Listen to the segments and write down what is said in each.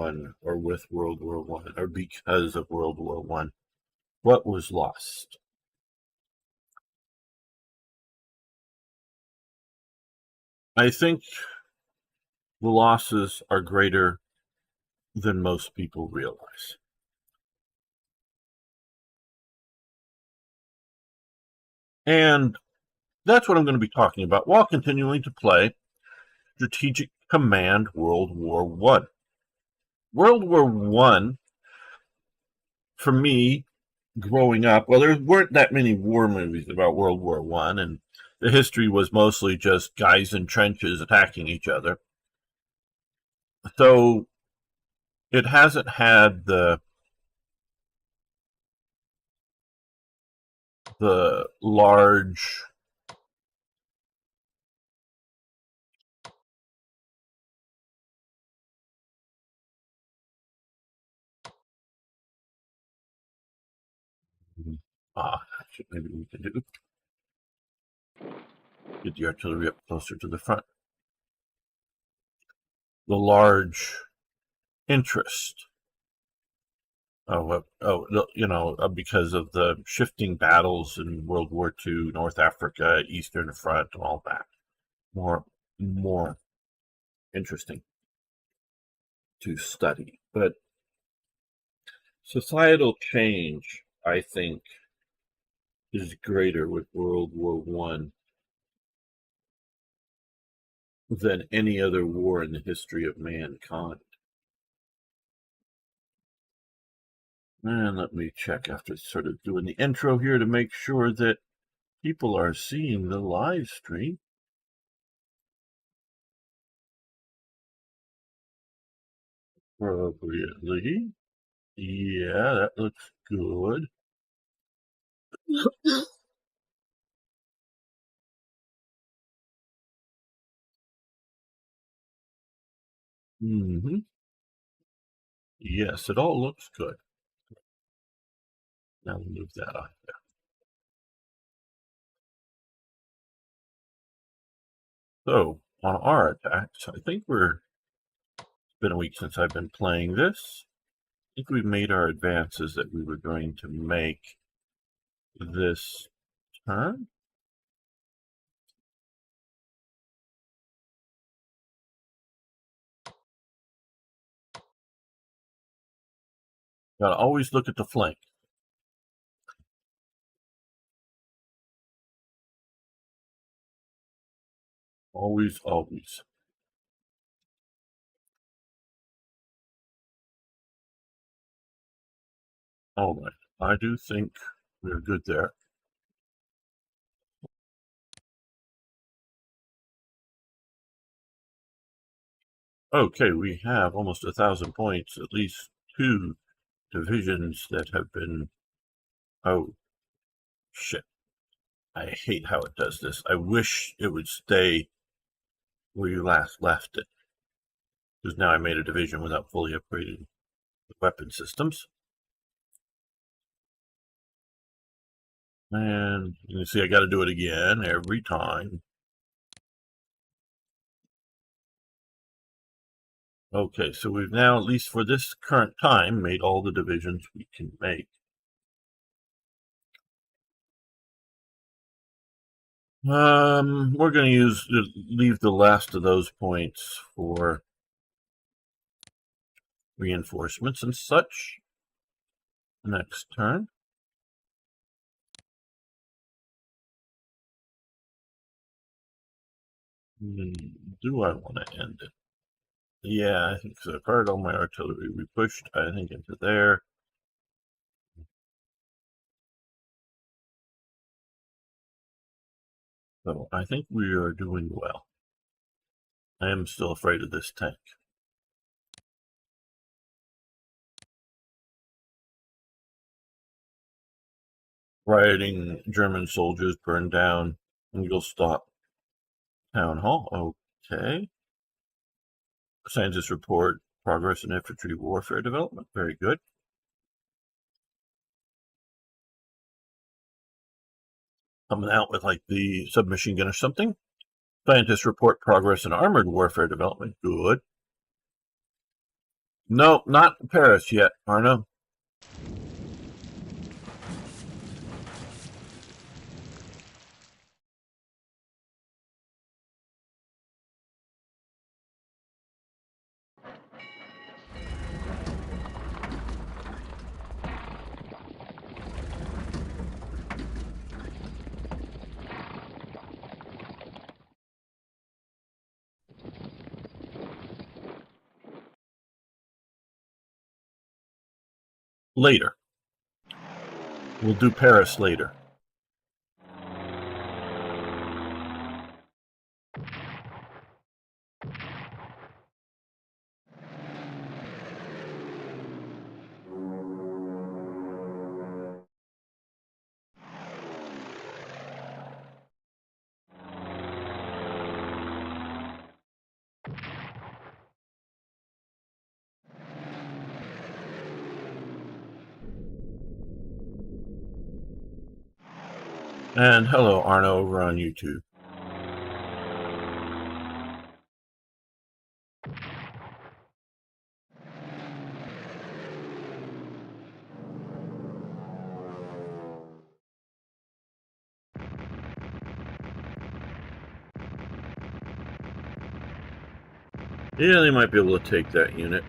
One or with World War One or because of World War One? What was lost? I think the losses are greater than most people realize. And that's what I'm going to be talking about while continuing to play Strategic Command World War One. World War One, for me, growing up, well, there weren't that many war movies about World War One, and the history was mostly just guys in trenches attacking each other. So it hasn't had the large maybe we can do get the artillery up closer to the front. The large interest. Because of the shifting battles in World War II, North Africa, Eastern Front, and all that. More interesting to study. But societal change, I think, is greater with World War One than any other war in the history of mankind. And let me check after sort of doing the intro here to make sure that people are seeing the live stream. Appropriately. Yeah, that looks good. Yes, it all looks good. Now we'll move that on there. So, on our attacks, I think it's been a week since I've been playing this. I think we made our advances that we were going to make this turn. Gotta always look at the flank. Always, always. All right. I do think we're good there. Okay, we have almost 1,000 points, at least 2 divisions that have been... Oh, shit. I hate how it does this. I wish it would stay where you last left it. Because now I made a division without fully upgrading the weapon systems. And you can see I got to do it again every time. Okay, so we've now, at least for this current time, made all the divisions we can make. We're going to leave the last of those points for reinforcements and such next turn. Do I want to end it? Yeah, I think so. I fired all my artillery. We pushed, I think, into there. So I think we are doing well. I am still afraid of this tank. Rioting German soldiers burned down Ingolstadt Town Hall. Okay. Scientists report progress in infantry warfare development. Very good. Coming out with like the submachine gun or something. Scientists report progress in armored warfare development. Good. No, not Paris yet, Arno. Later. We'll do Paris later. And hello, Arno, over on YouTube. Yeah, they might be able to take that unit.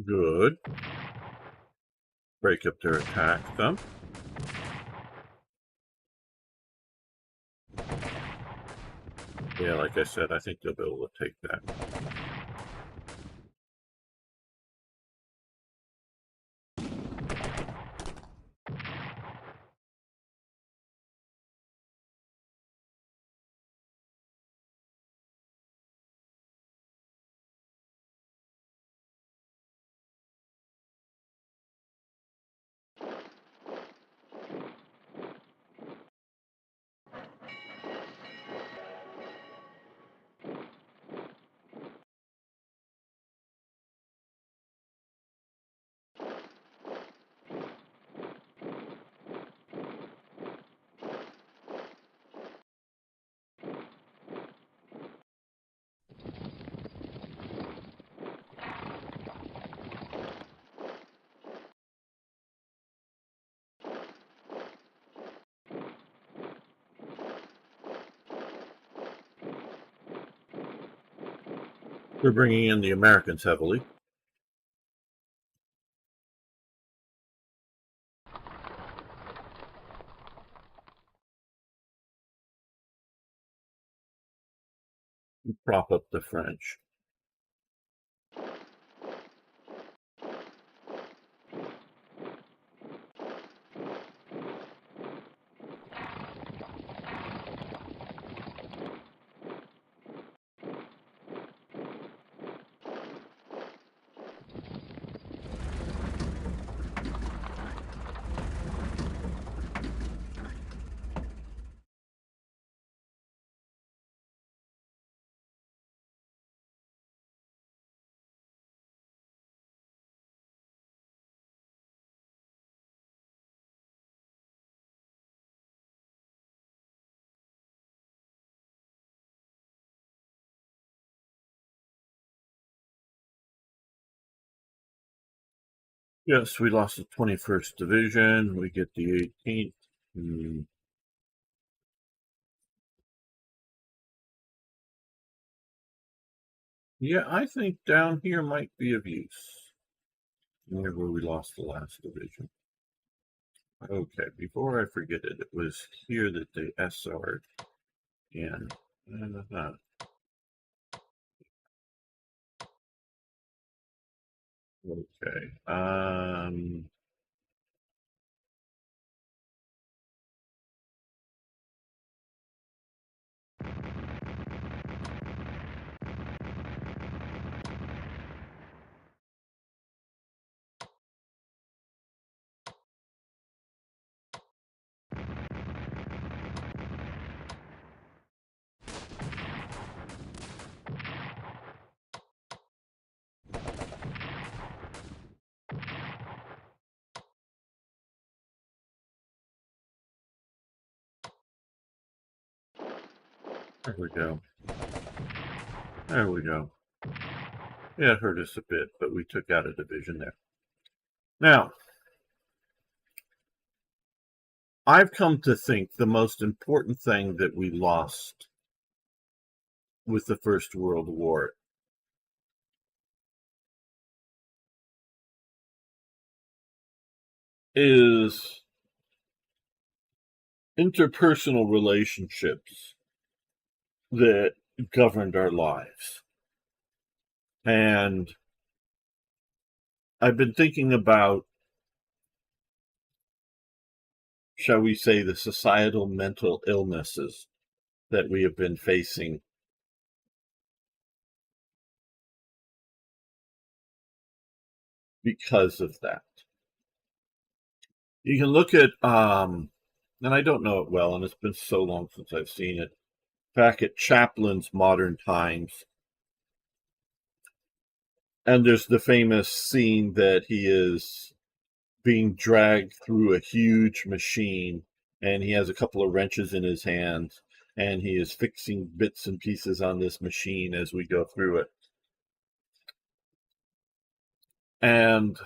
Good. Break up their attack, them. Yeah, like I said, I think they'll be able to take that. We're bringing in the Americans heavily. Prop up the French. Yes, we lost the 21st Division. We get the 18th. Yeah, I think down here might be of use. Near where we lost the last division. Okay, before I forget it, it was here that they SR'd in. Okay. There we go. There we go. Yeah, it hurt us a bit, but we took out a division there. Now, I've come to think the most important thing that we lost with the First World War is interpersonal relationships that governed our lives. And I've been thinking about, shall we say, the societal mental illnesses that we have been facing because of that. You can look at, and I don't know it well, and it's been so long since I've seen it, back at Chaplin's Modern Times. And there's the famous scene that he is being dragged through a huge machine, and he has a couple of wrenches in his hands, and he is fixing bits and pieces on this machine as we go through it. And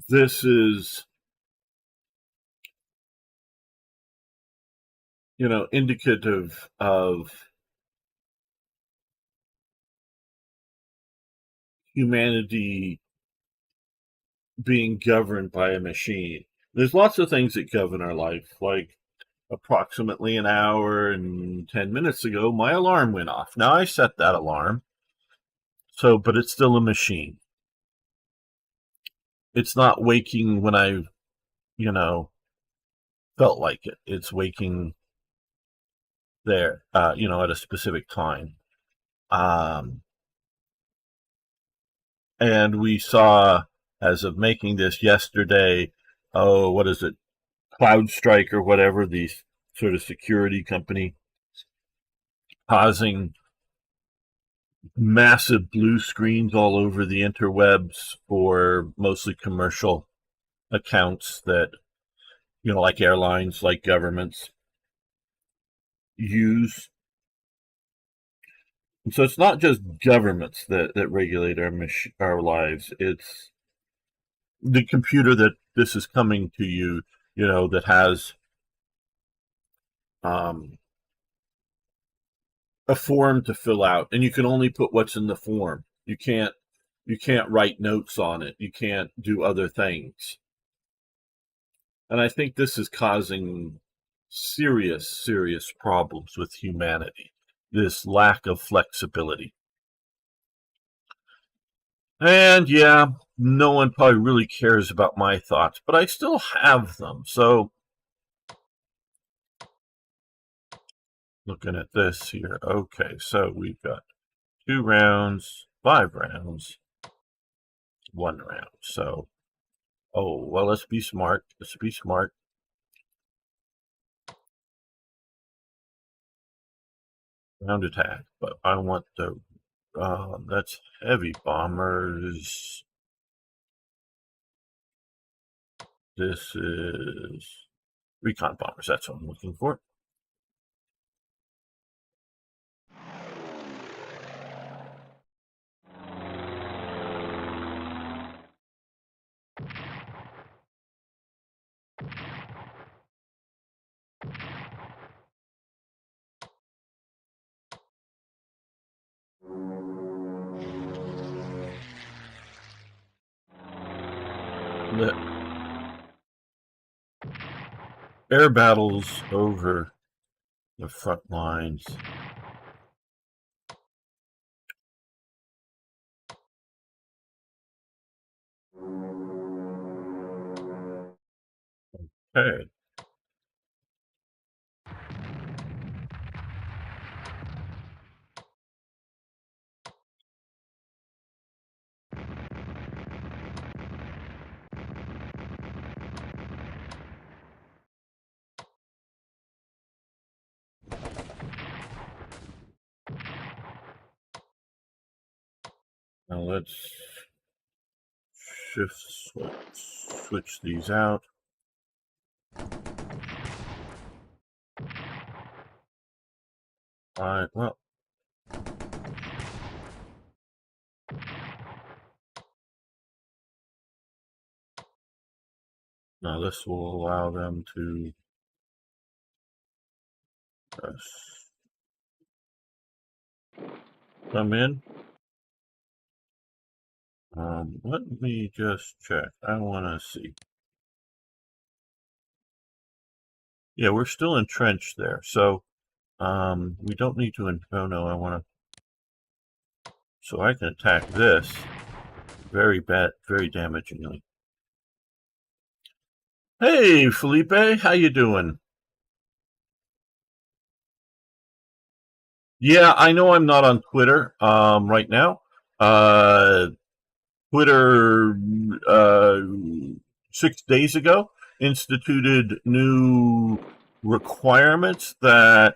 this is, indicative of humanity being governed by a machine. There's lots of things that govern our life, like approximately an hour and 10 minutes ago, my alarm went off. Now, I set that alarm, but it's still a machine. It's not waking when I, felt like it. It's waking there, at a specific time. And we saw, as of making this yesterday, what is it, CloudStrike or whatever, the sort of security company, causing massive blue screens all over the interwebs for mostly commercial accounts that, like airlines, like governments use. And so it's not just governments that regulate our lives. It's the computer that this is coming to you, that has a form to fill out, and you can only put what's in the form. You can't write notes on it. You can't do other things. And I think this is causing serious, serious problems with humanity, this lack of flexibility. And yeah, no one probably really cares about my thoughts, but I still have them. So, looking at this here, okay, so we've got 2 rounds, 5 rounds, 1 round. So, well, let's be smart. Let's be smart. Ground attack, but I want the, that's heavy bombers. This is recon bombers. That's what I'm looking for. The air battles over the front lines. Okay. Now let's switch these out. All right, well. Now this will allow them to come in. Let me just check. I want to see. Yeah, we're still entrenched there. So we don't need to. Oh no, I want to. So I can attack this very bad, very damagingly. Hey, Felipe, how you doing? Yeah, I know I'm not on Twitter right now. Twitter 6 days ago instituted new requirements that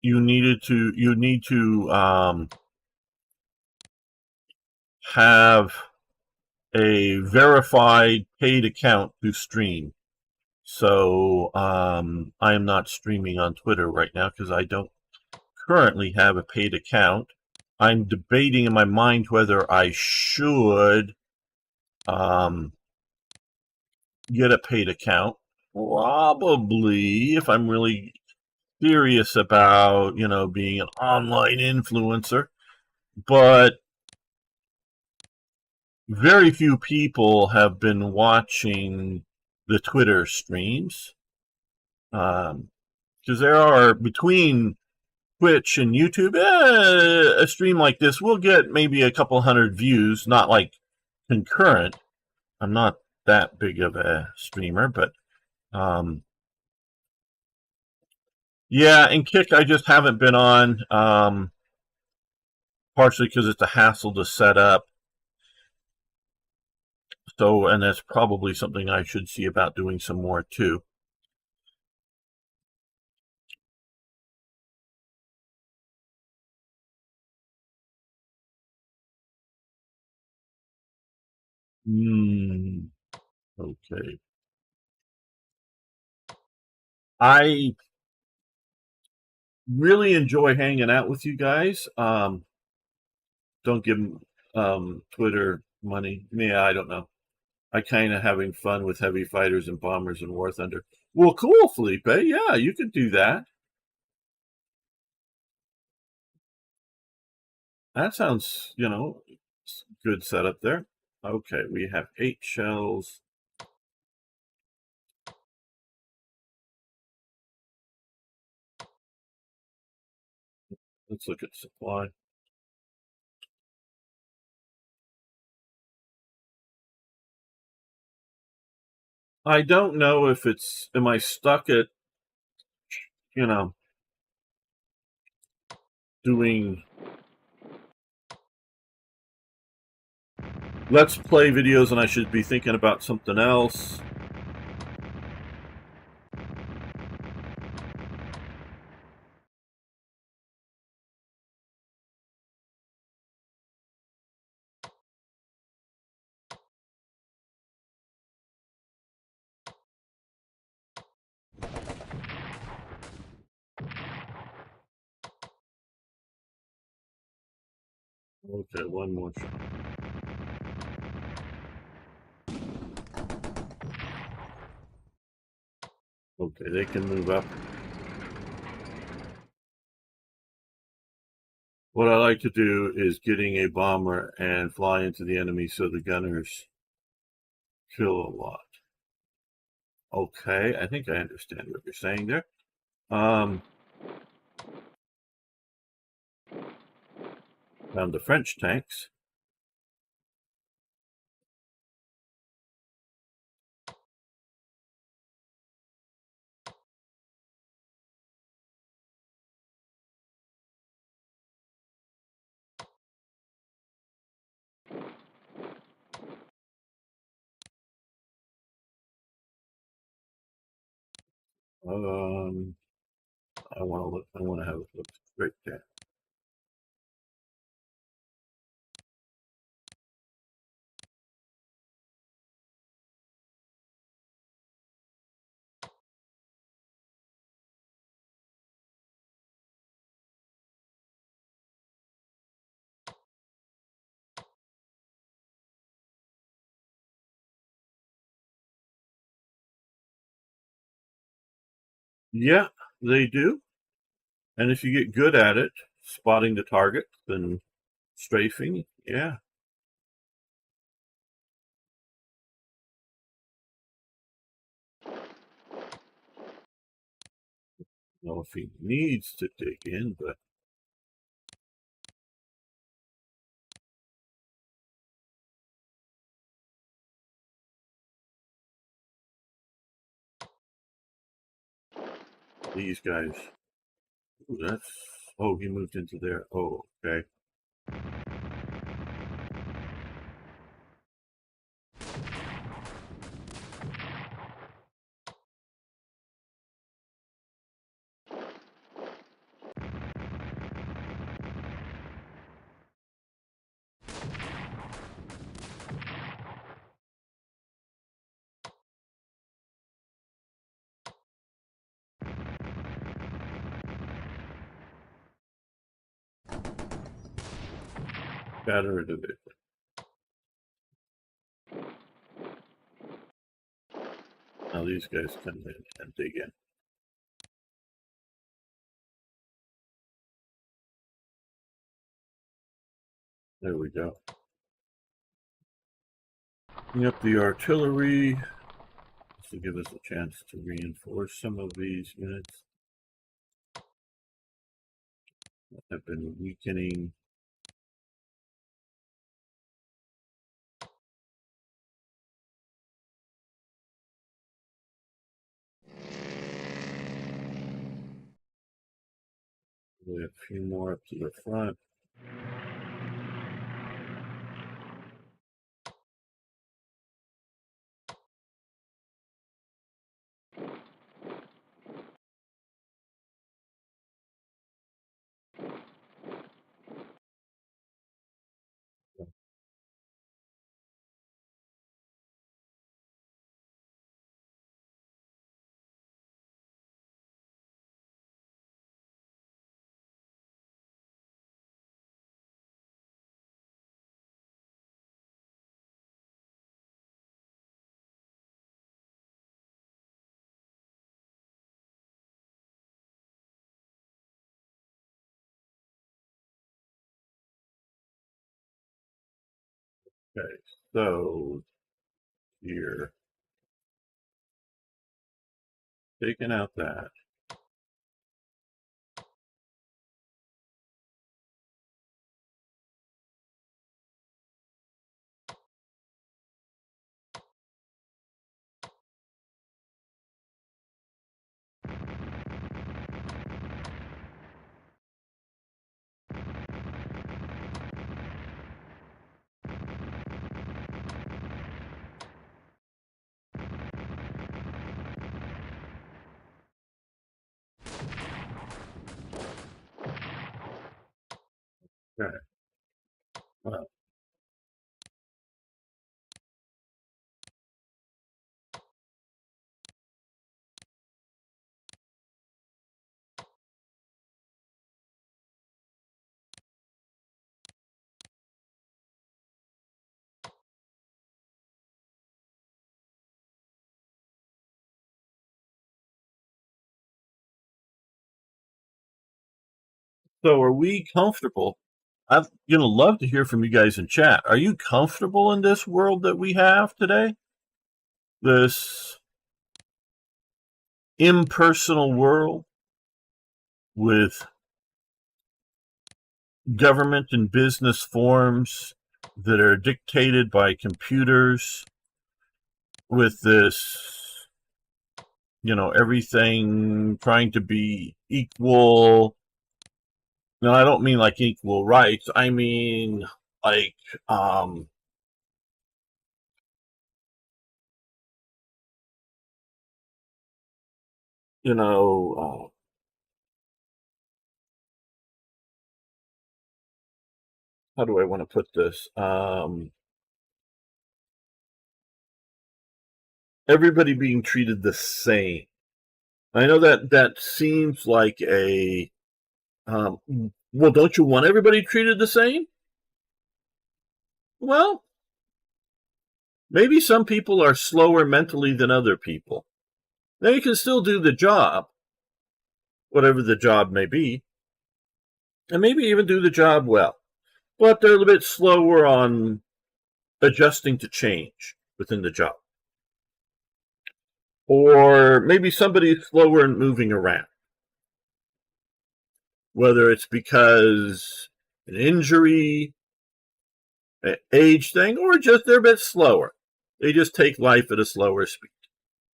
you need to have a verified paid account to stream. So I am not streaming on Twitter right now because I don't currently have a paid account. I'm debating in my mind whether I should get a paid account. Probably, if I'm really serious about, being an online influencer. But very few people have been watching the Twitter streams. Because there are, between Twitch and YouTube, a stream like this will get maybe a couple hundred views, not like concurrent. I'm not that big of a streamer, but yeah, and Kick I just haven't been on, partially because it's a hassle to set up. So, and that's probably something I should see about doing some more too. Okay. I really enjoy hanging out with you guys. Don't give Twitter money. Yeah, I don't know. I kind of having fun with heavy fighters and bombers and War Thunder. Well, cool, Felipe. Yeah, you could do that. That sounds, good setup there. Okay, we have 8 shells. Let's look at supply. I don't know if am I stuck at, doing Let's Play videos and I should be thinking about something else. Okay, one more shot. Okay, they can move up. What I like to do is getting a bomber and fly into the enemy so the gunners kill a lot. Okay, I think I understand what you're saying there. Found the French tanks. I want to look. I want to have it look straight there. Yeah, they do. And if you get good at it, spotting the target, then strafing, yeah. Well, if he needs to dig in, but these guys, ooh, that's, oh, he moved into there. Oh, okay. Got rid of it. Now these guys come in and dig in. There we go. Bring up the artillery. This will give us a chance to reinforce some of these units that have been weakening. We have a few more up to the front. Okay, so here, taking out that. Okay. Well, so are we comfortable? I'd love to hear from you guys in chat. Are you comfortable in this world that we have today? This impersonal world with government and business forms that are dictated by computers, with this, everything trying to be equal. No, I don't mean like equal rights. I mean like, um, you know, how do I want to put this? Everybody being treated the same. I know that seems like a, well, don't you want everybody treated the same? Well, maybe some people are slower mentally than other people. They can still do the job, whatever the job may be, and maybe even do the job well. But they're a little bit slower on adjusting to change within the job. Or maybe somebody's slower in moving around, whether it's because an injury, an age thing, or just they're a bit slower. They just take life at a slower speed.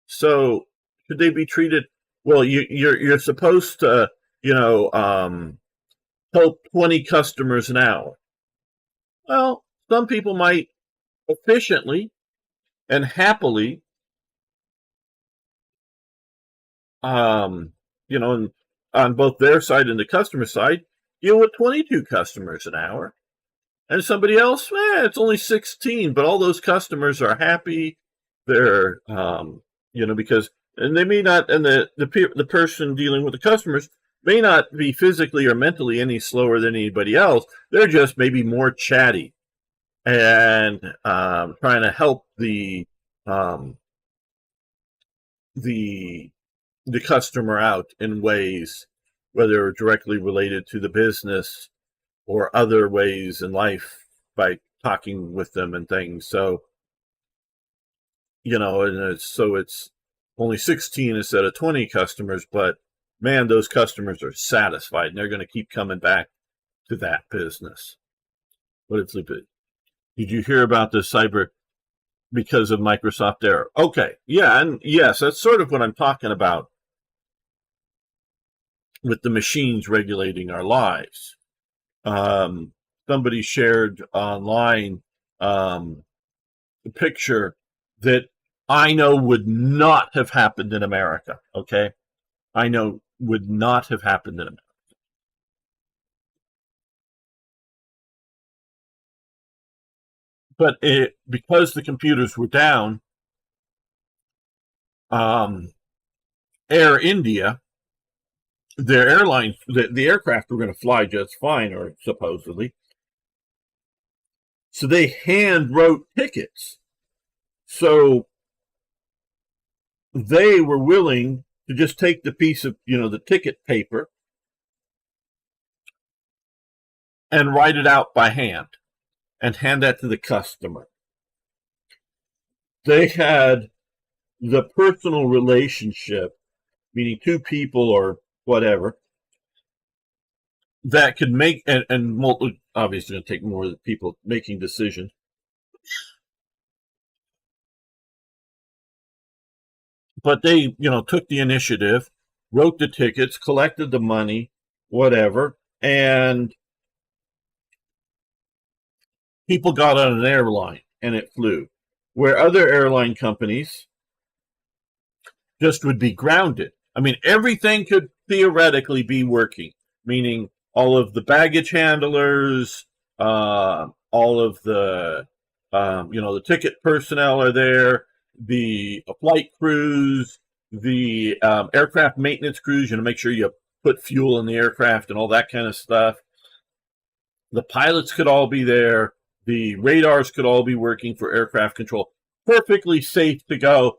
So should they be treated? Well, you're supposed to, help 20 customers an hour. Well, some people might efficiently and happily, on both their side and the customer side, deal with 22 customers an hour. And somebody else, it's only 16, but all those customers are happy. They're, because, and they may not, and the person dealing with the customers may not be physically or mentally any slower than anybody else. They're just maybe more chatty and trying to help the customer out in ways, whether directly related to the business or other ways in life by talking with them and things. So, it's only 16 instead of 20 customers, but man, those customers are satisfied and they're going to keep coming back to that business. Did you hear about the cyber because of Microsoft error? Okay, yeah, and yes, that's sort of what I'm talking about with the machines regulating our lives. Somebody shared online a picture that I know would not have happened in America. Okay, I know would not have happened in America. But because the computers were down, Air India, their airline, the aircraft were going to fly just fine, or supposedly. So they hand wrote tickets. So they were willing to just take the piece of, the ticket paper and write it out by hand and hand that to the customer. They had the personal relationship, meaning two people or whatever, that could make, and obviously going to take more people making decisions. But they, took the initiative, wrote the tickets, collected the money, whatever, and people got on an airline and it flew. Where other airline companies just would be grounded. I mean, everything could theoretically be working, meaning all of the baggage handlers, all of the, the ticket personnel are there, the flight crews, the aircraft maintenance crews, make sure you put fuel in the aircraft and all that kind of stuff. The pilots could all be there. The radars could all be working for aircraft control. Perfectly safe to go,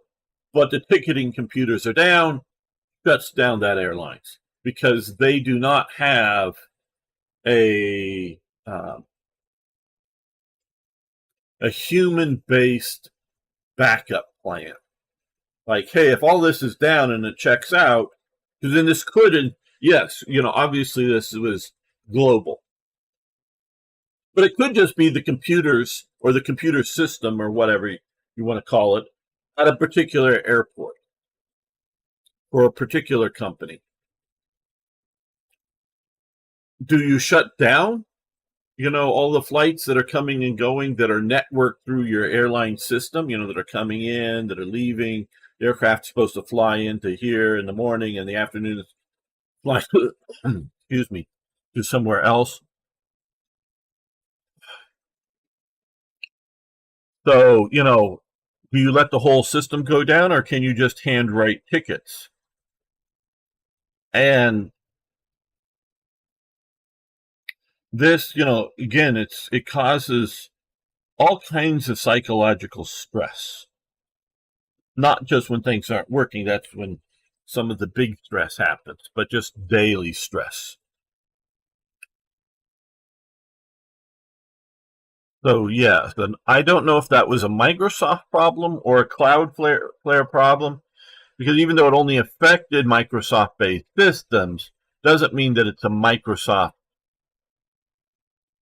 but the ticketing computers are down, shuts down that airlines because they do not have a human-based backup plan. Like, hey, if all this is down and it checks out, because then this could, and yes, obviously this was global. But it could just be the computers or the computer system or whatever you want to call it at a particular airport or a particular company. Do you shut down, all the flights that are coming and going that are networked through your airline system, that are coming in, that are leaving? The aircraft's supposed to fly into here in the morning and the afternoon fly excuse me, to somewhere else. So, do you let the whole system go down or can you just handwrite tickets? And this, again, it causes all kinds of psychological stress. Not just when things aren't working. That's when some of the big stress happens, but just daily stress. So yes, and I don't know if that was a Microsoft problem or a Cloudflare problem, because even though it only affected Microsoft-based systems, doesn't mean that it's a Microsoft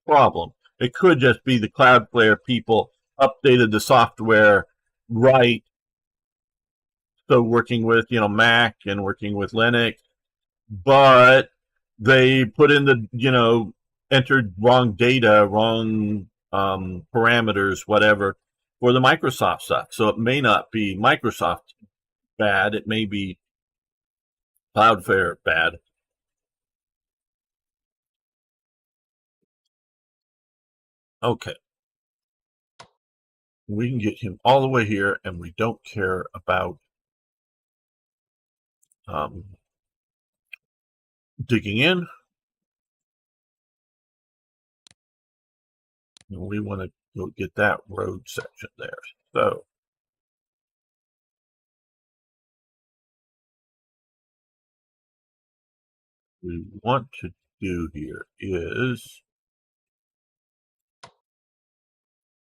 problem. It could just be the Cloudflare people updated the software right. So working with, Mac and working with Linux, but they put in the, entered wrong data, wrong parameters, whatever, for the Microsoft stuff. So it may not be Microsoft bad. It may be Cloudflare bad. Okay. We can get him all the way here, and we don't care about digging in. We want to go get that road section there. So what we want to do here is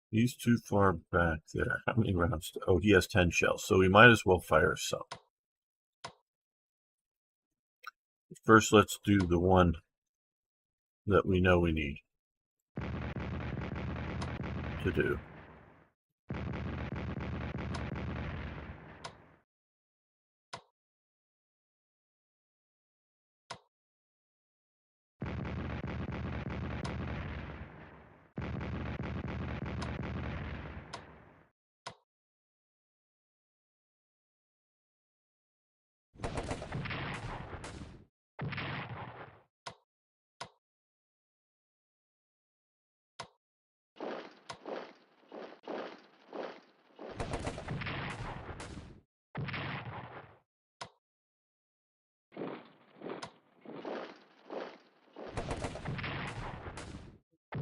he's too far back there. How many rounds? Oh, he has 10 shells, so we might as well fire some. First, let's do the one that we know we need to do.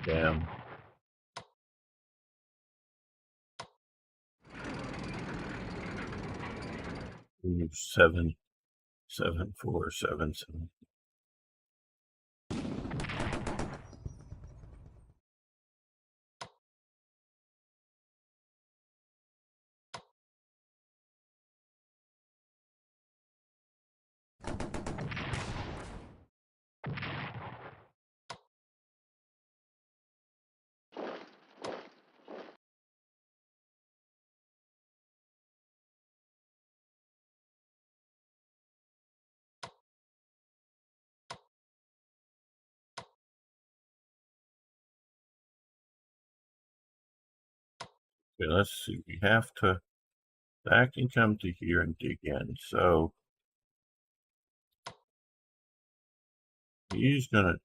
Damn. Seven, 7, 4, 7, 7. Okay, let's see. We have to back and come to here and dig in. So he's going to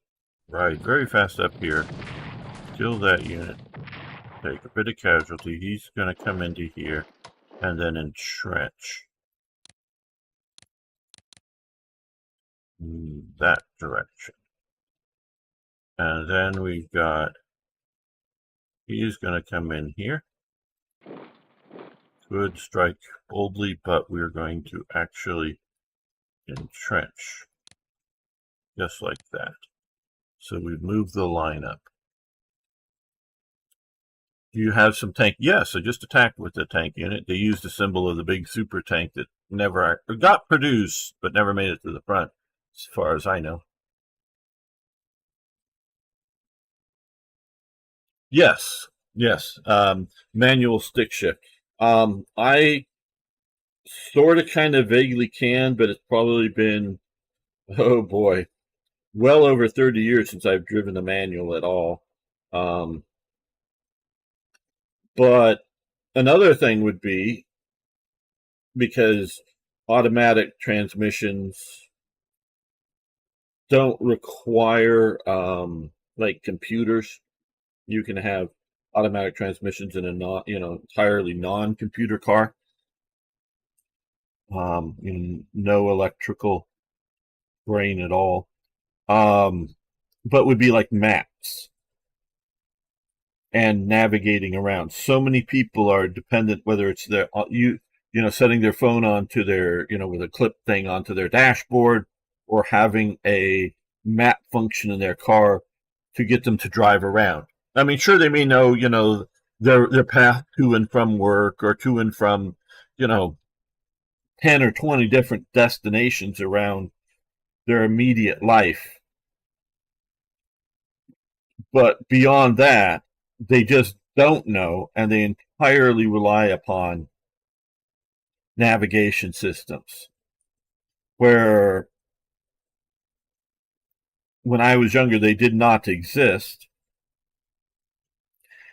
ride very fast up here, kill that unit, take a bit of casualty. He's going to come into here and then entrench that direction. And then we've got, he's going to come in here. Could strike boldly, but we're going to actually entrench just like that. So we've moved the line up. Do you have some tank? Yes, I just attacked with the tank unit. They used the symbol of the big super tank that never got produced, but never made it to the front, as far as I know. Yes, yes. Manual stick shift. I sort of kind of vaguely can, but it's probably been, oh boy, well over 30 years since I've driven a manual at all. But another thing would be, because automatic transmissions don't require like computers. You can have automatic transmissions in a entirely non-computer car. No electrical brain at all. But would be like maps and navigating around. So many people are dependent, whether it's you setting their phone onto their, with a clip thing onto their dashboard, or having a map function in their car to get them to drive around. I mean, sure, they may know, their path to and from work, or to and from, 10 or 20 different destinations around their immediate life. But beyond that, they just don't know, and they entirely rely upon navigation systems. Where when I was younger, they did not exist.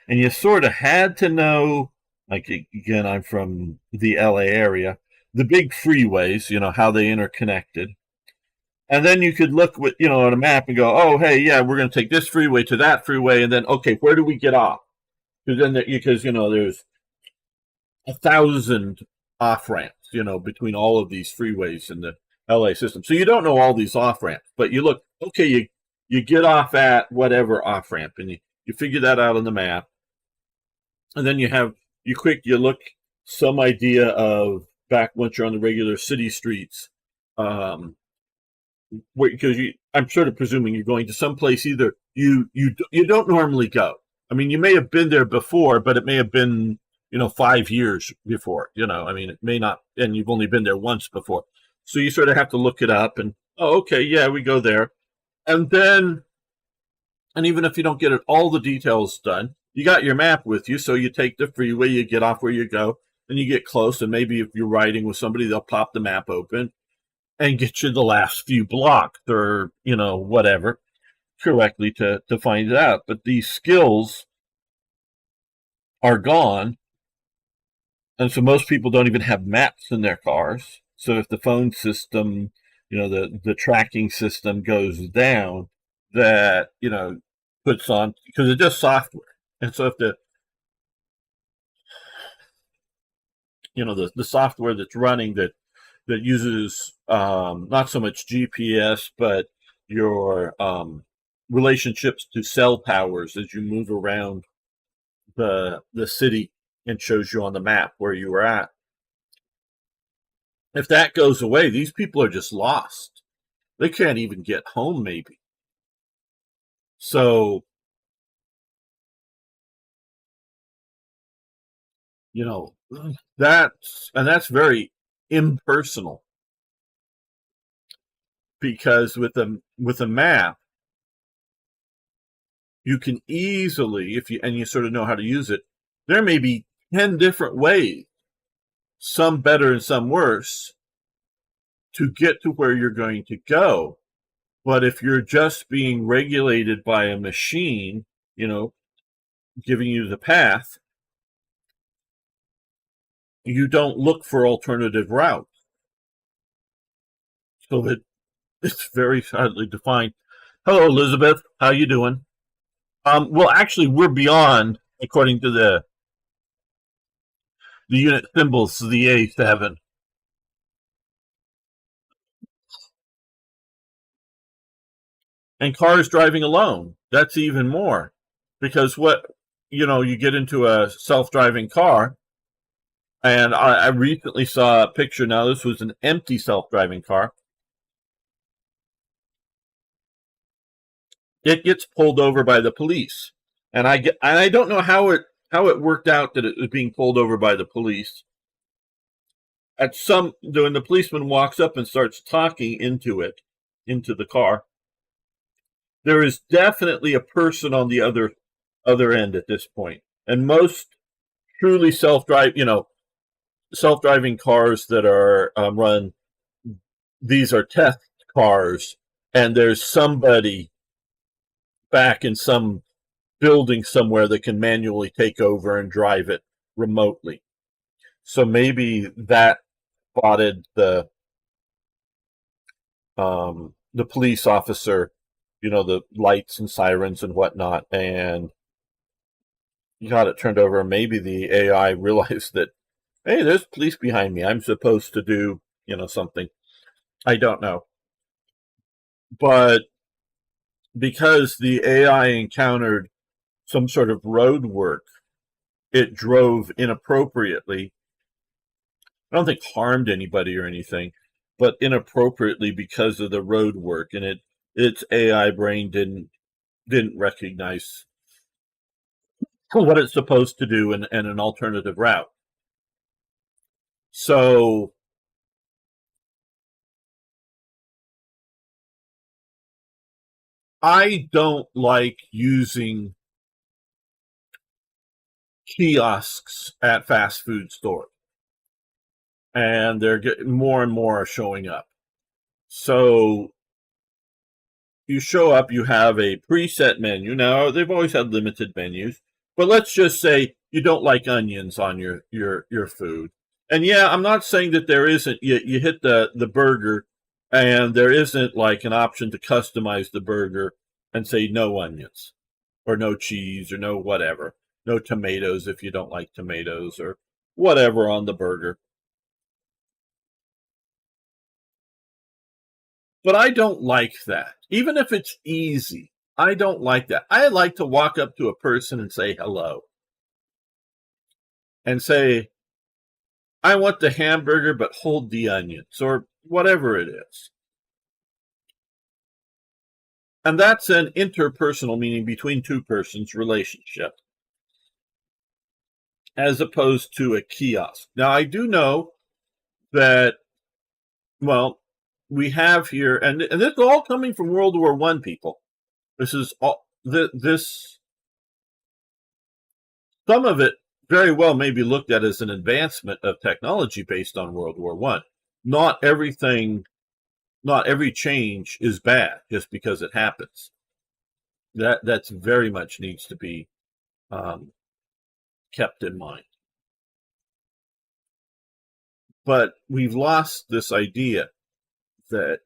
And you sort of had to know, like, again, I'm from the LA area, the big freeways, how they interconnected. And then you could look with, on a map and go, oh, hey, yeah, we're going to take this freeway to that freeway. And then, okay, where do we get off? Because there's 1,000 off ramps, between all of these freeways in the LA system. So you don't know all these off ramps, but you look, okay, you get off at whatever off ramp, and you figure that out on the map. And then you look some idea of, back once you're on the regular city streets, because I'm sort of presuming you're going to some place either you don't normally go. I mean, you may have been there before, but it may have been 5 years before. I mean, it may not, and you've only been there once before. So you sort of have to look it up, and okay, yeah, we go there, and even if you don't get all the details done, you got your map with you, so you take the freeway, you get off where you go, and you get close, and maybe if you're riding with somebody, they'll pop the map open and get you the last few blocks, or whatever, correctly to find it out. But these skills are gone, and so most people don't even have maps in their cars. So if the phone system, the tracking system goes down, that puts on, because it's just software. And so if the software that's running that uses not so much GPS, but your relationships to cell towers as you move around the city, and shows you on the map where you are at. If that goes away, these people are just lost. They can't even get home, maybe. So, that's very impersonal, because with a map, you can easily, if you sort of know how to use it, there may be 10 different ways, some better and some worse, to get to where you're going to go. But if you're just being regulated by a machine, giving you the path, you don't look for alternative routes. So it's very hardly defined. Hello, Elizabeth. How you doing? Well, actually, we're beyond, according to the unit symbols, the A7. And cars driving alone, that's even more. Because you get into a self-driving car, and I recently saw a picture. Now, this was an empty self-driving car. It gets pulled over by the police, and I don't know how it worked out that it was being pulled over by the police. When the policeman walks up and starts talking into the car, there is definitely a person on the other end at this point. And most truly self-driving cars that are run, these are test cars, and there's somebody back in some building somewhere that can manually take over and drive it remotely. So maybe that spotted the police officer, the lights and sirens and whatnot, and got it turned over. Maybe the AI realized that, hey, there's police behind me, I'm supposed to do, something. I don't know. But because the AI encountered some sort of road work, it drove inappropriately. I don't think harmed anybody or anything, but inappropriately because of the road work, and its AI brain didn't recognize what it's supposed to do in an alternative route. So I don't like using kiosks at fast food stores, and they're getting more and more are showing up. So you show up, you have a preset menu. Now they've always had limited menus, but let's just say you don't like onions on your food. And yeah, I'm not saying that there isn't. You hit the burger, and there isn't like an option to customize the burger and say no onions, or no cheese, or no whatever, no tomatoes if you don't like tomatoes, or whatever on the burger. But I don't like that. Even if it's easy, I don't like that. I like to walk up to a person and say hello. And say, I want the hamburger, but hold the onions, or whatever it is. And that's an interpersonal, meaning between two persons, relationship, as opposed to a kiosk. Now, I do know that, well, we have here, and this is all coming from World War I, people. This is all, this, some of it very well may be looked at as an advancement of technology based on World War I. Not every change is bad just because it happens. That's very much needs to be kept in mind. But we've lost this idea that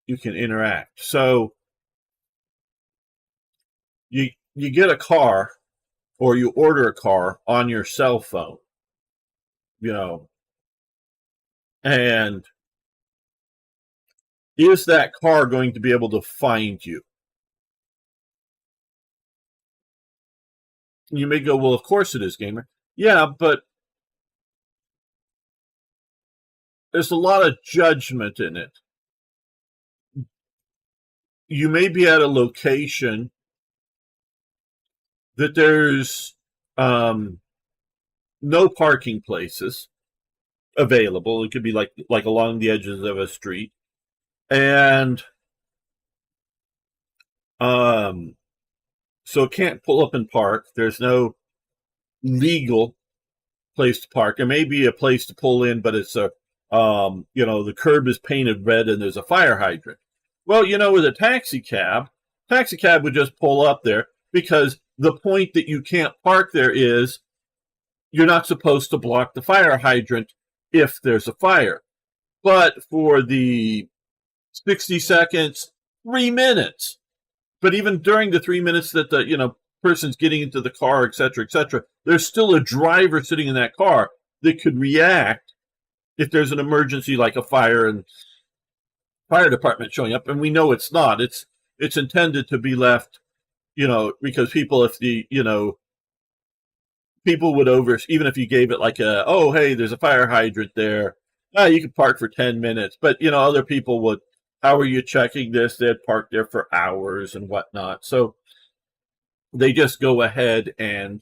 you can interact. So you get a car, or you order a car on your cell phone, and is that car going to be able to find you? You may go, well, of course it is, gamer. Yeah, but there's a lot of judgment in it. You may be at a location that there's no parking places available. It could be like along the edges of a street, and so it can't pull up and park. There's no legal place to park. There may be a place to pull in, but it's the curb is painted red and there's a fire hydrant. Well, with a taxi cab would just pull up there, because the point that you can't park there is you're not supposed to block the fire hydrant if there's a fire. But for the 60 seconds, 3 minutes, but even during the 3 minutes that the person's getting into the car, etc., there's still a driver sitting in that car that could react if there's an emergency like a fire and fire department showing up. And we know it's not. It's intended to be left, because people, if people would even if you gave it like oh, hey, there's a fire hydrant there, you could park for 10 minutes. But, other people would, how are you checking this? They'd park there for hours and whatnot. So they just go ahead and,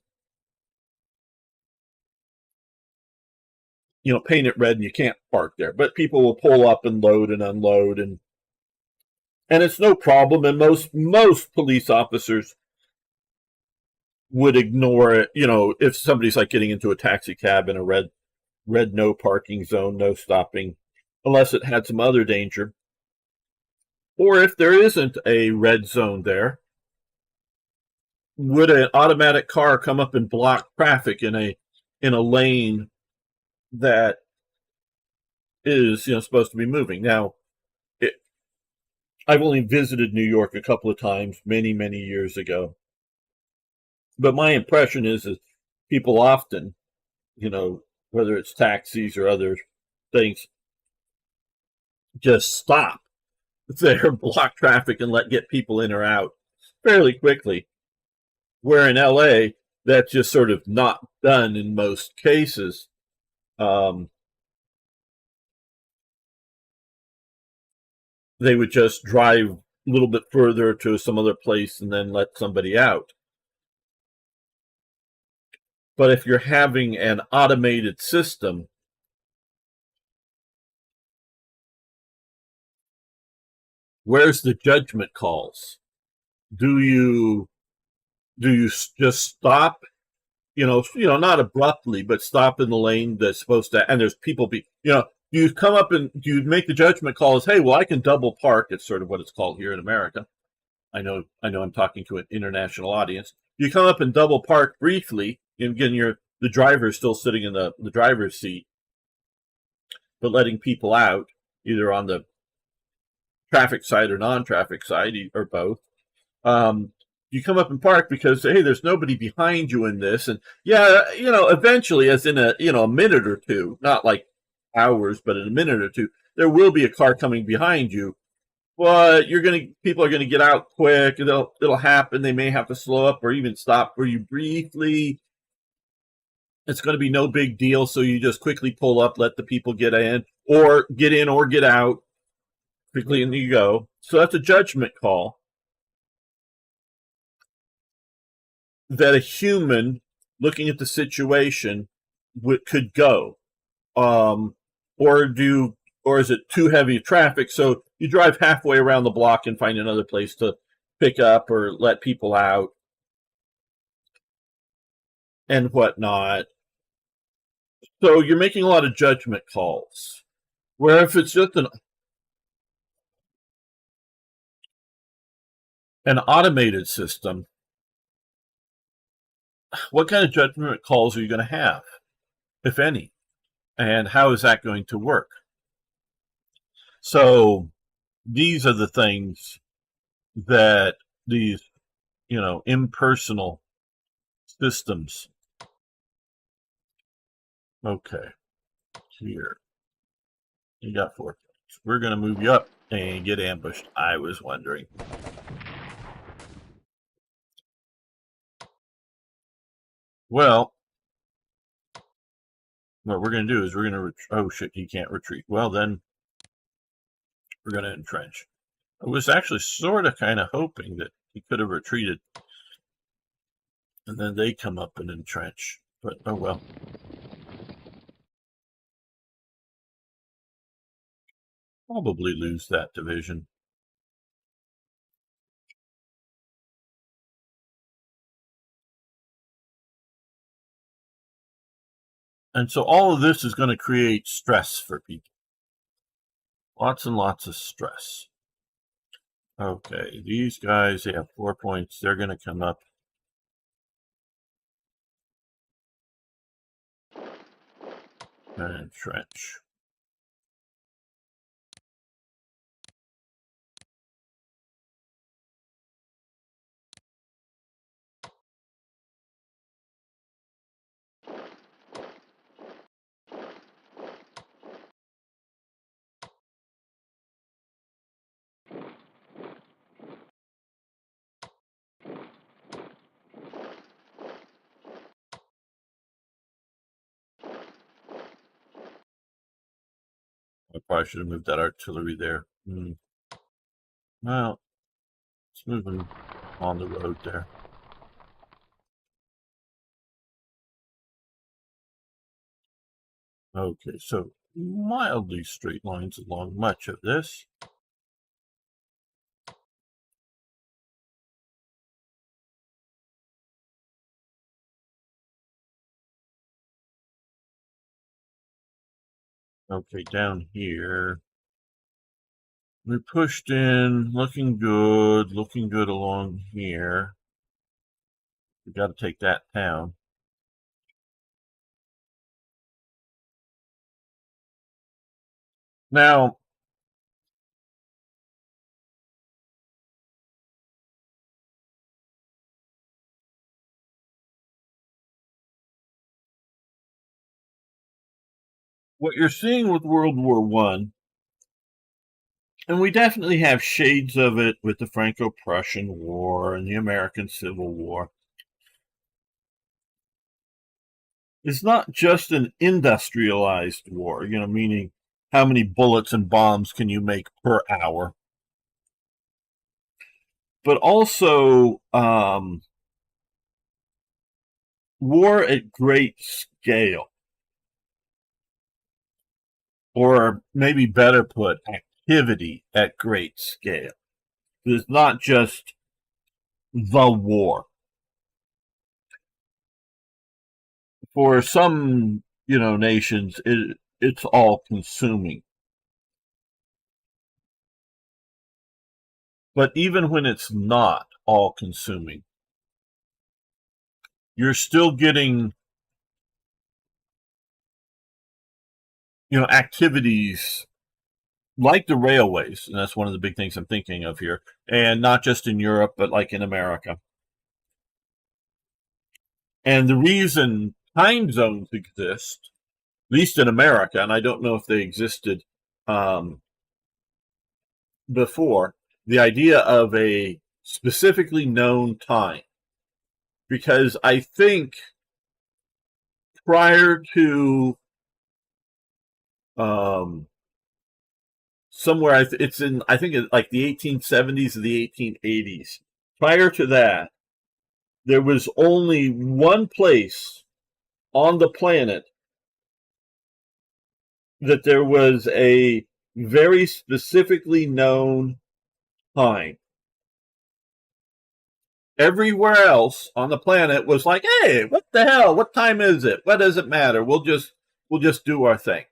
paint it red and you can't park there. But people will pull up and load and unload, and it's no problem. And most police officers would ignore it. If somebody's like getting into a taxi cab in a red no parking zone, no stopping, unless it had some other danger. Or if there isn't a red zone there, would an automatic car come up and block traffic in a lane that is supposed to be moving? Now, I've only visited New York a couple of times, many years ago, but my impression is people often, whether it's taxis or other things, just stop there, block traffic, and get people in or out fairly quickly. Where in LA, that's just sort of not done in most cases. they would just drive a little bit further to some other place and then let somebody out. But if you're having an automated system, where's the judgment calls? Do you just stop? Not abruptly, but stop in the lane that's supposed to. And there's people you come up and you make the judgment calls. Hey, well, I can double park. It's sort of what it's called here in America. I know. I'm talking to an international audience. You come up and double park briefly, and again, the driver is still sitting in the driver's seat, but letting people out either on the traffic side or non-traffic side or both. You come up and park because, hey, there's nobody behind you in this, and eventually, as in a minute or two, not like hours, but in a minute or two, there will be a car coming behind you. But people are gonna get out quick, and it'll happen. They may have to slow up or even stop for you briefly. It's going to be no big deal, so you just quickly pull up, let the people get in or get out quickly, and you go. So that's a judgment call that a human looking at the situation could go, or is it too heavy traffic? So you drive halfway around the block and find another place to pick up or let people out and whatnot. So you're making a lot of judgment calls. Where if it's just an automated system, what kind of judgment calls are you going to have, if any? And how is that going to work? So these are the things that these, impersonal systems. Okay, here. You got 4 points. We're going to move you up and get ambushed. I was wondering. Well, what we're going to do is we're going to... oh, shit, he can't retreat. Well, then we're going to entrench. I was actually sort of kind of hoping that he could have retreated. And then they come up and entrench. But, oh well. Probably lose that division. And so all of this is going to create stress for people. Lots and lots of stress. Okay, these guys, they have 4 points. They're going to come up. And entrench. I probably should have moved that artillery there. Well, let's move them on the road there. Okay, so mildly straight lines along much of this. Okay, down here. We pushed in, looking good along here. We got to take that town. Now, what you're seeing with World War I, and we definitely have shades of it with the Franco-Prussian War and the American Civil War, is not just an industrialized war, meaning how many bullets and bombs can you make per hour. but also war at great scale, or maybe better put, activity at great scale. It's not just the war. For some, nations, it's all consuming. But even when it's not all consuming, you're still getting, activities like the railways, and that's one of the big things I'm thinking of here, and not just in Europe, but like in America. And the reason time zones exist, at least in America, and I don't know if they existed um, before, the idea of a specifically known time. Because I think prior to somewhere, it's in, I think it's like the 1870s or the 1880s. Prior to that, there was only one place on the planet that there was a very specifically known time. Everywhere else on the planet was like, hey, what the hell? What time is it? What does it matter? We'll just do our thing.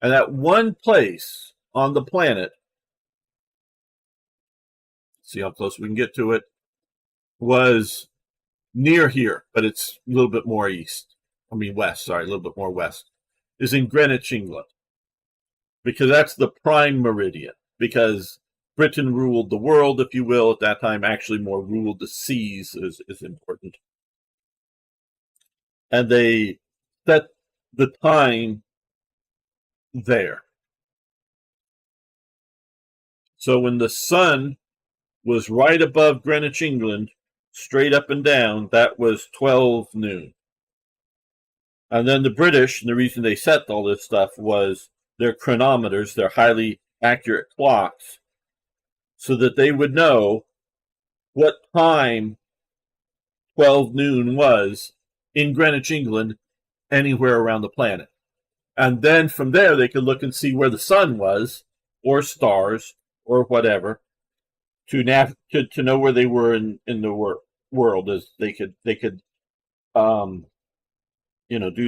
And that one place on the planet, see how close we can get to it, was near here, but it's a little bit more west, a little bit more west, is in Greenwich, England. Because that's the prime meridian. Because Britain ruled the world, if you will, at that time, actually more ruled the seas is important. And they set the time there. So when the sun was right above Greenwich, England, straight up and down, that was 12 noon. And then the British, and the reason they set all this stuff was their chronometers, their highly accurate clocks, so that they would know what time 12 noon was in Greenwich, England, anywhere around the planet. And then from there, they could look and see where the sun was, or stars, or whatever, to know where they were in the world, as they could do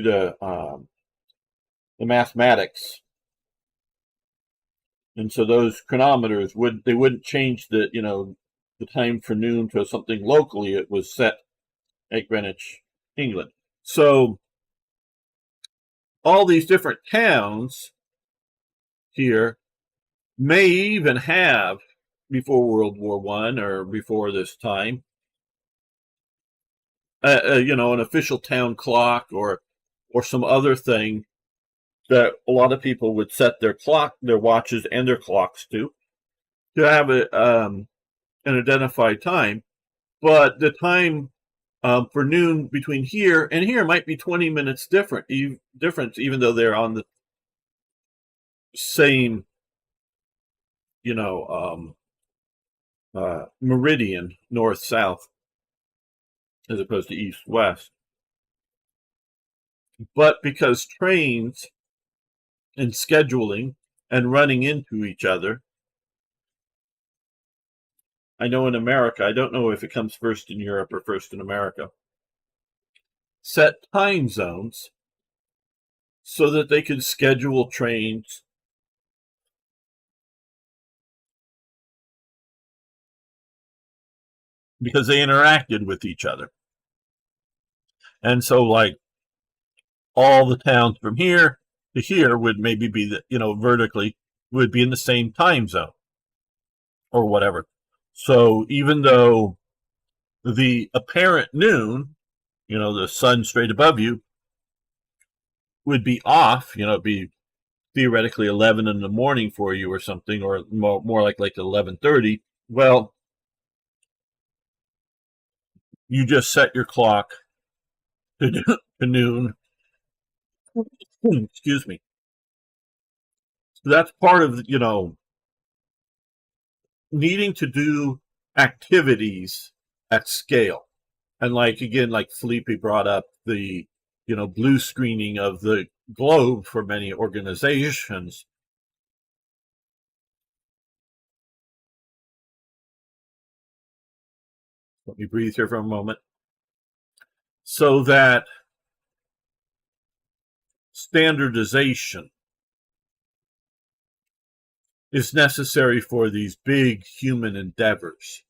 the mathematics. And so those chronometers wouldn't change the time for noon to something locally. It was set at Greenwich, England. So all these different towns here may even have, before World War I or before this time, an official town clock or some other thing that a lot of people would set their watches and their clocks to have an identified time. But the time for noon between here and here might be 20 minutes difference, even though they're on the same, meridian, north-south, as opposed to east-west. But because trains and scheduling and running into each other, I know in America, I don't know if it comes first in Europe or first in America, set time zones so that they could schedule trains because they interacted with each other. And so, like, all the towns from here to here would maybe be, vertically, would be in the same time zone or whatever. So even though the apparent noon, the sun straight above you, would be off, it'd be theoretically 11 in the morning for you or something, or more like 11:30. Well, you just set your clock to noon. Excuse me. So that's part of, needing to do activities at scale. And like Felipe brought up the, blue screening of the globe for many organizations. Let me breathe here for a moment. So that standardization is necessary for these big human endeavors.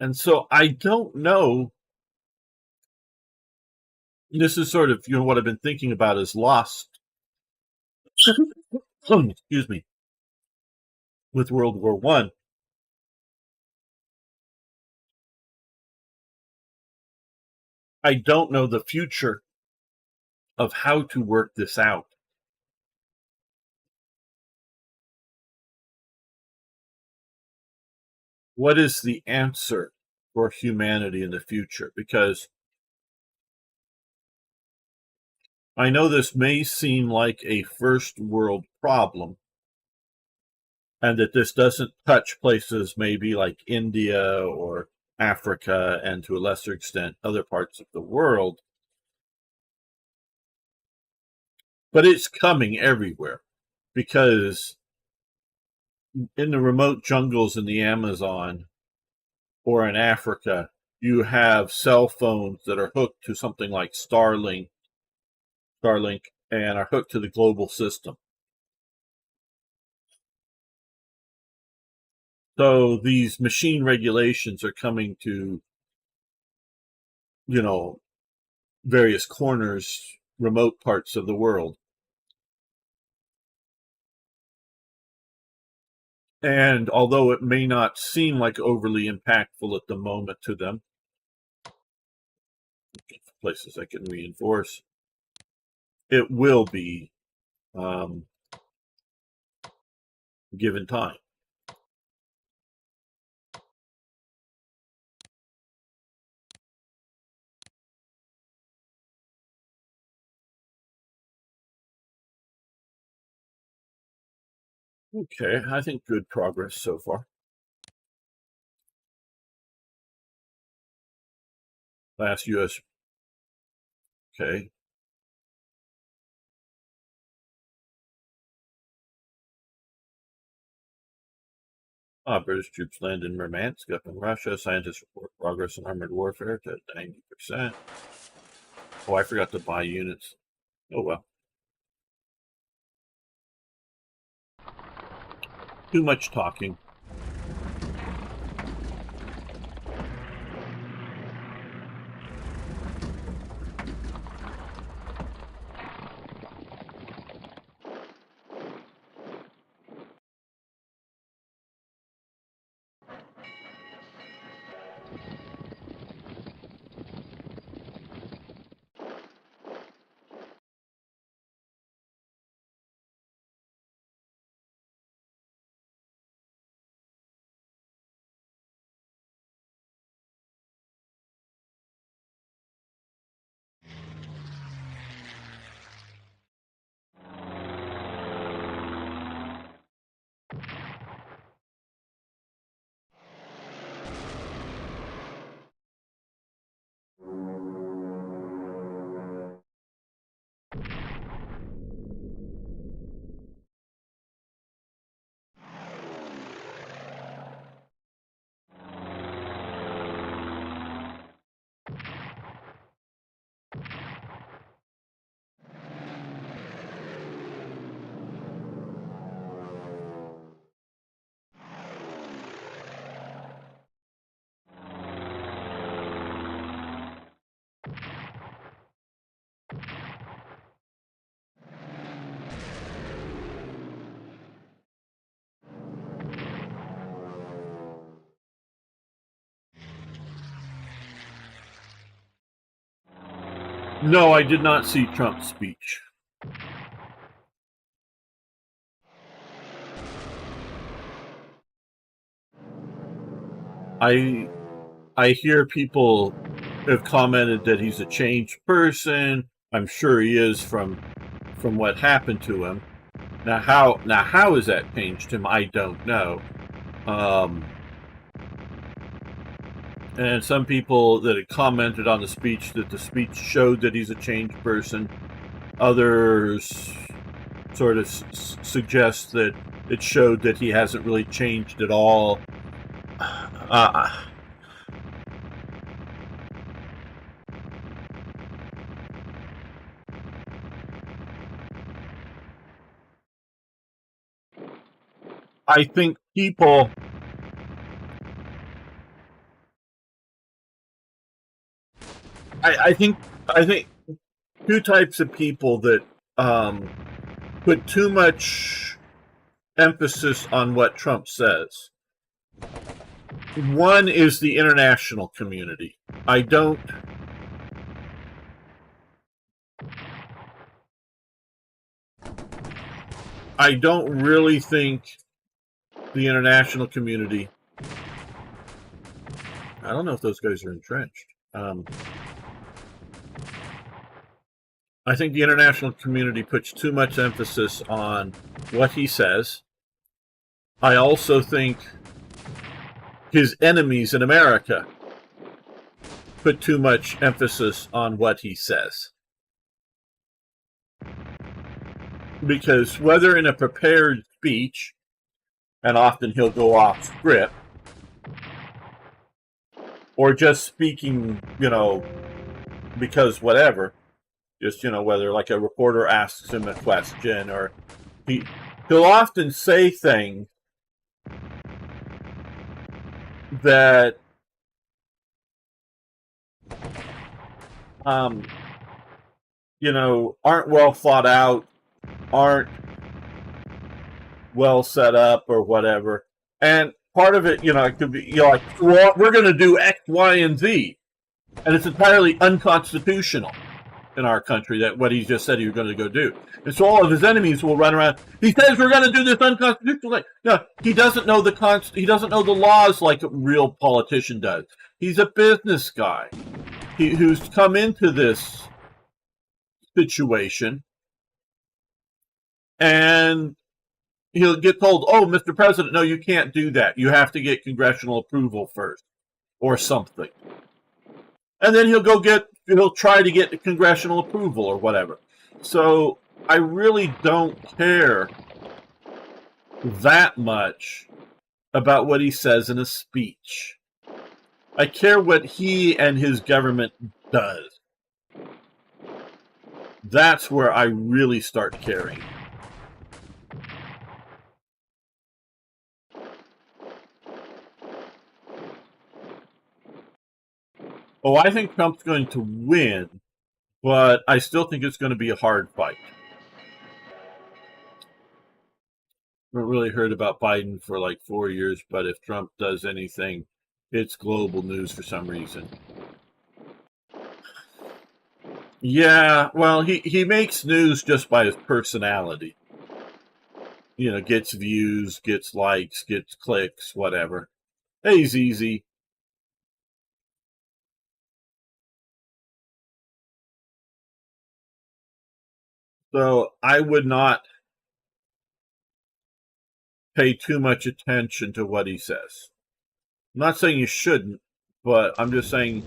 And so I don't know. This is sort of, what I've been thinking about is lost. Excuse me. With World War I. I don't know the future of how to work this out. What is the answer for humanity in the future? Because I know this may seem like a first world problem, and that this doesn't touch places maybe like India or Africa, and to a lesser extent other parts of the world. But it's coming everywhere, because in the remote jungles in the Amazon or in Africa, you have cell phones that are hooked to something like Starlink, and are hooked to the global system. So these machine regulations are coming to, various corners, remote parts of the world. And although it may not seem like overly impactful at the moment to them, places I can reinforce, it will be, given time. Okay, I think good progress so far. Last U.S. Okay. British troops land in Murmansk up in Russia. Scientists report progress in armored warfare to 90%. Oh, I forgot to buy units. Oh well. Too much talking. No, I did not see Trump's speech. I hear people have commented that he's a changed person. I'm sure he is from what happened to him. Now how has that changed him? I don't know. And some people that had commented on the speech that the speech showed that he's a changed person. Others sort of suggest that it showed that he hasn't really changed at all. I think people I think two types of people that put too much emphasis on what Trump says. One is the international community. I don't really think the international community. I don't know if those guys are entrenched. I think the international community puts too much emphasis on what he says. I also think his enemies in America put too much emphasis on what he says. Because whether in a prepared speech, and often he'll go off script, or just speaking, because whatever, just, whether like a reporter asks him a question, or he'll often say things that aren't well thought out, aren't well set up, or whatever. And part of it, it could be, like, well, we're going to do X, Y, and Z, and it's entirely unconstitutional in our country, that what he just said he was going to go do. And so all of his enemies will run around. He says we're going to do this unconstitutional thing. No, he doesn't know he doesn't know the laws like a real politician does. He's a business guy who's come into this situation, and he'll get told, "Oh, Mr. President, no, you can't do that. You have to get congressional approval first, or something." And then he'll try to get congressional approval or whatever. So I really don't care that much about what he says in a speech. I care what he and his government does. That's where I really start caring. Oh, I think Trump's going to win, but I still think it's going to be a hard fight. I haven't really heard about Biden for like 4 years, but if Trump does anything, it's global news for some reason. Yeah, well, he makes news just by his personality. Gets views, gets likes, gets clicks, whatever. Hey, he's easy. So I would not pay too much attention to what he says. I'm not saying you shouldn't, but I'm just saying,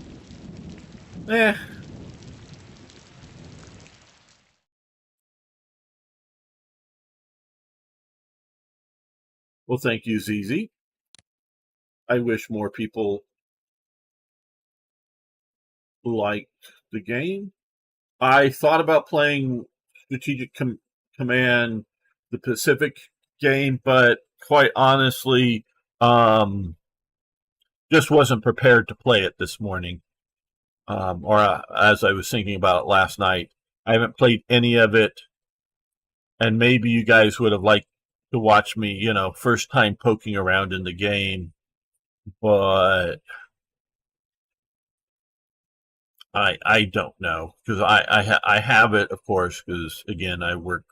Well, thank you, ZZ. I wish more people liked the game. I thought about playing Strategic Command, the Pacific game, but quite honestly, just wasn't prepared to play it this morning. Or as I was thinking about it last night, I haven't played any of it, and maybe you guys would have liked to watch me, first time poking around in the game, but I don't know, because I have it, of course, because again I work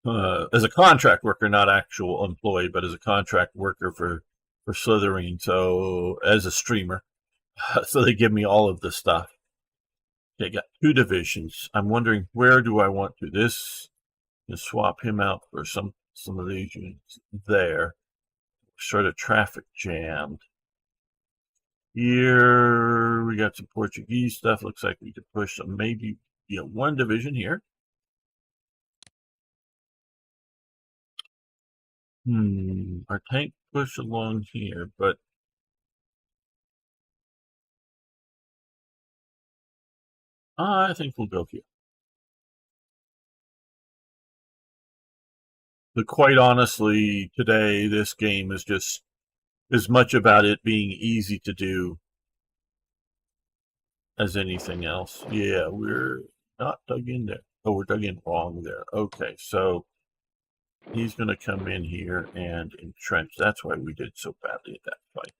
as a contract worker, not actual employee, but as a contract worker for Slithering, so as a streamer, so they give me all of the stuff. They got 2 divisions. I'm wondering, where do I want to? This Just swap him out for some of these units there. Sort of traffic jammed. Here we got some Portuguese stuff. Looks like we could push some, maybe one division here. Our tank push along here, but I think we'll go here. But quite honestly, today this game is just as much about it being easy to do as anything else. Yeah, we're not dug in there. Oh, we're dug in wrong there. Okay, so he's going to come in here and entrench. That's why we did so badly at that fight.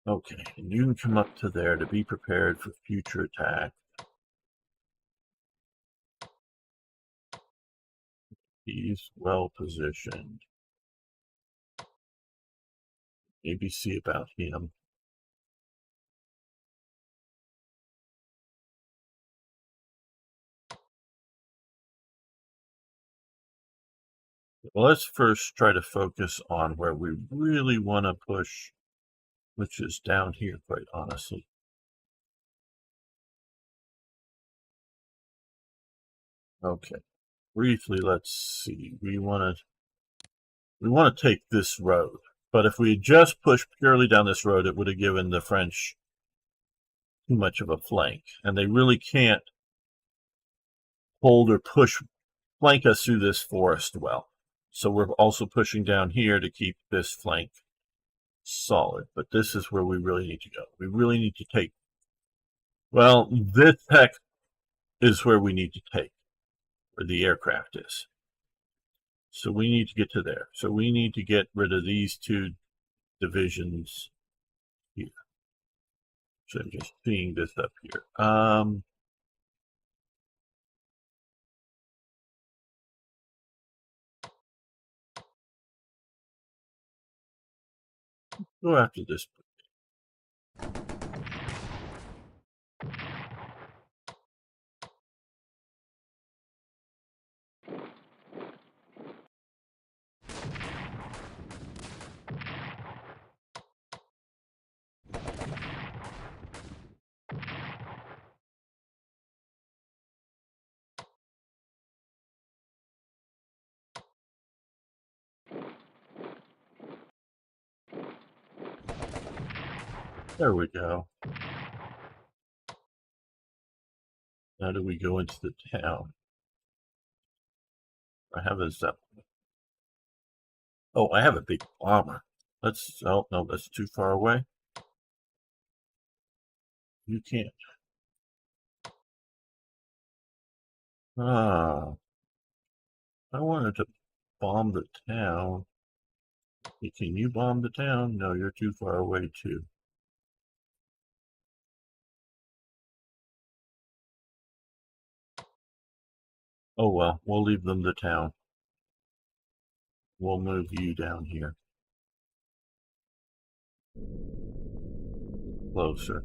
Okay, and you can come up to there to be prepared for future attack. He's well positioned. Maybe see about him. Well, let's first try to focus on where we really want to push, which is down here, quite honestly. Okay, briefly, let's see. We want to take this road, but if we had just pushed purely down this road, it would have given the French too much of a flank, and they really can't hold or flank us through this forest well. So we're also pushing down here to keep this flank solid, but this is where we really need to go. We really need to take, well, this tech is where we need to take, where the aircraft is. So we need to get to there. So we need to get rid of these two divisions here. So I'm just seeing this up here. Go after this. There we go. Now do we go into the town? I have a Zeppelin. Oh, I have a big bomber. Oh, no, that's too far away. You can't. I wanted to bomb the town. Can you bomb the town? No, you're too far away too. Oh well, we'll leave them the town. We'll move you down here. Closer.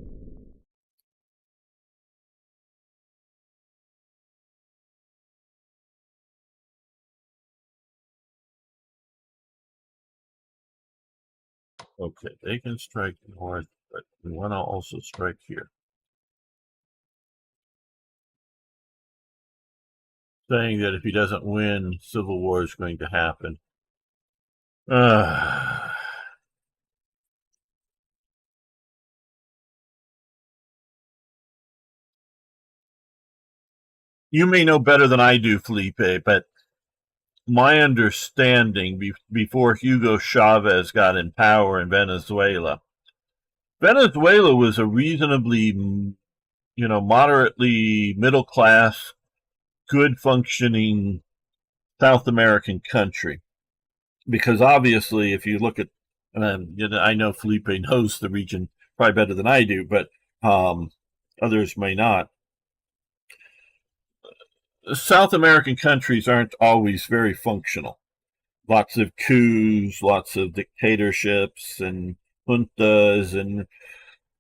Okay, they can strike north, but we want to also strike here. Saying that if he doesn't win, civil war is going to happen. You may know better than I do, Felipe, but my understanding before Hugo Chavez got in power in Venezuela was a reasonably, moderately middle class, good functioning South American country. Because obviously, if you look at, I know Felipe knows the region probably better than I do, but others may not. South American countries aren't always very functional. Lots of coups, lots of dictatorships and juntas and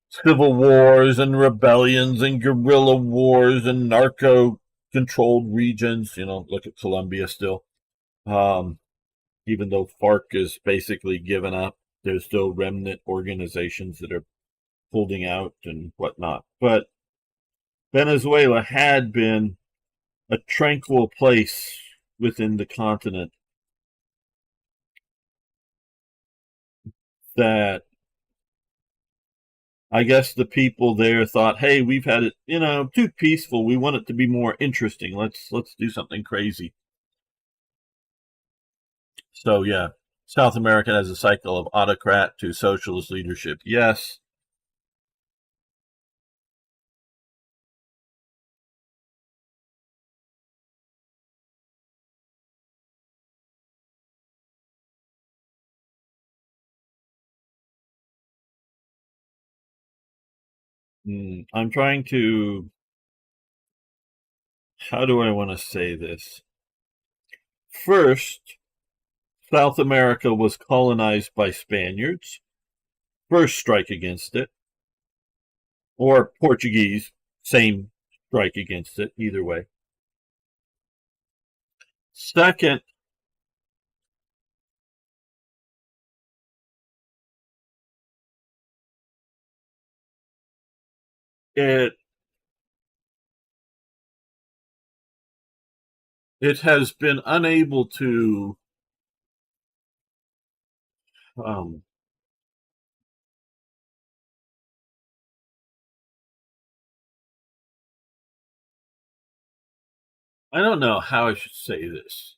civil wars and rebellions and guerrilla wars and narco controlled regions. Look at Colombia still. Even though FARC is basically given up, there's still remnant organizations that are holding out and whatnot. But Venezuela had been a tranquil place within the continent that I guess the people there thought, hey, we've had it, too peaceful. We want it to be more interesting. Let's do something crazy. So yeah, South America has a cycle of autocrat to socialist leadership. Yes. I'm trying to, how do I want to say this? First, South America was colonized by Spaniards. First strike against it. Or Portuguese, same strike against it, either way. Second, it has been unable to I don't know how I should say this.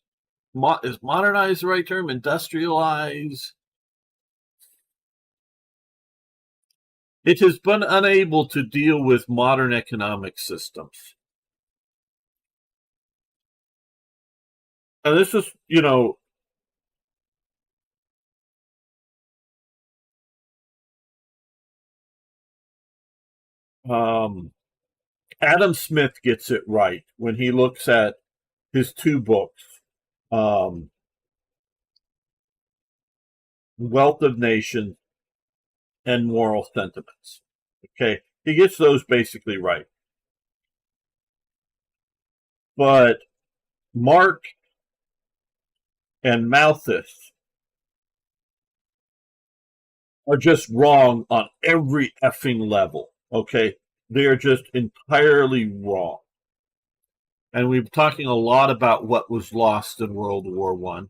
Is modernize the right term? Industrialize? It has been unable to deal with modern economic systems. And this is, Adam Smith gets it right when he looks at his two books, Wealth of Nations and Moral Sentiments. Okay, he gets those basically right. But Mark and Malthus are just wrong on every effing level. Okay, they are just entirely wrong. And we've been talking a lot about what was lost in World War I.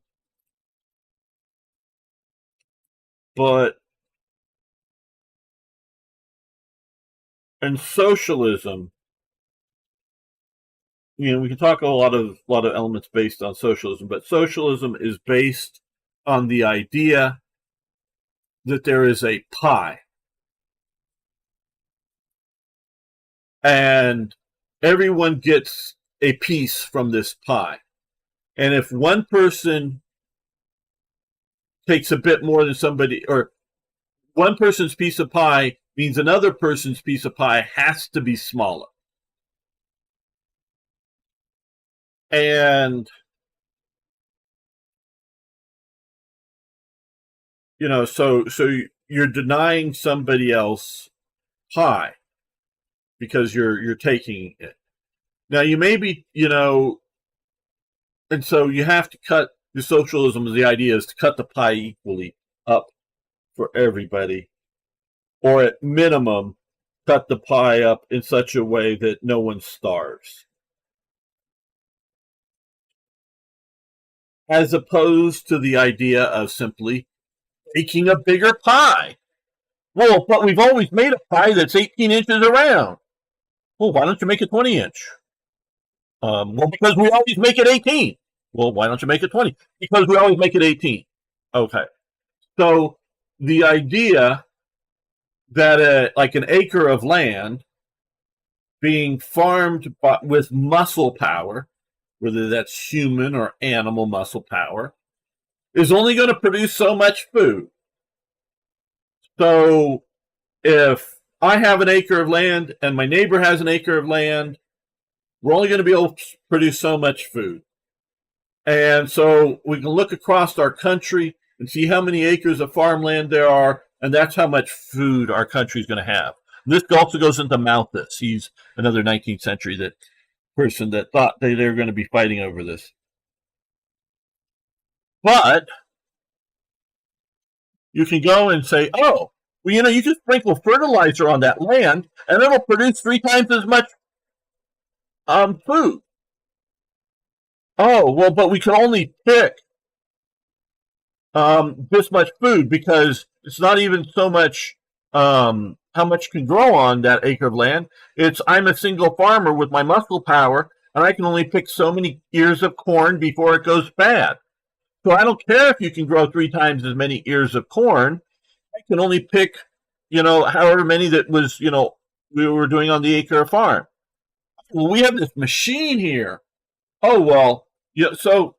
But in socialism, we can talk a lot of elements based on socialism, but socialism is based on the idea that there is a pie. And everyone gets a piece from this pie. And if one person takes a bit more than somebody, or one person's piece of pie means another person's piece of pie has to be smaller. And, so you're denying somebody else pie because you're taking it. Now you may be, and so you have to cut the socialism. The idea is to cut the pie equally up for everybody, or at minimum, cut the pie up in such a way that no one starves. As opposed to the idea of simply making a bigger pie. Well, but we've always made a pie that's 18 inches around. Well, why don't you make it 20 inch? Well, because we always make it 18. Well, why don't you make it 20? Because we always make it 18. Okay. So the idea that like an acre of land being farmed with muscle power, whether that's human or animal muscle power, is only going to produce so much food. So if I have an acre of land and my neighbor has an acre of land, we're only going to be able to produce so much food. And so we can look across our country and see how many acres of farmland there are, and that's how much food our country is going to have. This also goes into Malthus. He's another 19th century that person that thought they were going to be fighting over this. But you can go and say, oh, well, you can sprinkle fertilizer on that land, and it'll produce 3 times as much food. Oh, well, but we can only pick this much food because it's not even so much how much can grow on that acre of land. It's I'm a single farmer with my muscle power, and I can only pick so many ears of corn before it goes bad. So I don't care if you can grow 3 times as many ears of corn. I can only pick, however many that was, we were doing on the acre of farm. Well, we have this machine here. Oh, well, so,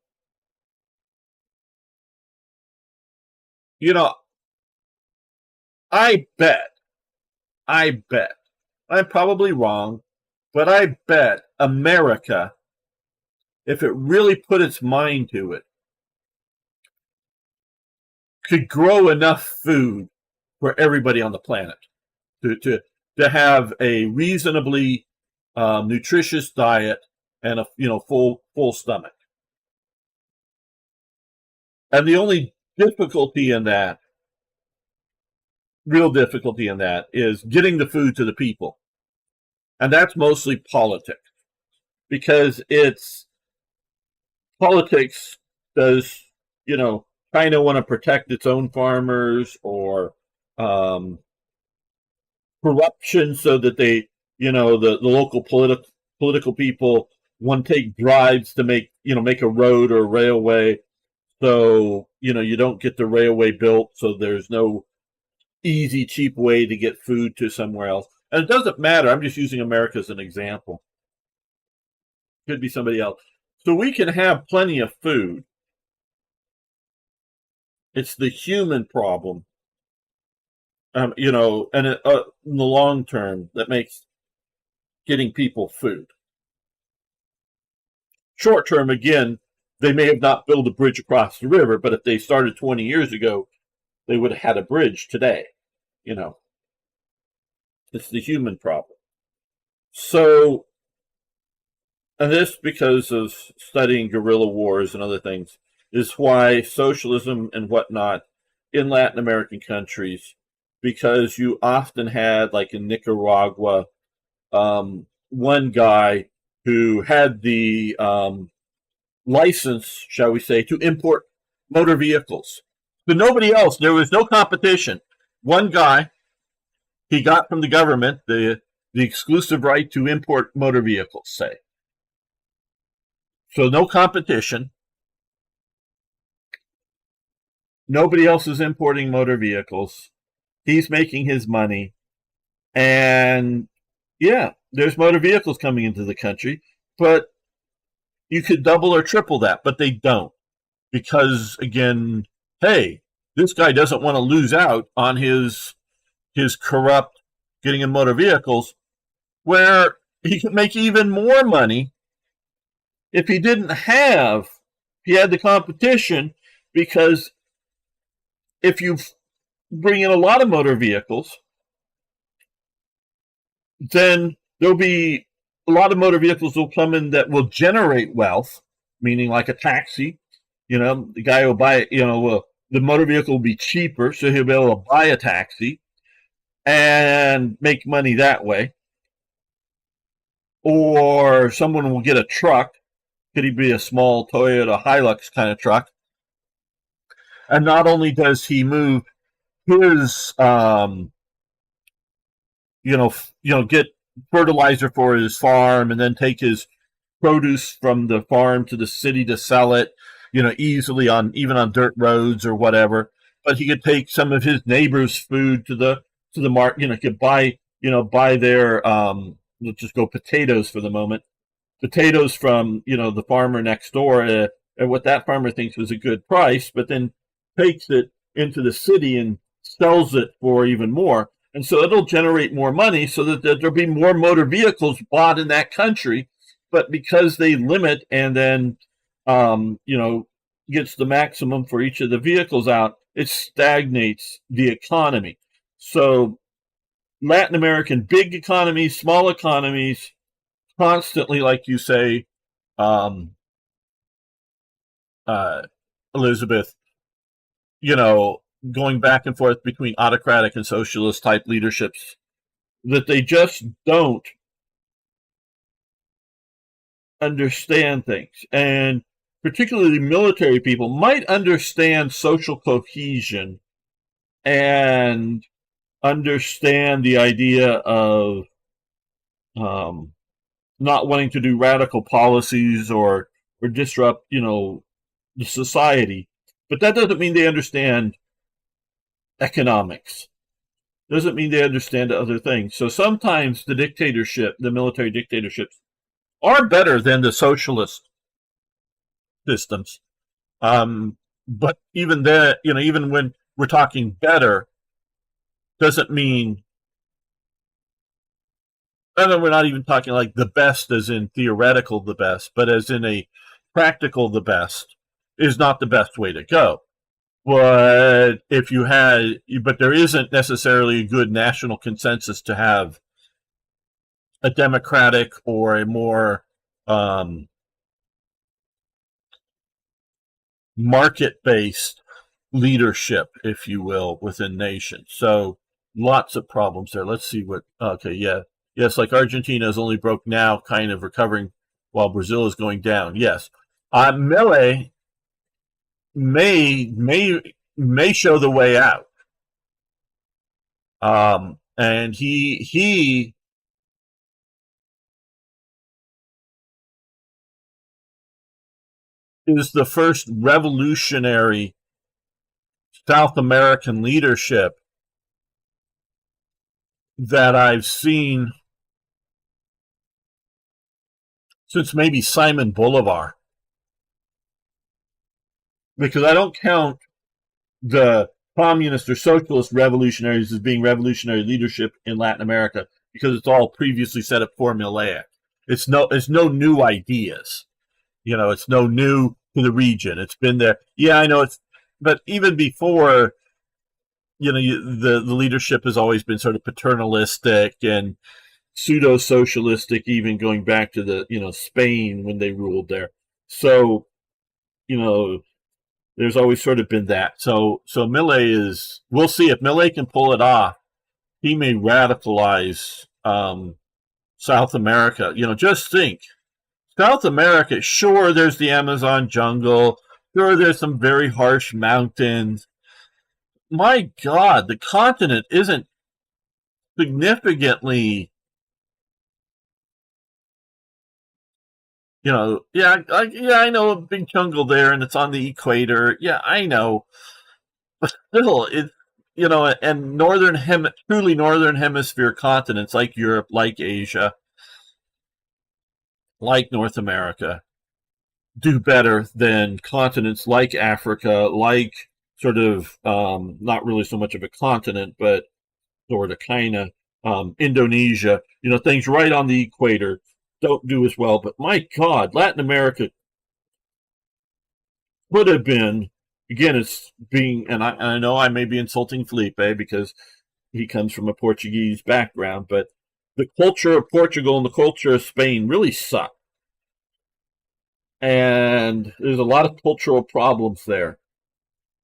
I bet, I'm probably wrong, but I bet America, if it really put its mind to it, could grow enough food for everybody on the planet to have a reasonably nutritious diet and a full stomach. And the only real difficulty in that is getting the food to the people. And that's mostly politics. Because it's politics does, China want to protect its own farmers, or corruption so that they, the local political people want to take bribes to make a road or a railway. So, you don't get the railway built, so there's no easy, cheap way to get food to somewhere else. And it doesn't matter. I'm just using America as an example. Could be somebody else. So we can have plenty of food. It's the human problem, and in the long term that makes getting people food. Short term, again, they may have not built a bridge across the river, but if they started 20 years ago, they would have had a bridge today. It's the human problem. So, and this, because of studying guerrilla wars and other things, is why socialism and whatnot in Latin American countries, because you often had, like in Nicaragua, one guy who had the license, shall we say, to import motor vehicles. But nobody else, there was no competition. One guy, he got from the government the exclusive right to import motor vehicles, say. So no competition. Nobody else is importing motor vehicles. He's making his money. And yeah, there's motor vehicles coming into the country, but you could double or triple that, but they don't. Because, again, hey, this guy doesn't want to lose out on his corrupt getting in motor vehicles, where he could make even more money if he had the competition, because if you bring in a lot of motor vehicles, then there'll be a lot of motor vehicles will come in that will generate wealth, meaning like a taxi. The guy will buy it, the motor vehicle will be cheaper, so he'll be able to buy a taxi and make money that way. Or someone will get a truck. Could he be a small Toyota Hilux kind of truck? And not only does he move his, get fertilizer for his farm and then take his produce from the farm to the city to sell it, easily even on dirt roads or whatever. But he could take some of his neighbor's food to the market. Could buy their let's just go potatoes for the moment. Potatoes from the farmer next door at what that farmer thinks was a good price, but then takes it into the city and sells it for even more. And so it'll generate more money so that there'll be more motor vehicles bought in that country. But because they limit and then, gets the maximum for each of the vehicles out, it stagnates the economy. So Latin American big economies, small economies, constantly, like you say, um, uh, Elizabeth, you know, going back and forth between autocratic and socialist type leaderships, that they just don't understand things. And particularly military people might understand social cohesion and understand the idea of um, not wanting to do radical policies or disrupt, the society. But that doesn't mean they understand economics. Doesn't mean they understand other things. So sometimes the military dictatorships, are better than the socialist systems. But even that, even when we're talking better, doesn't mean, and we're not even talking like the best as in theoretical the best, but as in a practical the best is not the best way to go. But but there isn't necessarily a good national consensus to have a democratic or a more market-based leadership, if you will, within nations. So lots of problems there. Let's see what. Okay, yeah, yes, like Argentina is only broke now, kind of recovering, while Brazil is going down. Yes, Milei may show the way out. And he is the first revolutionary South American leadership that I've seen since maybe Simon Bolivar. Because I don't count the communist or socialist revolutionaries as being revolutionary leadership in Latin America, because it's all previously set up formulaic. It's no new ideas. It's no new to the region. It's been there. Yeah, I know but even before, the leadership has always been sort of paternalistic and pseudo-socialistic, even going back to the, Spain when they ruled there. So, there's always sort of been that. So Milei we'll see if Milei can pull it off. He may radicalize South America. Just think, South America, sure, there's the Amazon jungle. Sure, there's some very harsh mountains. My God, the continent isn't significantly, yeah, I know a big jungle there, and it's on the equator. Yeah, I know, but still, and truly northern hemisphere continents like Europe, like Asia, like North America, do better than continents like Africa, like sort of not really so much of a continent, but sort of kind of Indonesia, things right on the equator don't do as well. But my God, Latin America could have been, again, it's being, and I know I may be insulting Felipe because he comes from a Portuguese background, but the culture of Portugal and the culture of Spain really suck. And there's a lot of cultural problems there.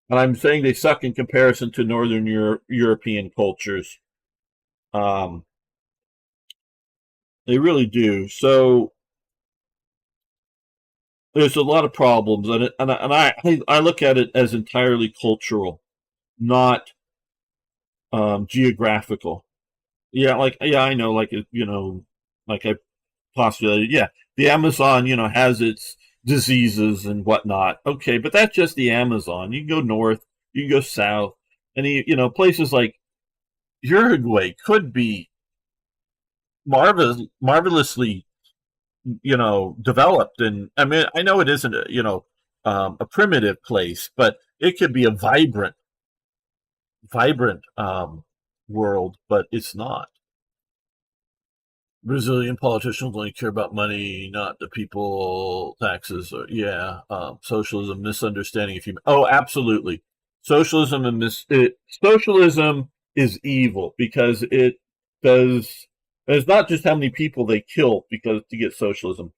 And I'm saying they suck in comparison to Northern European cultures. They really do. So there's a lot of problems, and I look at it as entirely cultural, not geographical. Yeah, I know, like I postulated. Yeah, the Amazon, has its diseases and whatnot. Okay, but that's just the Amazon. You can go north, you can go south, and places like Uruguay could be marvelously, developed. And I mean, I know it isn't a primitive place, but it could be a vibrant world, but it's not. Brazilian politicians only care about money, not the people, taxes. Or, yeah, socialism, misunderstanding of human. Oh, absolutely, socialism socialism is evil because it does. And it's not just how many people they kill because to get socialism,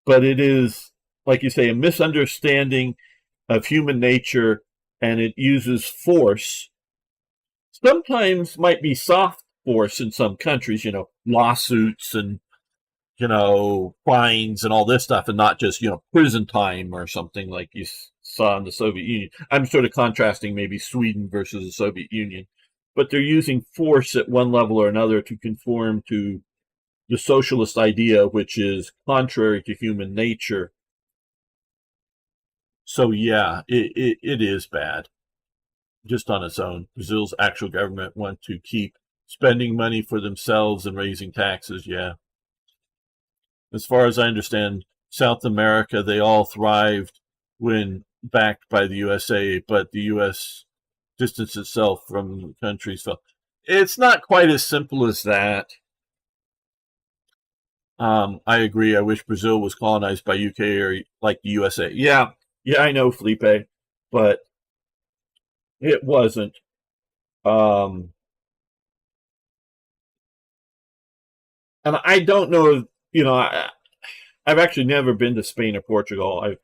but it is, like you say, a misunderstanding of human nature, and it uses force. Sometimes might be soft force in some countries, lawsuits and fines and all this stuff, and not just prison time or something like you saw in the Soviet Union. I'm sort of contrasting maybe Sweden versus the Soviet Union, but they're using force at one level or another to conform to the socialist idea, which is contrary to human nature. So yeah, it is bad just on its own. Brazil's actual government want to keep spending money for themselves and raising taxes. Yeah. As far as I understand, South America, they all thrived when backed by the USA, but the US distanced itself from the countries. So it's not quite as simple as that. I agree. I wish Brazil was colonized by UK or like the USA. Yeah, I know, Felipe, but it wasn't. Um, and I don't know. I've actually never been to Spain or Portugal.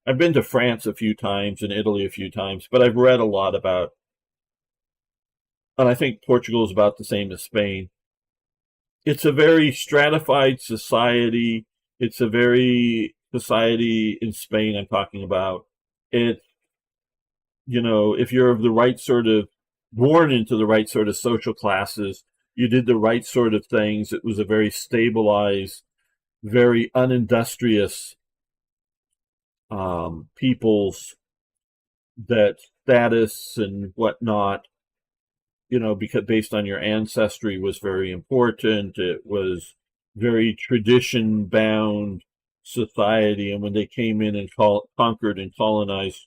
I've been to France a few times and Italy a few times, but I've read a lot about, and I think Portugal is about the same as Spain. It's a very stratified society. It's a very society in Spain I'm talking about. It, if you're of the right sort of, born into the right sort of social classes, you did the right sort of things. It was a very stabilized, very unindustrious peoples that status and whatnot, because based on your ancestry was very important. It was very tradition bound society. And when they came in and conquered and colonized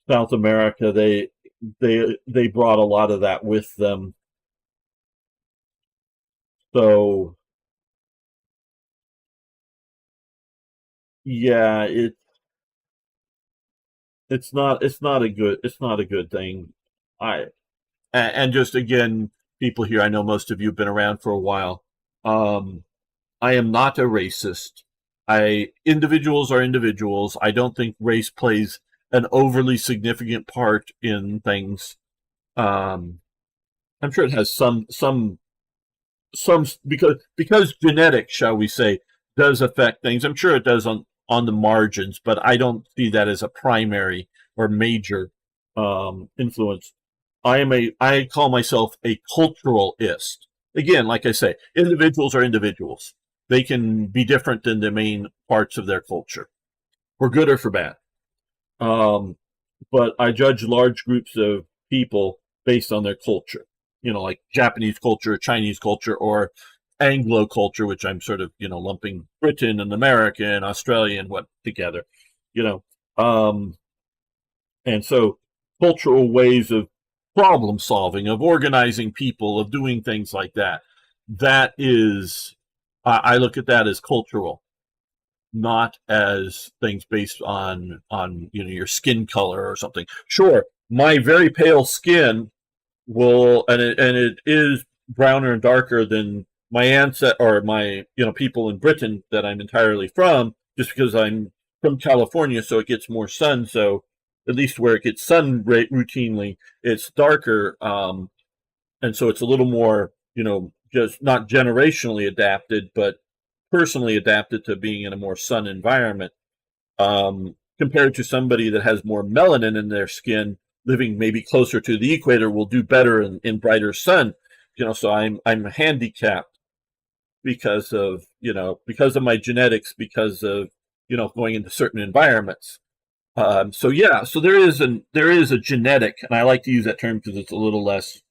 South America, they brought a lot of that with them. So yeah, it's not a good thing. I and just again, people here, I know most of you have been around for a while. Um, I am not a racist. Individuals are individuals. I don't think race plays an overly significant part in things. Um, I'm sure it has some because genetics, shall we say, does affect things. I'm sure it does on the margins, but I don't see that as a primary or major influence. I call myself a culturalist. Again, like I say, individuals are individuals. They can be different in the main parts of their culture, for good or for bad. Um, but I judge large groups of people based on their culture. Like Japanese culture, Chinese culture, or Anglo culture, which I'm sort of lumping Britain and America and Australia and what together. You know, um, and so cultural ways of problem solving, of organizing people, of doing things like that. That is, I look at that as cultural, not as things based on your skin color or something. Sure, my very pale skin will, and it is browner and darker than my ancestor or my people in Britain that I'm entirely from, just because I'm from California, so it gets more sun. So at least where it gets sun routinely, it's darker, and so it's a little more, just not generationally adapted, but personally adapted to being in a more sun environment, compared to somebody that has more melanin in their skin, living maybe closer to the equator, will do better in brighter sun. So I'm handicapped because of my genetics, because of going into certain environments. So yeah, so there is a genetic, and I like to use that term because it's a little less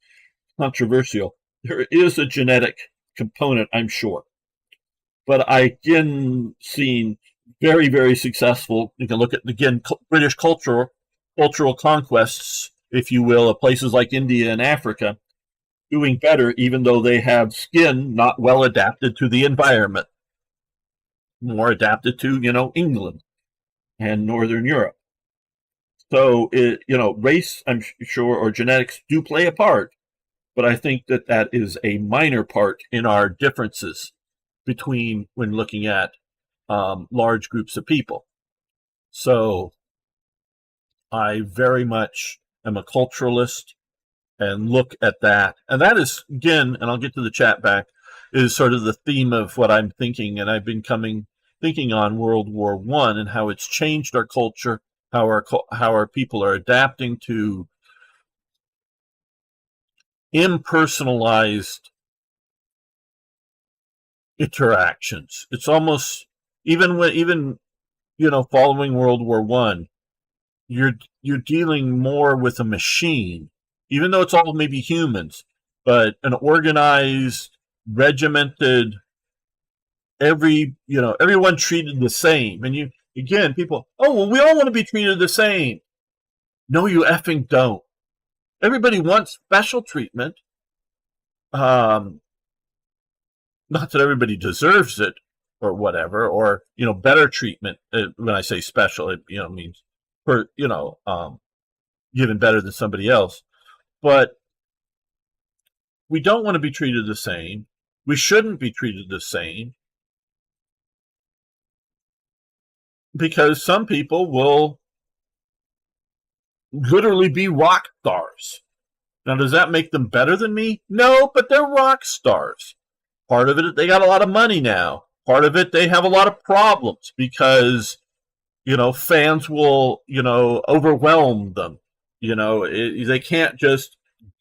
controversial. There is a genetic component, I'm sure, but I again seen very, very successful. You can look at again British cultural conquests, if you will, of places like India and Africa, doing better, even though they have skin not well adapted to the environment, more adapted to England and Northern Europe. So race, I'm sure, or genetics do play a part, but I think that that is a minor part in our differences between when looking at large groups of people. So I very much am a culturalist and look at that. And that is, again, and I'll get to the chat back, is sort of the theme of what I'm thinking. And I've been thinking on World War I and how it's changed our culture, how our people are adapting to impersonalized interactions. It's almost even following World War I, you're dealing more with a machine, even though it's all maybe humans, but an organized, regimented, everyone treated the same. And people, oh well, we all want to be treated the same. No, you effing don't. Everybody wants special treatment. Not that everybody deserves it or whatever, or better treatment. When I say special, it means given better than somebody else. But we don't want to be treated the same. We shouldn't be treated the same, because some people will literally be rock stars. Now, does that make them better than me? No, but they're rock stars. Part of it, they got a lot of money now. Part of it, they have a lot of problems because, fans will, overwhelm them. They can't just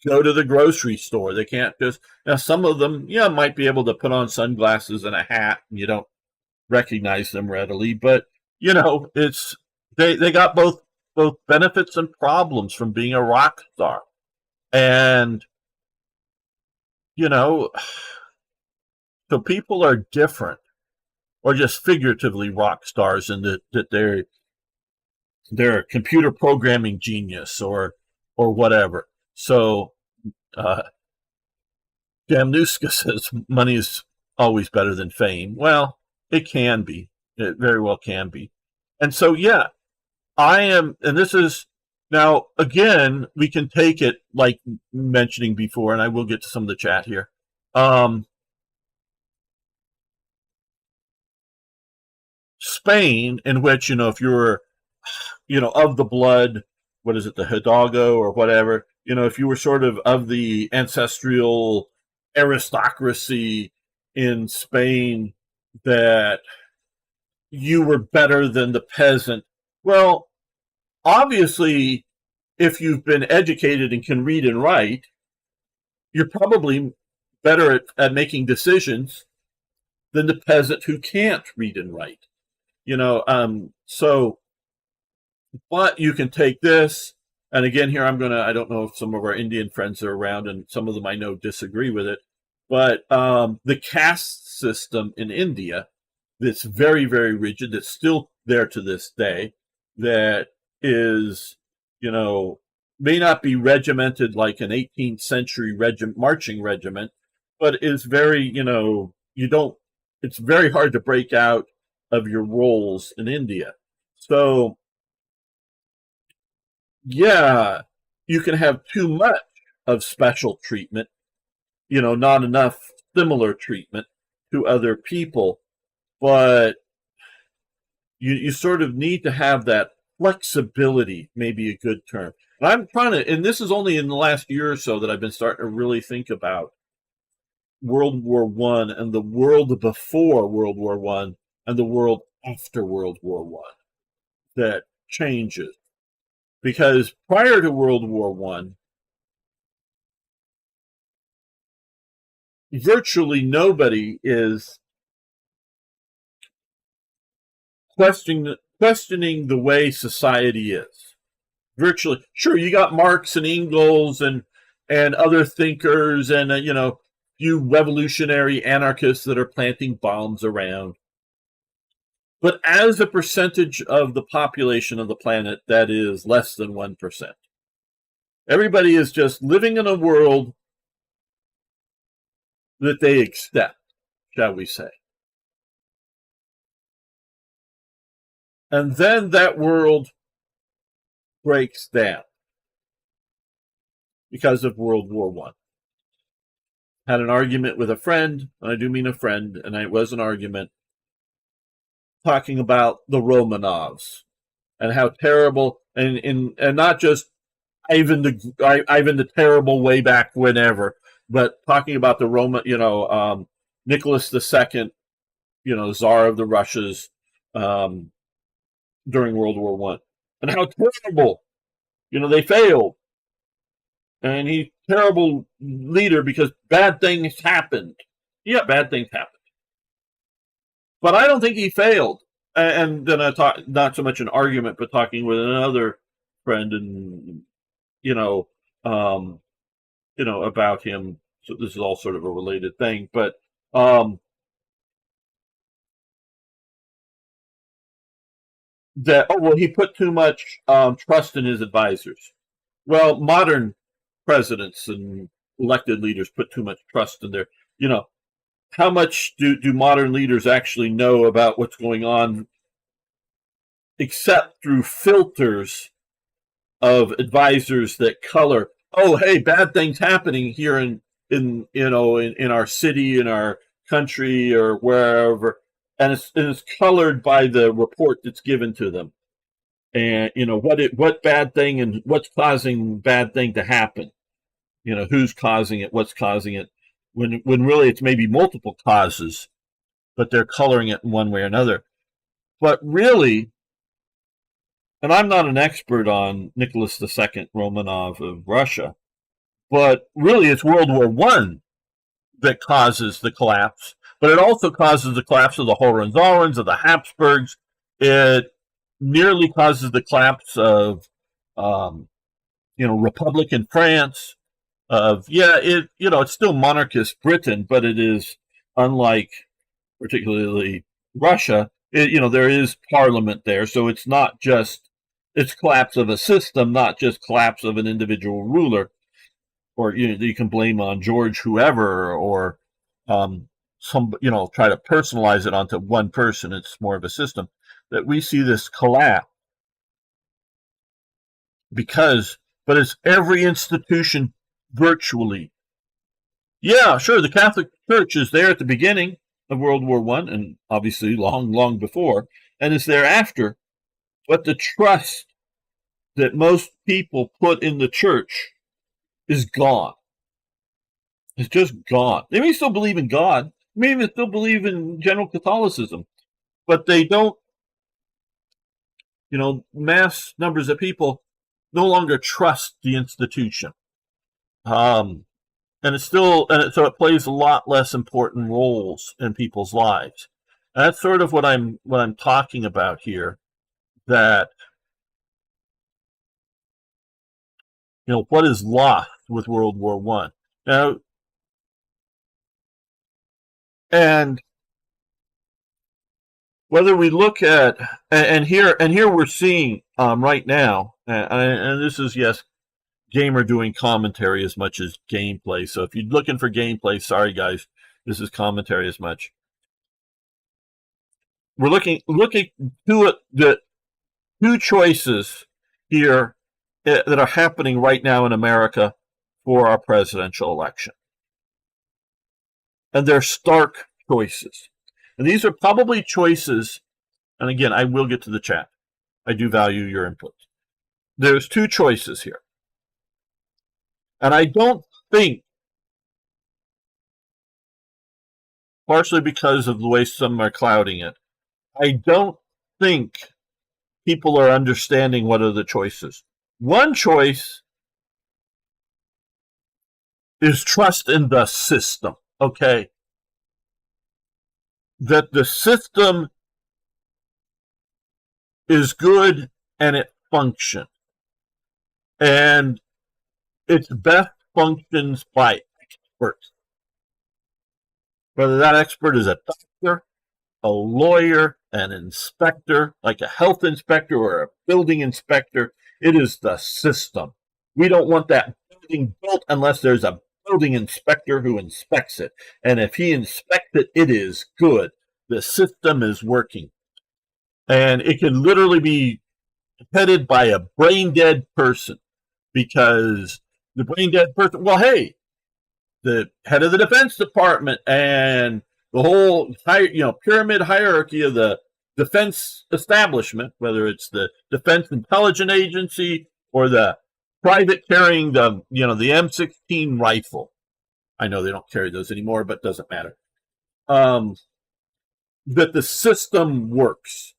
go to the grocery store. They can't just, now some of them, might be able to put on sunglasses and a hat and you don't recognize them readily. But, they got both benefits and problems from being a rock star. And, so people are different, or just figuratively rock stars, in that they're a computer programming genius or whatever. So Jamnuska says money is always better than fame. Well, it can be. It very well can be. And so, yeah, I am, and this is, now, again, we can take it like mentioning before, and I will get to some of the chat here. Spain, in which, if you're, of the blood, what is it, the Hidalgo or whatever, if you were sort of the ancestral aristocracy in Spain, that you were better than the peasant. Well, obviously, if you've been educated and can read and write, you're probably better at making decisions than the peasant who can't read and write. So, but you can take this, and again, here I don't know if some of our Indian friends are around, and some of them I know disagree with it, but the caste system in India, that's very, very rigid, that's still there to this day, that is, may not be regimented like an 18th century marching regiment, but is very, it's very hard to break out of your roles in India. So, yeah, you can have too much of special treatment, not enough similar treatment to other people, but you sort of need to have that flexibility, maybe a good term. And I'm trying to, and this is only in the last year or so that I've been starting to really think about World War I and the world before World War I and the world after World War I that changes. Because prior to World War I, virtually nobody is questioning the way society is. Virtually, sure, you got Marx and Engels and other thinkers and few revolutionary anarchists that are planting bombs around. But as a percentage of the population of the planet, that is less than 1%. Everybody is just living in a world that they accept, shall we say. And then that world breaks down because of World War I. had an argument with a friend, and I do mean a friend, and it was an argument, talking about the Romanovs and how terrible, and not just Ivan the Terrible way back whenever, but talking about the Nicholas II, Tsar of the Russias, during World War One, and how terrible, they failed, and he's a terrible leader because bad things happened. Yeah, bad things happened, but I don't think he failed. And then I talk, not so much an argument, but talking with another friend, and about him. So this is all sort of a related thing, but he put too much trust in his advisors. Well, modern presidents and elected leaders put too much trust in their, how much do modern leaders actually know about what's going on, except through filters of advisors that color, oh, hey, bad things happening here in our city, in our country, or wherever, and it's colored by the report that's given to them, and what bad thing and what's causing bad thing to happen, who's causing it, what's causing it, when really it's maybe multiple causes, but they're coloring it in one way or another. But really, and I'm not an expert on Nicholas II Romanov of Russia, but really it's World War One that causes the collapse, but it also causes the collapse of the Hohenzollerns, of the Habsburgs. It nearly causes the collapse of, Republican France. It's still monarchist Britain, but it is, unlike particularly Russia. There is parliament there, so it's not just, it's collapse of a system, not just collapse of an individual ruler, or you can blame on George whoever, or try to personalize it onto one person. It's more of a system that we see this collapse but it's every institution virtually. Yeah, sure, the Catholic Church is there at the beginning of World War One, and obviously long, long before, and is there after. But the trust that most people put in the church is gone. It's just gone. They may still believe in God, may even still believe in general Catholicism, but they don't. Mass numbers of people no longer trust the institution, and so it plays a lot less important roles in people's lives. And that's sort of what I'm talking about here. That what is lost with World War One now, and whether we look at, and here we're seeing right now, and this is, yes, gamer doing commentary as much as gameplay. So if you're looking for gameplay, sorry guys, this is commentary as much. We're looking to the two choices here that are happening right now in America for our presidential election, and they're stark choices. And these are probably choices, and again, I will get to the chat. I do value your input. There's two choices here. And I don't think, partially because of the way some are clouding it, I don't think people are understanding what are the choices. One choice is trust in the system, okay? That the system is good and it functions. And its best functions by experts. Whether that expert is a doctor, a lawyer, an inspector, like a health inspector or a building inspector, it is the system. We don't want that building built unless there's a building inspector who inspects it. And if he inspects it, it is good. The system is working. And it can literally be headed by a brain dead person, because the brain dead person, well, hey, the head of the Defense Department and the whole pyramid hierarchy of the defense establishment, whether it's the Defense Intelligence Agency or the private carrying the M16 rifle. I know they don't carry those anymore, but it doesn't matter. That the system works.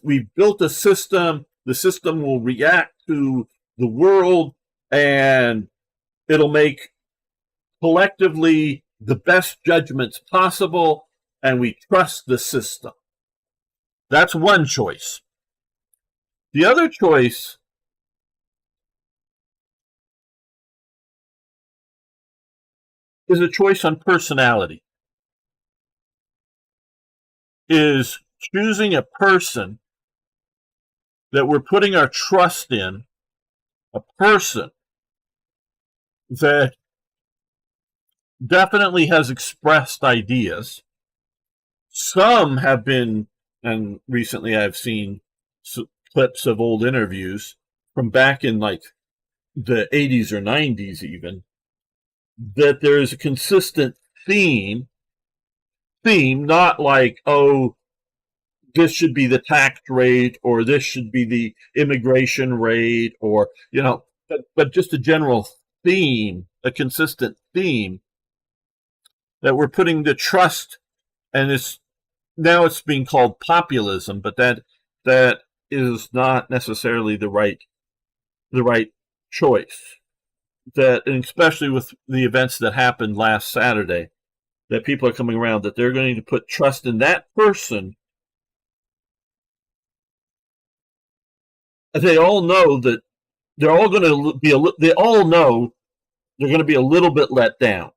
We've built a system. The system will react to the world, and it'll make collectively the best judgments possible, and we trust the system. That's one choice. The other choice is a choice on personality. Is choosing a person that we're putting our trust in, a person that definitely has expressed ideas. Some have been, and recently I've seen clips of old interviews from back in like the 80s or 90s even, that there is a consistent theme, not like, oh, this should be the tax rate, or this should be the immigration rate, or, but just a general theme, a consistent theme that we're putting the trust, and now it's being called populism, but that is not necessarily the right choice. That, and especially with the events that happened last Saturday, that people are coming around, that they're going to put trust in that person. They all know that they're all going to be. They all know they're going to be a little bit let down,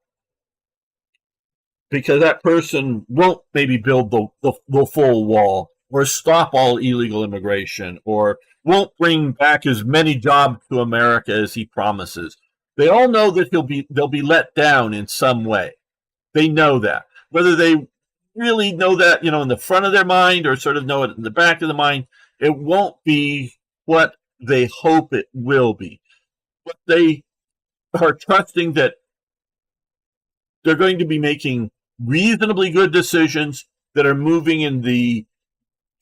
because that person won't maybe build the full wall, or stop all illegal immigration, or won't bring back as many jobs to America as he promises. They all know that they'll be let down in some way. They know that. Whether they really know that, in the front of their mind, or sort of know it in the back of the mind, it won't be what they hope it will be. But they are trusting that they're going to be making reasonably good decisions that are moving in the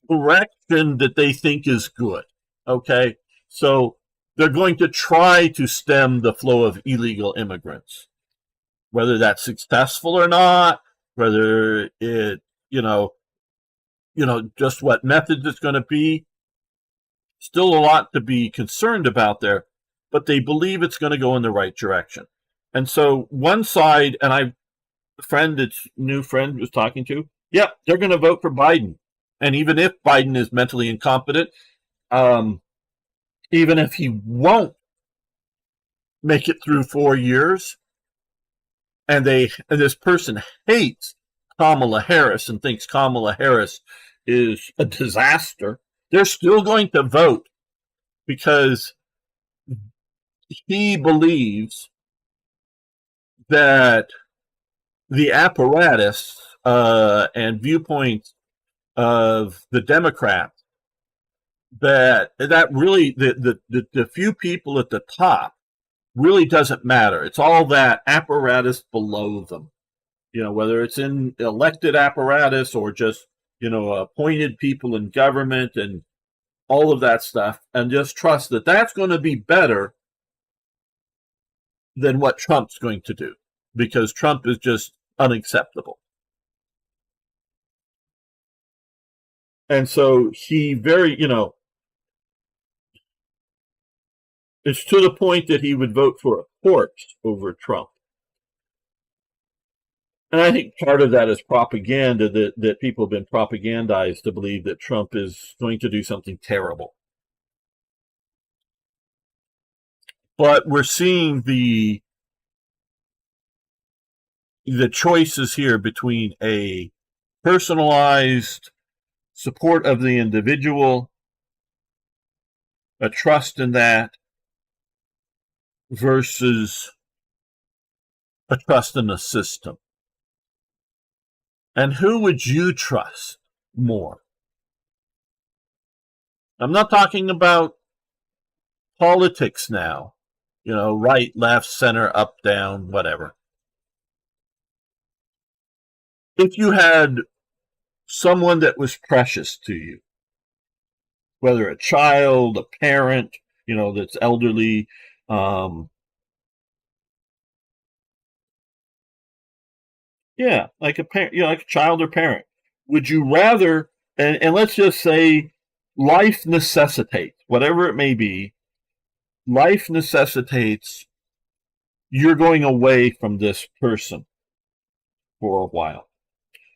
direction that they think is good. Okay? So they're going to try to stem the flow of illegal immigrants. Whether that's successful or not, whether it, just what methods it's going to be, still a lot to be concerned about there, but they believe it's going to go in the right direction. And so one side, and new friend was talking to, yep, they're going to vote for Biden. And even if Biden is mentally incompetent, even if he won't make it through 4 years, and this person hates Kamala Harris and thinks Kamala Harris is a disaster, they're still going to vote, because he believes that the apparatus and viewpoints of the Democrats, that really the few people at the top really doesn't matter. It's all that apparatus below them, whether it's in elected apparatus or just appointed people in government and all of that stuff, and just trust that that's going to be better than what Trump's going to do, because Trump is just unacceptable. And so he it's to the point that he would vote for a corpse over Trump. And I think part of that is propaganda, that people have been propagandized to believe that Trump is going to do something terrible. But we're seeing the choices here between a personalized support of the individual, a trust in that, versus a trust in the system. And who would you trust more? I'm not talking about politics now, right, left, center, up, down, whatever. if you had someone that was precious to you, whether a child, a parent, that's elderly, um, yeah, like a parent, like a child or parent, would you rather, and let's just say life necessitates, whatever it may be, life necessitates you're going away from this person for a while.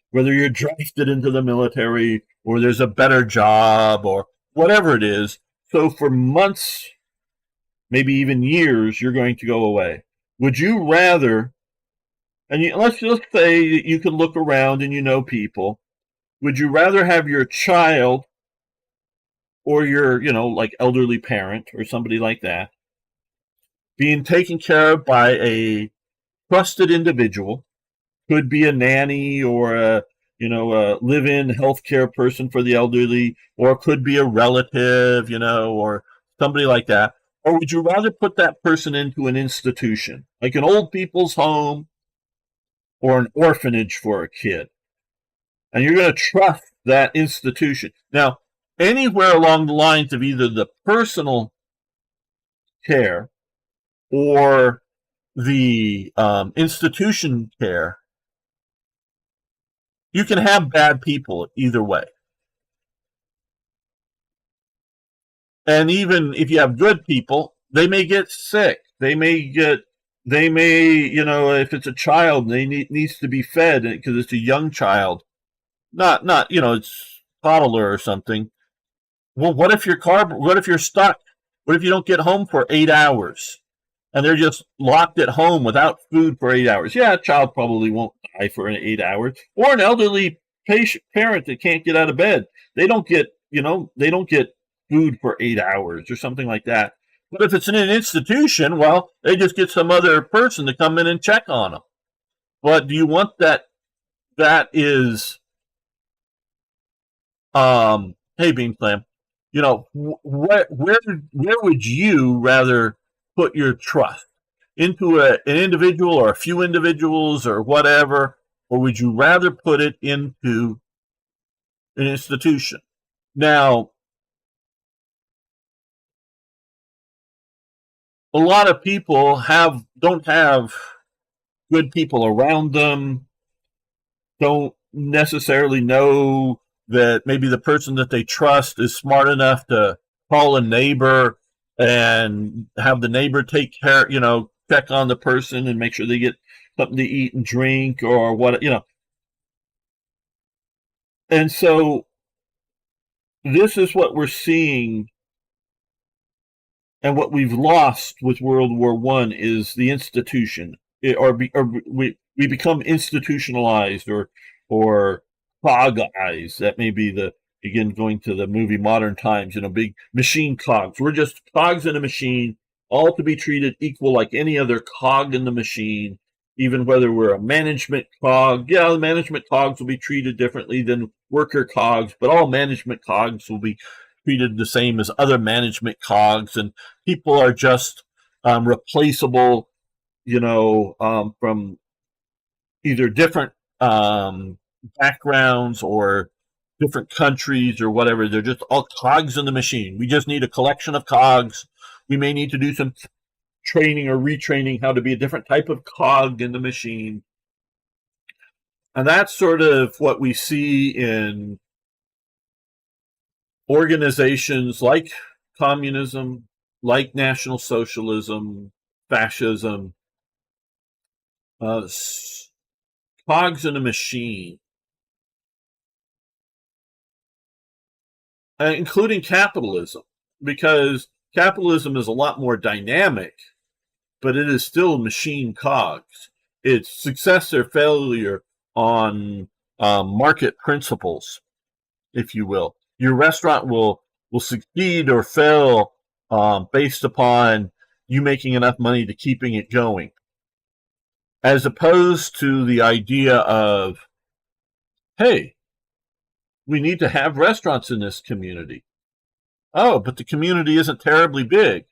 Whether you're drafted into the military or there's a better job or whatever it is. So for months, maybe even years, you're going to go away. Would you rather, and let's just say that you can look around and you know people, would you rather have your child or your, like elderly parent or somebody like that being taken care of by a trusted individual, could be a nanny or a live-in healthcare person for the elderly, or could be a relative, or somebody like that? Or would you rather put that person into an institution, like an old people's home or an orphanage for a kid? And you're going to trust that institution. Now, anywhere along the lines of either the personal care or the institution care, you can have bad people either way. And even if you have good people, they may get sick. If it's a child, needs to be fed because it's a young child, not, it's toddler or something. Well, what if you're stuck? What if you don't get home for 8 hours and they're just locked at home without food for 8 hours? Yeah, a child probably won't die for 8 hours, or an elderly parent that can't get out of bed. They don't get food for 8 hours or something like that. But if it's in an institution, well, they just get some other person to come in and check on them. But do you want that? That is, hey, Bean Slam, where would you rather put your trust? Into an individual or a few individuals or whatever, or would you rather put it into an institution? Now, a lot of people don't have good people around them, don't necessarily know that maybe the person that they trust is smart enough to call a neighbor and have the neighbor take care, check on the person and make sure they get something to eat and drink or what. And so this is what we're seeing, and what we've lost with World War One is the institution, or we become institutionalized or cogized. That may be again going to the movie Modern Times. Big machine cogs. We're just cogs in a machine, all to be treated equal like any other cog in the machine. Even whether we're a management cog, yeah, the management cogs will be treated differently than worker cogs, but all management cogs will be treated the same as other management cogs, and people are just replaceable, from either different backgrounds or different countries or whatever. They're just all cogs in the machine. We just need a collection of cogs. We may need to do some training or retraining how to be a different type of cog in the machine. And that's sort of what we see in organizations like communism, like National Socialism, fascism, uh, cogs in a machine, including capitalism, because capitalism is a lot more dynamic, but it is still machine cogs. It's success or failure on market principles, if you will. Your restaurant will succeed or fail based upon you making enough money to keeping it going, as opposed to the idea of, hey, we need to have restaurants in this community. Oh, but the community isn't terribly big.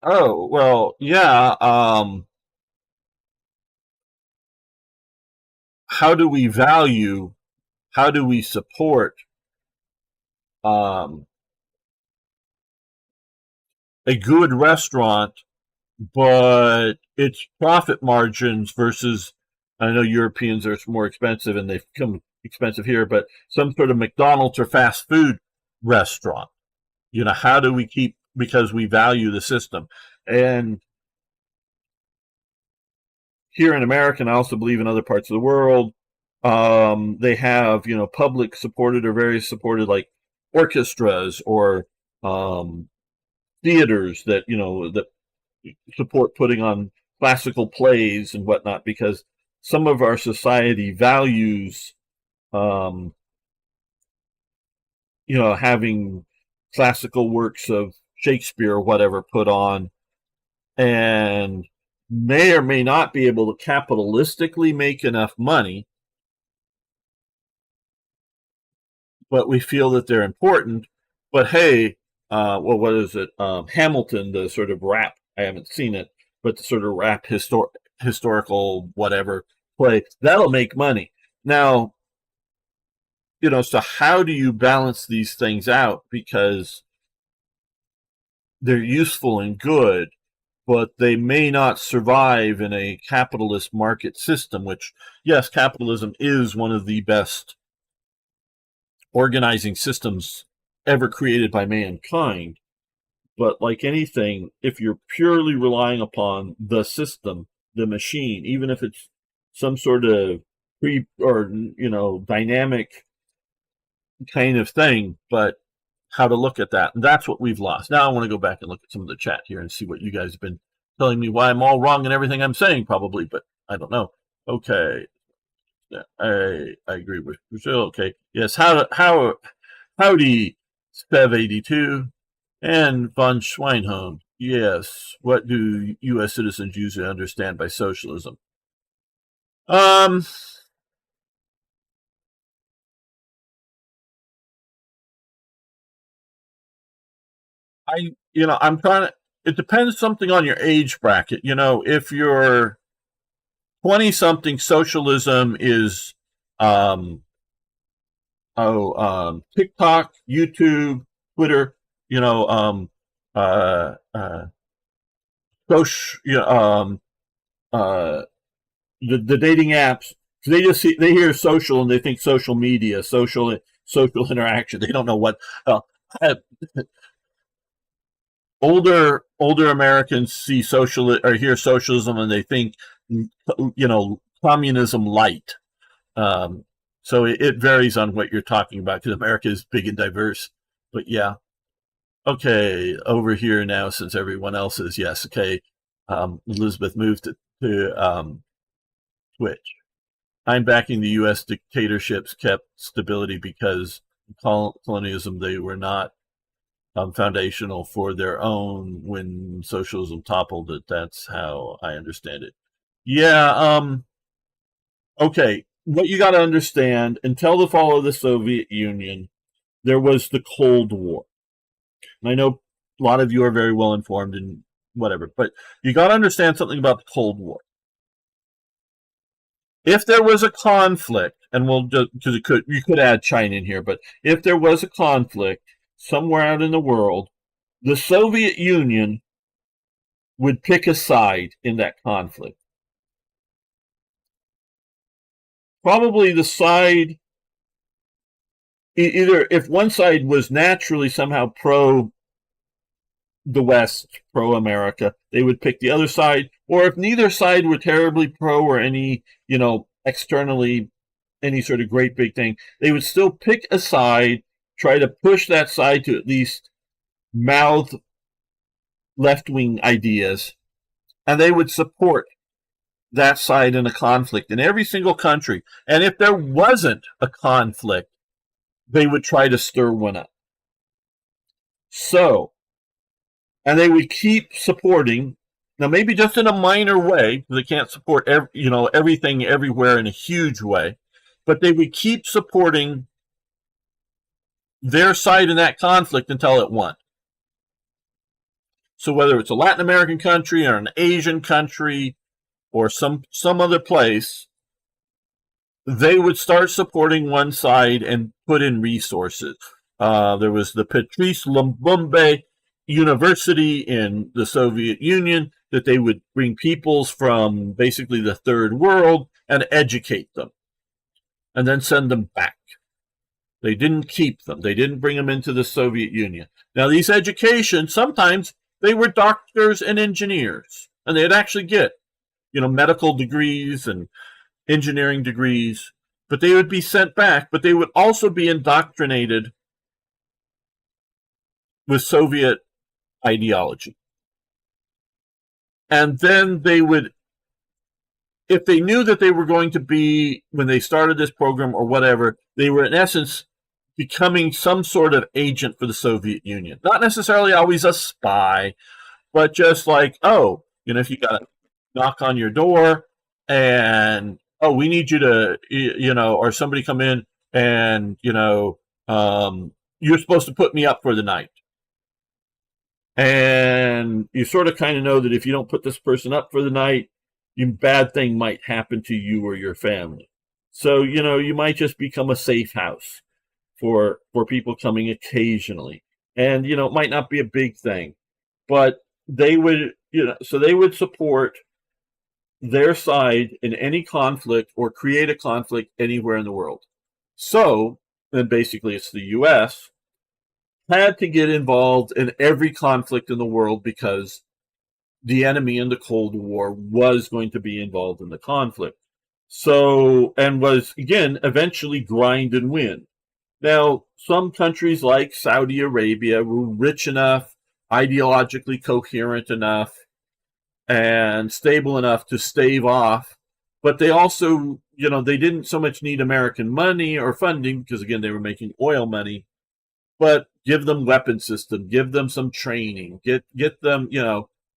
Oh, well, yeah. how do we value, how do we support um, a good restaurant, but its profit margins versus, I know Europeans are more expensive and they've become expensive here, but some sort of McDonald's or fast food restaurant. How do we keep, because we value the system. And here in America, and I also believe in other parts of the world, they have, public supported or very supported, like orchestras or theaters that support putting on classical plays and whatnot, because some of our society values, um, having classical works of Shakespeare or whatever put on, and may or may not be able to capitalistically make enough money, but we feel that they're important. But hey, what is it? Hamilton, the sort of rap, I haven't seen it, but the sort of rap historical whatever play, that'll make money. Now, so how do you balance these things out? Because they're useful and good, but they may not survive in a capitalist market system, which, yes, capitalism is one of the best organizing systems ever created by mankind. But like anything, if you're purely relying upon the system, the machine, even if it's some sort of dynamic kind of thing, but how to look at that. And that's what we've lost. Now I want to go back and look at some of the chat here and see what you guys have been telling me, why I'm all wrong in everything I'm saying, probably, but I don't know. Okay. Yeah, I agree with Brazil. Okay. Yes. Howdy, Spev82 and von Schweinholm. Yes. What do U.S. citizens usually understand by socialism? I'm trying to, it depends something on your age bracket. If you're 20 something, socialism is, TikTok, YouTube, Twitter, you know, social, the dating apps. They hear social and they think social media, social interaction. They don't know what. Older Americans see social or hear socialism and they think, communism light. So it varies on what you're talking about, because America is big and diverse. But yeah, okay, over here now, since everyone else is, yes, okay. Elizabeth moved to Twitch. I'm backing the U.S. dictatorships kept stability because colonialism, they were not foundational for their own. When socialism toppled it, that's how I understand it. Yeah. Okay. What you got to understand, until the fall of the Soviet Union, there was the Cold War. And I know a lot of you are very well informed and whatever, but you got to understand something about the Cold War. If there was a conflict, and we'll just, because you could add China in here, but if there was a conflict somewhere out in the world, the Soviet Union would pick a side in that conflict. Probably the side, either if one side was naturally somehow pro the West, pro America, they would pick the other side. Or if neither side were terribly pro or any, externally any sort of great big thing, they would still pick a side, try to push that side to at least mouth left-wing ideas, and they would support that side in a conflict in every single country. And if there wasn't a conflict, they would try to stir one up. So, and they would keep supporting, now maybe just in a minor way, they can't support everything everywhere in a huge way, but they would keep supporting their side in that conflict until it won. So whether it's a Latin American country or an Asian country or some other place, they would start supporting one side and put in resources. There was the Patrice Lumumba University in the Soviet Union that they would bring peoples from basically the third world and educate them and then send them back. They didn't keep them. They didn't bring them into the Soviet Union. Now, these educations, sometimes they were doctors and engineers, and they'd actually get, medical degrees and engineering degrees, but they would be sent back, but they would also be indoctrinated with Soviet ideology. And then they would, if they knew that they were going to be, when they started this program or whatever, they were in essence becoming some sort of agent for the Soviet Union. Not necessarily always a spy, but just like, if you got to knock on your door and, we need you to, or somebody come in and, you're supposed to put me up for the night. And you sort of kind of know that if you don't put this person up for the night, bad thing might happen to you or your family. So, you might just become a safe house for people coming occasionally. And, it might not be a big thing, but they would, so they would support their side in any conflict or create a conflict anywhere in the world. So, then basically it's the U.S. had to get involved in every conflict in the world because the enemy in the Cold War was going to be involved in the conflict. So, and was, again, eventually grind and win. Now, some countries like Saudi Arabia were rich enough, ideologically coherent enough, and stable enough to stave off, but they also, they didn't so much need American money or funding because, again, they were making oil money, but give them weapon system, give them some training, get them,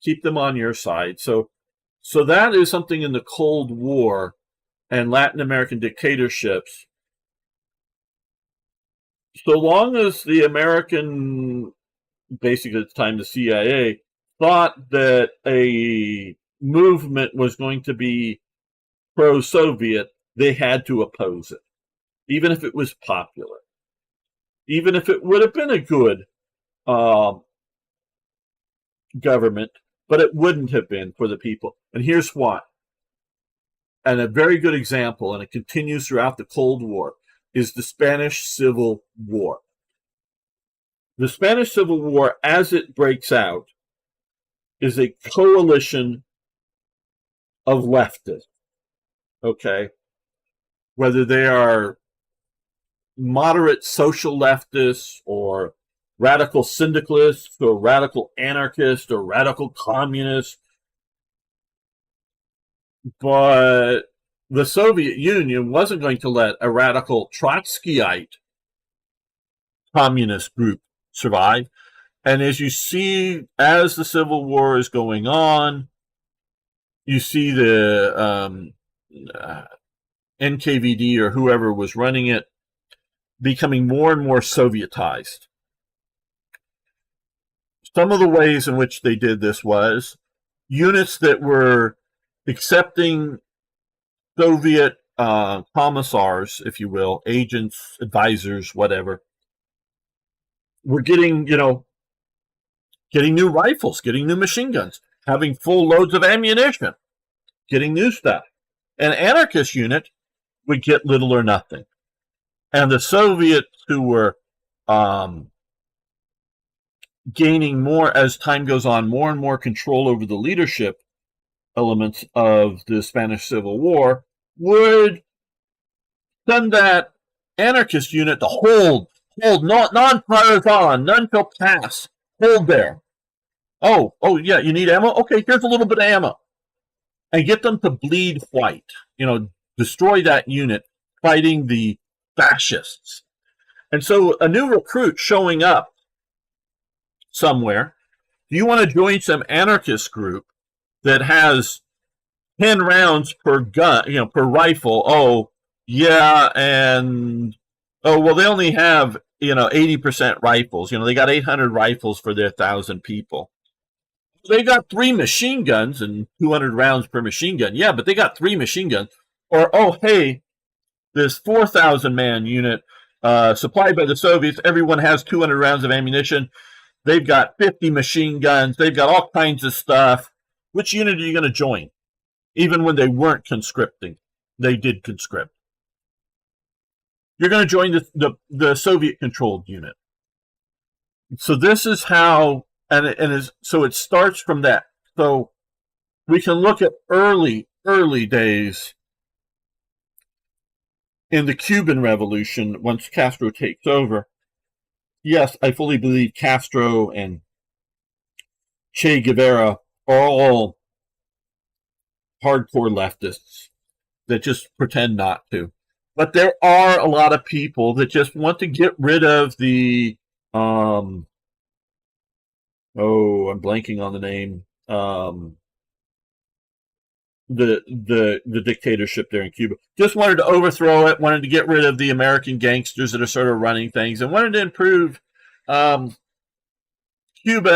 keep them on your side. So that is something in the Cold War and Latin American dictatorships. So long as the American, basically at the time the CIA, thought that a movement was going to be pro-Soviet, they had to oppose it, even if it was popular, even if it would have been a good government, but it wouldn't have been for the people. And here's why. And a very good example, and it continues throughout the Cold War, is the Spanish Civil War. The Spanish Civil War, as it breaks out, is a coalition of leftists, okay? Whether they are moderate social leftists or radical syndicalists or radical anarchists or radical communists. But the Soviet Union wasn't going to let a radical Trotskyite communist group survive. And as you see, as the Civil War is going on, you see the NKVD or whoever was running it becoming more and more Sovietized. Some of the ways in which they did this was units that were accepting Soviet commissars, if you will, agents, advisors, whatever, were getting, getting new rifles, getting new machine guns, having full loads of ammunition, getting new stuff. An anarchist unit would get little or nothing. And the Soviets who were gaining more, as time goes on, more and more control over the leadership elements of the Spanish Civil War would send that anarchist unit to hold, non-fires on, none shall pass, hold there. Oh, yeah, you need ammo? Okay, here's a little bit of ammo. And get them to bleed white, destroy that unit fighting the fascists. And so a new recruit showing up somewhere, do you want to join some anarchist group that has 10 rounds per gun, per rifle? Oh, yeah, and they only have, 80% rifles. They got 800 rifles for their 1,000 people. They got 3 machine guns and 200 rounds per machine gun. Yeah, but they got 3 machine guns. Or, oh, hey, this 4,000-man unit supplied by the Soviets. Everyone has 200 rounds of ammunition. They've got 50 machine guns. They've got all kinds of stuff. Which unit are you going to join? Even when they weren't conscripting, they did conscript. You're going to join the Soviet-controlled unit. So this is how, so it starts from that. So we can look at early days in the Cuban Revolution once Castro takes over. Yes, I fully believe Castro and Che Guevara are all hardcore leftists that just pretend not to. But there are a lot of people that just want to get rid of the I'm blanking on the name. The dictatorship there in Cuba. Just wanted to overthrow it, wanted to get rid of the American gangsters that are sort of running things, and wanted to improve Cuba.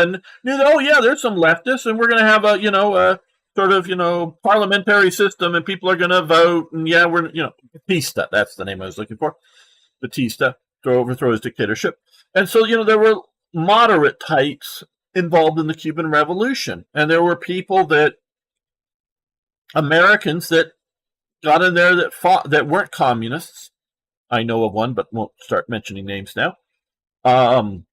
And knew that, there's some leftists, and we're going to have a sort of parliamentary system, and people are going to vote, and we're Batista, that's the name I was looking for. Batista to overthrow his dictatorship. And so there were moderate types involved in the Cuban Revolution, and there were people Americans that got in there that fought, that weren't communists. I know of one, but won't start mentioning names now. That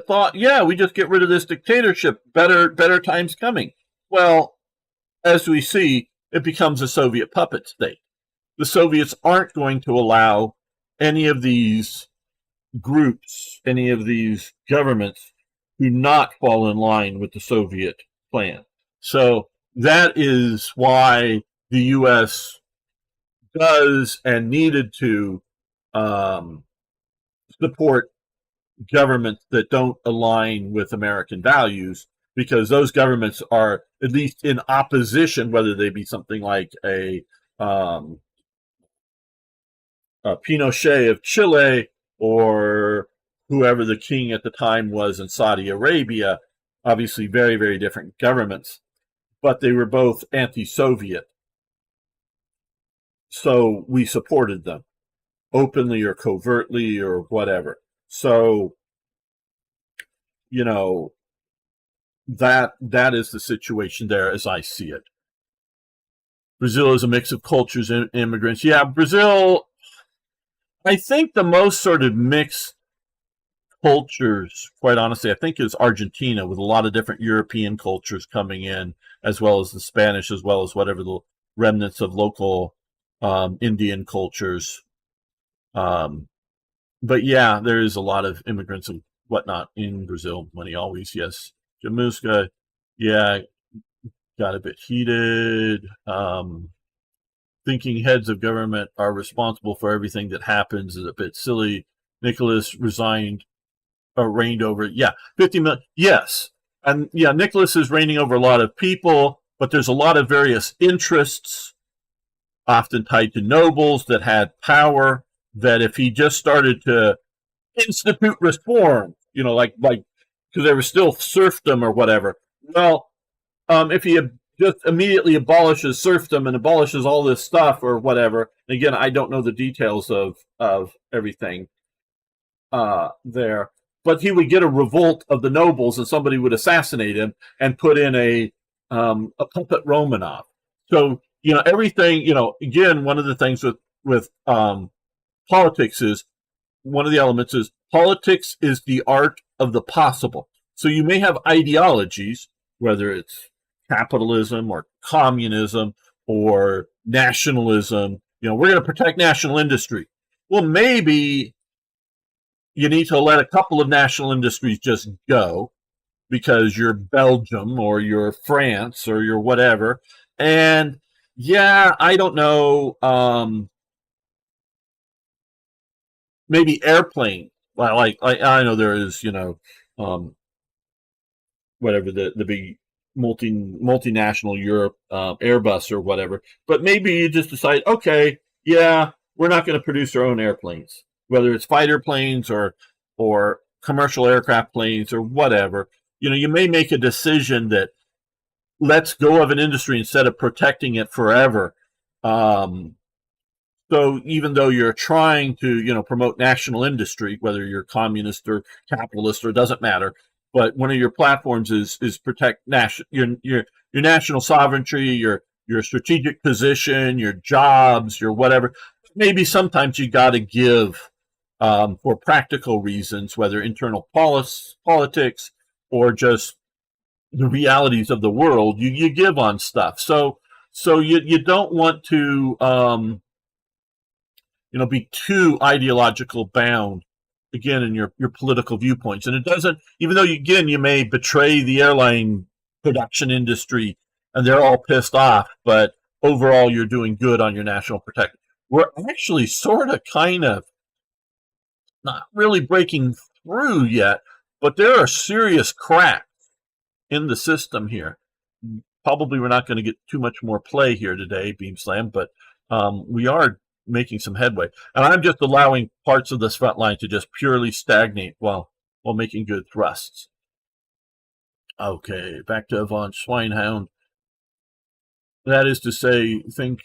thought, we just get rid of this dictatorship. Better times coming. Well, as we see, it becomes a Soviet puppet state. The Soviets aren't going to allow any of these groups, any of these governments, to not fall in line with the Soviet plan. So that is why the U.S. does and needed to support governments that don't align with American values, because those governments are at least in opposition, whether they be something like a Pinochet of Chile or whoever the king at the time was in Saudi Arabia. Obviously very, very different governments, but they were both anti-Soviet. So we supported them, openly or covertly or whatever. So, that is the situation there as I see it. Brazil is a mix of cultures and immigrants. Yeah, Brazil, I think the most sort of mixed cultures, quite honestly, I think is Argentina, with a lot of different European cultures coming in, as well as the Spanish, as well as whatever the remnants of local Indian cultures. But there is a lot of immigrants and whatnot in Brazil. Money always, yes. Jamuska, got a bit heated. Thinking heads of government are responsible for everything that happens is a bit silly. Nicholas reigned over, 50 million. Yes. And Nicholas is reigning over a lot of people, but there's a lot of various interests, often tied to nobles that had power, that if he just started to institute reform, like because there was still serfdom or whatever. Well, if he just immediately abolishes serfdom and abolishes all this stuff or whatever, again, I don't know the details of everything there, but he would get a revolt of the nobles and somebody would assassinate him and put in a puppet Romanov. So, everything, again, one of the things with politics is, one of the elements is, politics is the art of the possible. So you may have ideologies, whether it's capitalism or communism or nationalism. We're going to protect national industry. Well, maybe you need to let a couple of national industries just go because you're Belgium or you're France or you're whatever. And I don't know, maybe airplane. Like I know there is, whatever the big multinational Europe Airbus or whatever. But maybe you just decide, okay, we're not going to produce our own airplanes, whether it's fighter planes or commercial aircraft planes or whatever. You may make a decision that let's go of an industry instead of protecting it forever. So So even though you're trying to, promote national industry, whether you're communist or capitalist or it doesn't matter, but one of your platforms is protect your national sovereignty, your strategic position, your jobs, your whatever. Maybe sometimes you got to give for practical reasons, whether internal politics or just the realities of the world. You give on stuff. So you don't want to be too ideological bound again in your political viewpoints. And it doesn't, even though you may betray the airline production industry and they're all pissed off, but overall you're doing good on your national protection. We're actually sort of kind of not really breaking through yet, but there are serious cracks in the system here. Probably we're not going to get too much more play here today, Beam Slam, but we are making some headway. And I'm just allowing parts of this front line to just purely stagnate while making good thrusts. Okay, back to von Schweinhound. That is to say, think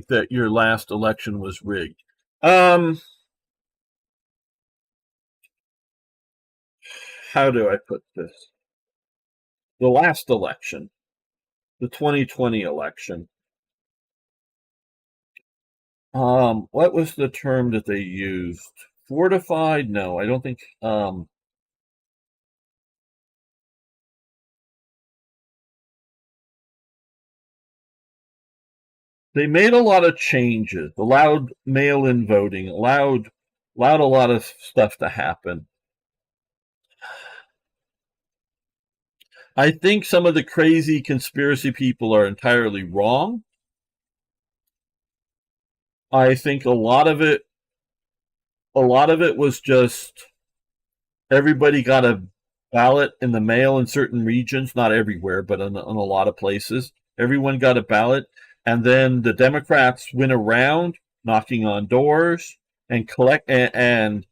that your last election was rigged. How do I put this? The last election, the 2020 election, what was the term that they used? Fortified? No, I don't think. They made a lot of changes, allowed mail-in voting, allowed a lot of stuff to happen. I think some of the crazy conspiracy people are entirely wrong. I think a lot of it was just everybody got a ballot in the mail in certain regions, not everywhere, but in a lot of places. Everyone got a ballot, and then the Democrats went around knocking on doors and and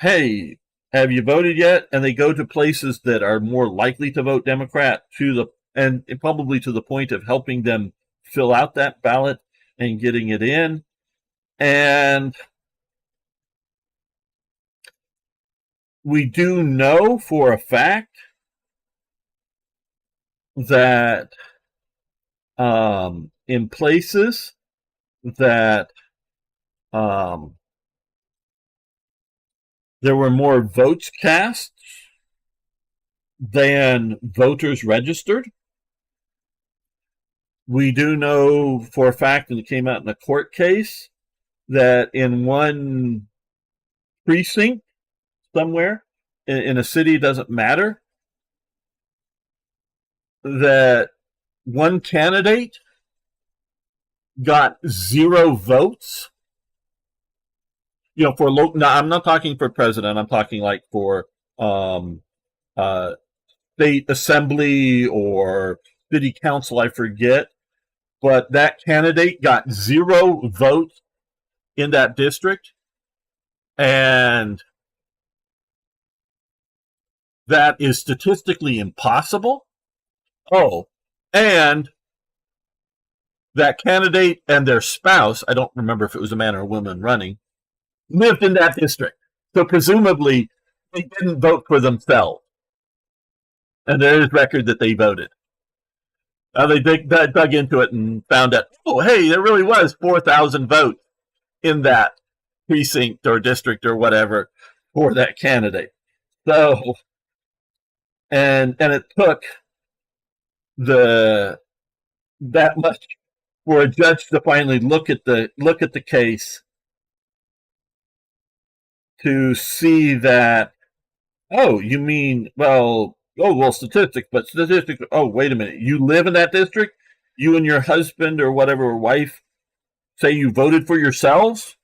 hey, have you voted yet? And they go to places that are more likely to vote Democrat and probably to the point of helping them fill out that ballot and getting it in. And we do know for a fact that in places that there were more votes cast than voters registered. We do know for a fact, and it came out in a court case, that in one precinct somewhere in a city, doesn't matter, that one candidate got 0 votes. For local. No, I'm not talking for president. I'm talking like for state assembly or city council. I forget, but that candidate got 0 votes in that district, and that is statistically impossible. Oh, and that candidate and their spouse, I don't remember if it was a man or a woman running, lived in that district. So presumably they didn't vote for themselves. And there is record that they voted. They dug into it and found out, oh, hey, there really was 4,000 votes in that precinct or district or whatever for that candidate. So, and it took that much for a judge to finally look at the case to see that, oh, you mean, statistics, oh, wait a minute, you live in that district? You and your husband or whatever, or wife, say you voted for yourselves,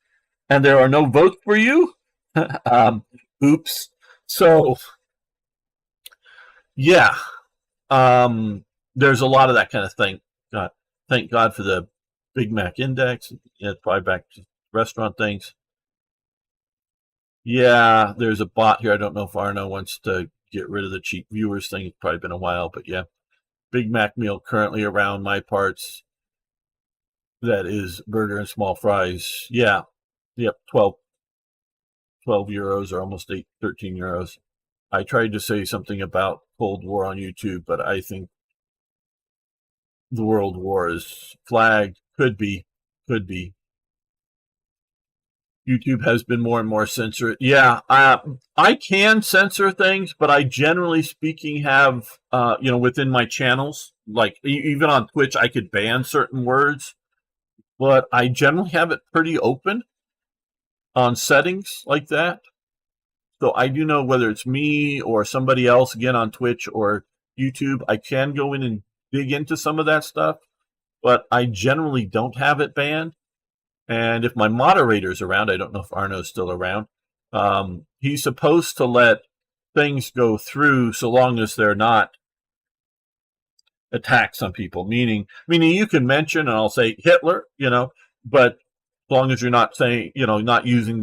and there are no votes for you? Oops. So, yeah, there's a lot of that kind of thing. Thank God for the Big Mac Index. It's probably back to restaurant things. Yeah, there's a bot here. I don't know if Arno wants to get rid of the cheap viewers thing. It's probably been a while, but yeah. Big Mac meal currently around my parts. that is burger and small fries. Yeah, yep, 12 euros or almost 13 euros. I tried to say something about Cold War on YouTube, but I think the World War is flagged. Could be. YouTube has been more and more censored. Yeah, I can censor things, but I generally speaking have, within my channels, like even on Twitch, I could ban certain words, but I generally have it pretty open on settings like that. So I do know whether it's me or somebody else, again on Twitch or YouTube, I can go in and dig into some of that stuff, but I generally don't have it banned. And if my moderator's around, I don't know if Arno's still around, he's supposed to let things go through so long as they're not attacks on people. Meaning you can mention, and I'll say Hitler, but as long as you're not saying, not using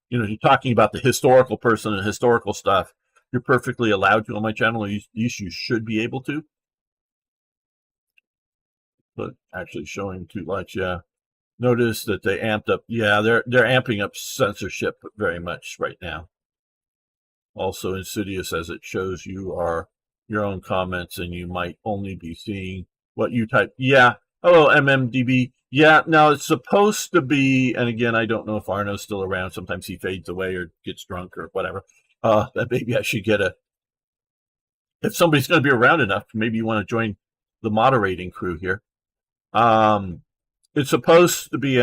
you're talking about the historical person and historical stuff, you're perfectly allowed to on my channel. You should be able to. But actually showing too much, yeah. Notice that they amped up. Yeah, they're amping up censorship very much right now. Also insidious as it shows you are your own comments and you might only be seeing what you type. Yeah. Hello, MMDB. Yeah, now it's supposed to be, and again, I don't know if Arno's still around. Sometimes he fades away or gets drunk or whatever. That maybe I should get if somebody's going to be around enough, maybe you want to join the moderating crew here. It's supposed to be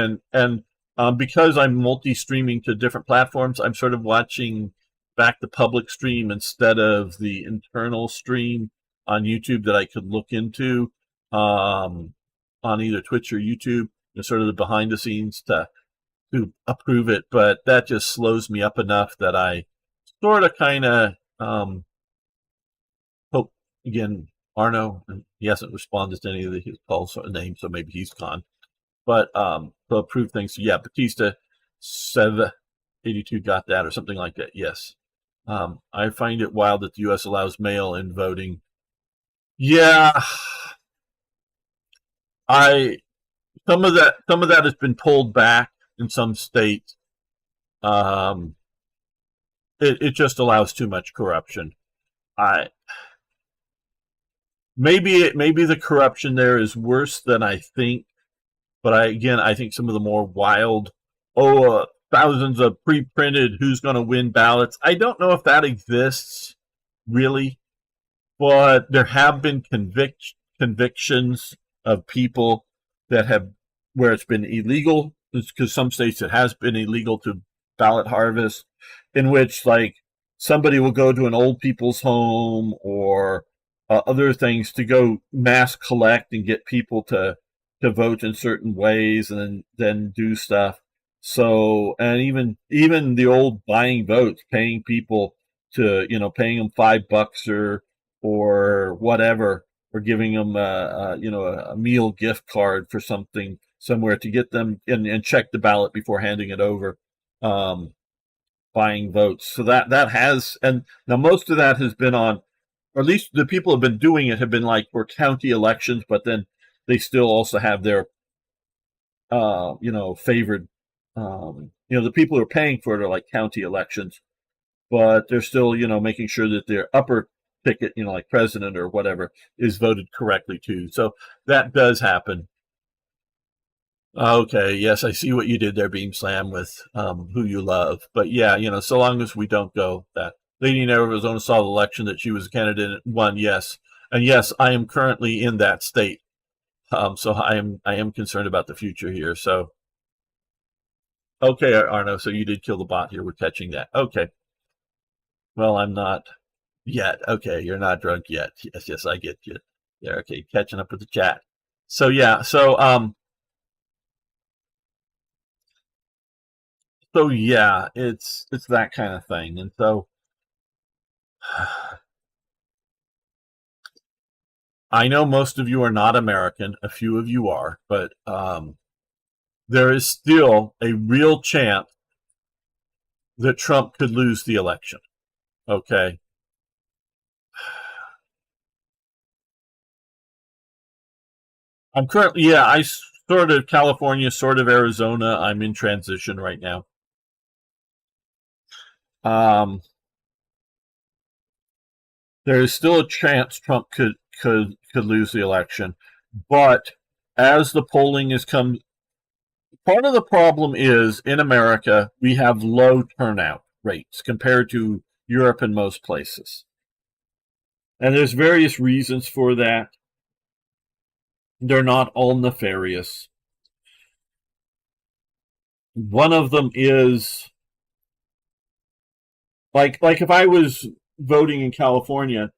because I'm multi-streaming to different platforms, I'm sort of watching back the public stream instead of the internal stream on YouTube that I could look into on either Twitch or YouTube, sort of the behind the scenes to approve it. But that just slows me up enough that I sort of kind of hope, again, Arno, he hasn't responded to any of his calls or names, so maybe he's gone. But to approve things, yeah, Batista 782 got that or something like that. Yes, I find it wild that the U.S. allows mail-in voting. Yeah, some of that has been pulled back in some states. It just allows too much corruption. Maybe the corruption there is worse than I think. But I think some of the more wild, thousands of pre-printed who's going to win ballots. I don't know if that exists really, but there have been convictions of people that have where it's been illegal, because some states it has been illegal to ballot harvest, in which like somebody will go to an old people's home or other things to go mass collect and get people to vote in certain ways and then do stuff. So, and even the old buying votes, paying people to, paying them $5 or whatever, or giving them a meal gift card for something somewhere to get them and check the ballot before handing it over. Buying votes. So that has, and now most of that has been on, or at least the people who have been doing it have been like for county elections, but then they still also have their, favored, the people who are paying for it are like county elections, but they're still, making sure that their upper ticket, like president or whatever, is voted correctly too. So that does happen. Okay, yes, I see what you did there, Beam Slam, with who you love. But yeah, so long as we don't go that. Lady in Arizona saw the election that she was a candidate and won, yes. And yes, I am currently in that state. So I am concerned about the future here. So, okay, Arno, so you did kill the bot here. We're catching that. Okay. Well, I'm not yet. Okay, you're not drunk yet. Yes, I get you. Yeah, okay, catching up with the chat. So yeah, so yeah, it's that kind of thing. And so I know most of you are not American, a few of you are, but there is still a real chance that Trump could lose the election. Okay. I'm currently, yeah, I sort of California, sort of Arizona. I'm in transition right now. There is still a chance Trump could lose the election, but as the polling has come, part of the problem is in America we have low turnout rates compared to Europe and most places, and there's various reasons for that. They're not all nefarious. One of them is like if I was voting in California,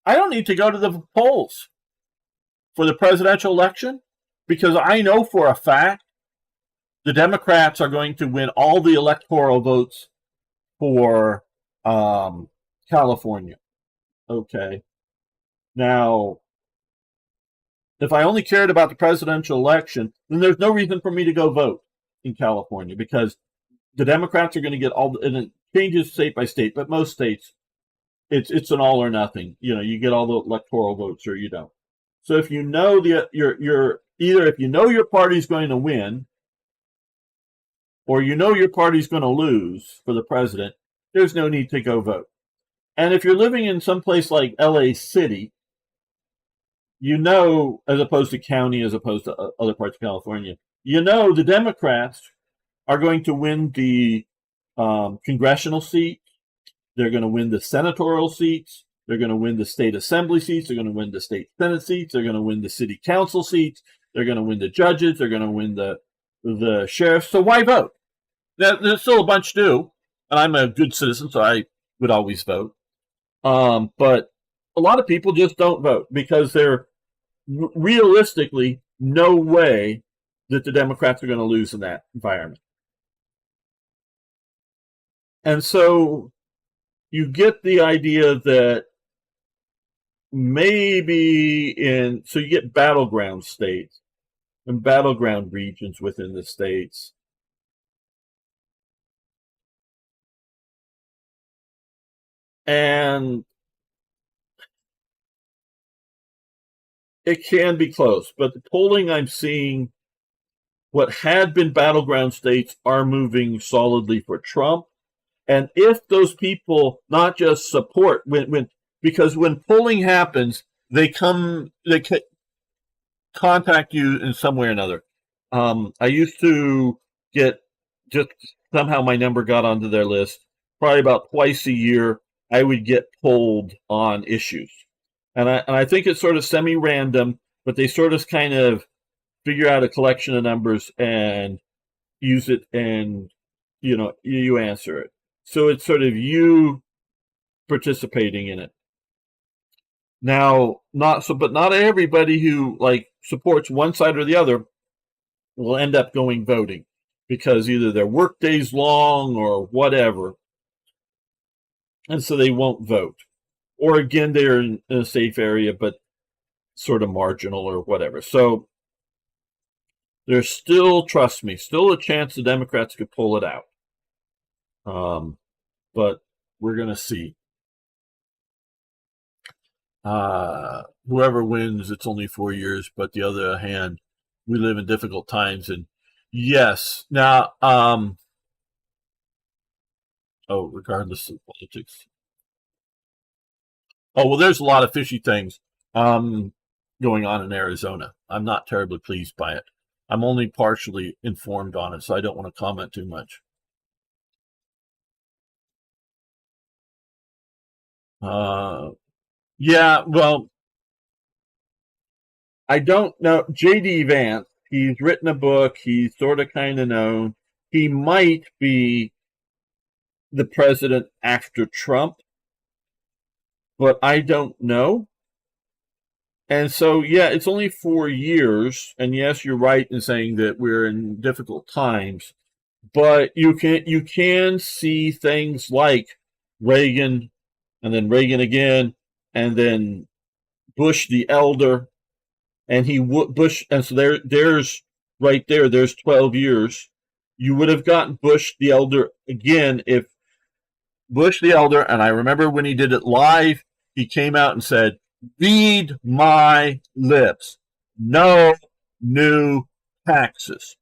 I don't need to go to the polls for the presidential election because I know for a fact the Democrats are going to win all the electoral votes for California. Okay. Now, if I only cared about the presidential election, then there's no reason for me to go vote in California because the Democrats are going to get all, and it changes state by state, but most states, it's an all or nothing. You get all the electoral votes or you don't. So if you know you're either if you know your party's going to win, or you know your party's going to lose for the president, there's no need to go vote. And if you're living in some place like LA City, as opposed to county, as opposed to other parts of California, the Democrats are going to win the congressional seat. They're going to win the senatorial seats. They're going to win the state assembly seats. They're going to win the state senate seats. They're going to win the city council seats. They're going to win the judges. They're going to win the sheriffs. So why vote? There's still a bunch to do, and I'm a good citizen, so I would always vote. But a lot of people just don't vote because they're realistically no way that the Democrats are going to lose in that environment. And so you get the idea that maybe so you get battleground states and battleground regions within the states. And it can be close, but the polling I'm seeing, what had been battleground states are moving solidly for Trump. And if those people not just support because when polling happens, they contact you in some way or another. I used to get just somehow my number got onto their list. Probably about twice a year, I would get polled on issues, and I think it's sort of semi-random, but they sort of kind of figure out a collection of numbers and use it, and you answer it. So it's sort of you participating in it. Now, but not everybody who supports one side or the other will end up going voting because either their work day's long or whatever, and so they won't vote. Or again, they're in a safe area, but sort of marginal or whatever. So there's still, trust me, still a chance the Democrats could pull it out. But we're going to see. Whoever wins, it's only 4 years, but the other hand, we live in difficult times. And yes, now, regardless of politics. Oh, well, there's a lot of fishy things going on in Arizona. I'm not terribly pleased by it. I'm only partially informed on it, so I don't want to comment too much. Yeah, well, I don't know. J.D. Vance, he's written a book. He's sort of kind of known. He might be the president after Trump, but I don't know. And so, yeah, it's only 4 years. And yes, you're right in saying that we're in difficult times. But you can see things like Reagan, and then Reagan again, and then Bush the elder, and Bush, and so there's right there. There's 12 years. You would have gotten Bush the elder again if Bush the elder, and I remember when he did it live, he came out and said, "Read my lips. No new taxes.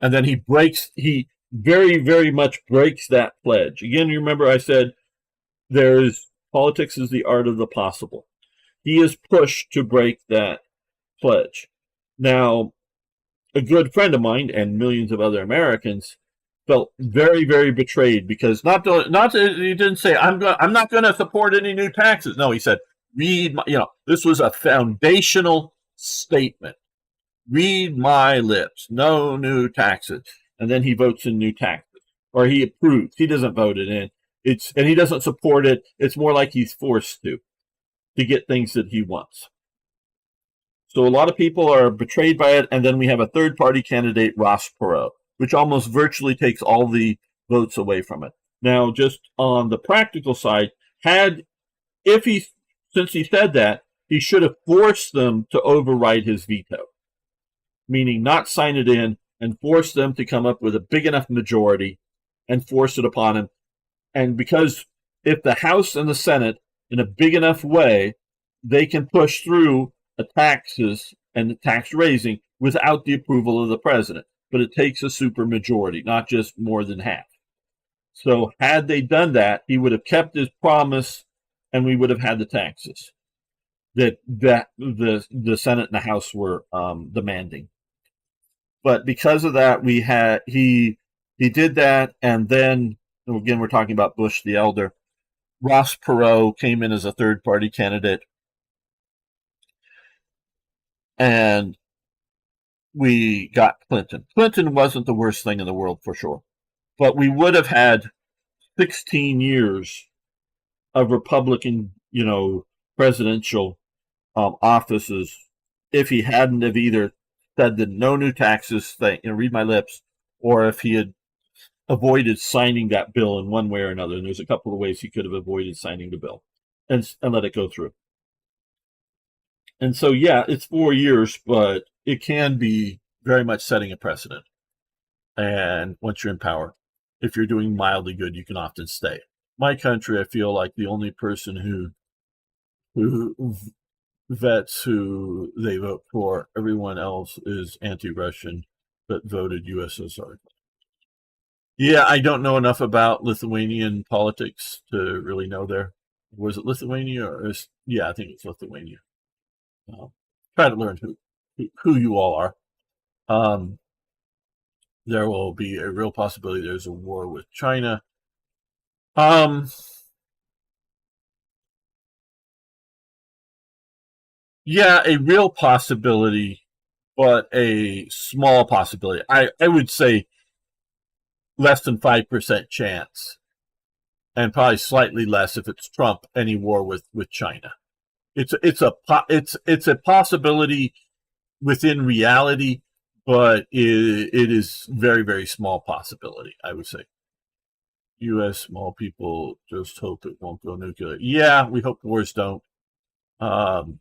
And then he very, very much breaks that pledge. Again, you remember I said politics is the art of the possible. He is pushed to break that pledge. Now, a good friend of mine and millions of other Americans felt very, very betrayed because he didn't say I'm not going to support any new taxes. No, he said this was a foundational statement. Read my lips. No new taxes. And then he votes in new taxes, or he approves. He doesn't vote it in. And he doesn't support it. It's more like he's forced to get things that he wants. So a lot of people are betrayed by it, and then we have a third-party candidate, Ross Perot, which almost virtually takes all the votes away from it. Now, just on the practical side, since he said that, he should have forced them to override his veto, meaning not sign it in and force them to come up with a big enough majority and force it upon him. And because if the House and the Senate, in a big enough way, they can push through the taxes and the tax raising without the approval of the president. But it takes a super-majority, not just more than half. So had they done that, he would have kept his promise, and we would have had the taxes that the Senate and the House were demanding. But because of that, he did that, and then again we're talking about Bush the Elder. Ross Perot came in as a third-party candidate, and we got Clinton. Clinton wasn't the worst thing in the world for sure, but we would have had 16 years of Republican, presidential offices if he hadn't have either said the no new taxes thing, read my lips, or if he had avoided signing that bill in one way or another. And there's a couple of ways he could have avoided signing the bill and let it go through. And so, yeah, it's 4 years, but it can be very much setting a precedent. And once you're in power, if you're doing mildly good, you can often stay. My country, I feel like the only person who vets who they vote for, everyone else is anti-Russian, but voted USSR. Yeah, I don't know enough about Lithuanian politics to really know there. Was it Lithuania yeah, I think it's Lithuania. Try to learn who you all are. There will be a real possibility there's a war with China. Yeah, a real possibility, but a small possibility. I would say less than 5% chance, and probably slightly less if it's Trump, any war with China. It's a possibility within reality, but it is very, very small possibility, I would say. U.S. small people just hope it won't go nuclear. Yeah, we hope wars don't. Time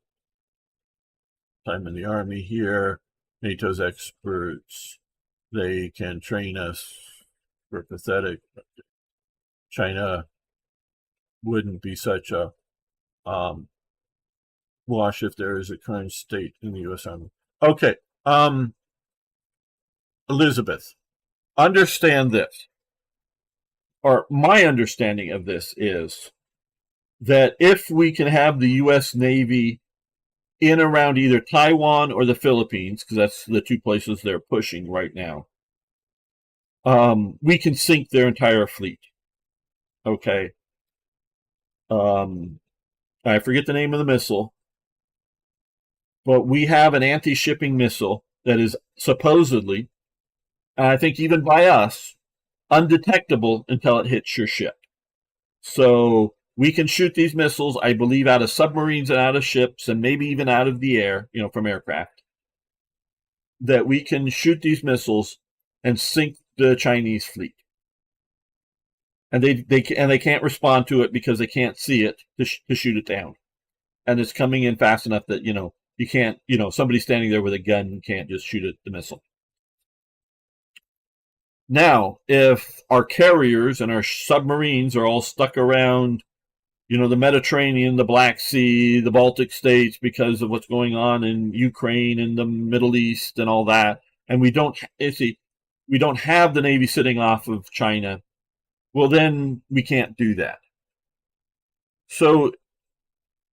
in the Army here. NATO's experts, they can train us. We're pathetic. China wouldn't be such a wash if there is a current state in the U.S. Army. Okay, Elizabeth, understand this, or my understanding of this is that if we can have the U.S. Navy in around either Taiwan or the Philippines, because that's the two places they're pushing right now, we can sink their entire fleet. Okay. I forget the name of the missile, but we have an anti-shipping missile that is supposedly, and I think even by us, undetectable until it hits your ship. So we can shoot these missiles, I believe, out of submarines and out of ships and maybe even out of the air, from aircraft, that we can shoot these missiles and sink the Chinese fleet. And they can't respond to it because they can't see it to shoot it down. And it's coming in fast enough that, you can't, somebody standing there with a gun can't just shoot at the missile. Now, if our carriers and our submarines are all stuck around, the Mediterranean, the Black Sea, the Baltic states because of what's going on in Ukraine and the Middle East and all that. And we don't have the Navy sitting off of China. Well, then we can't do that. So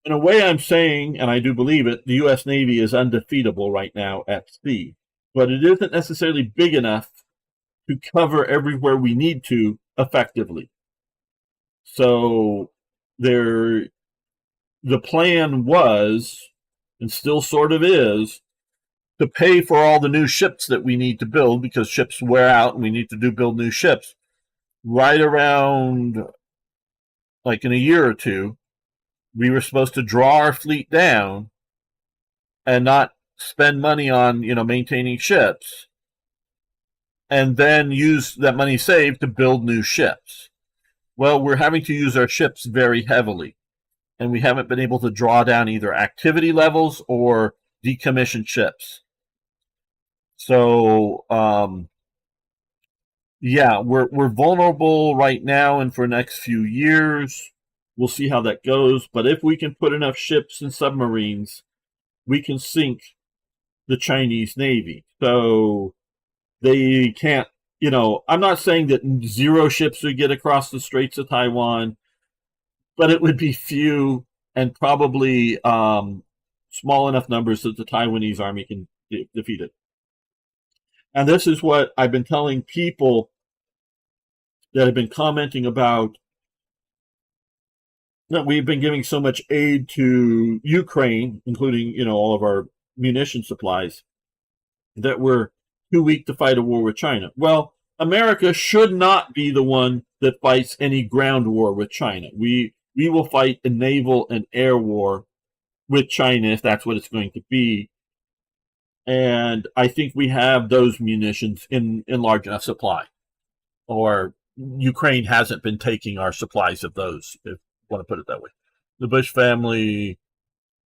in a way, I'm saying, and I do believe it, the U.S. Navy is undefeatable right now at sea. But it isn't necessarily big enough to cover everywhere we need to effectively. So the plan was, and still sort of is, to pay for all the new ships that we need to build because ships wear out and we need to build new ships. Right around, like in a year or two, we were supposed to draw our fleet down and not spend money on, maintaining ships, and then use that money saved to build new ships. Well, we're having to use our ships very heavily, and we haven't been able to draw down either activity levels or decommission ships. So, we're vulnerable right now and for the next few years. We'll see how that goes. But if we can put enough ships and submarines, we can sink the Chinese Navy. So they can't, I'm not saying that 0 ships would get across the Straits of Taiwan, but it would be few and probably small enough numbers that the Taiwanese army can defeat it. And this is what I've been telling people that have been commenting about that we've been giving so much aid to Ukraine, including, all of our munition supplies, that we're too weak to fight a war with China. Well, America should not be the one that fights any ground war with China. We will fight a naval and air war with China if that's what it's going to be. And I think we have those munitions in large enough supply. Or Ukraine hasn't been taking our supplies of those, if you want to put it that way. The Bush family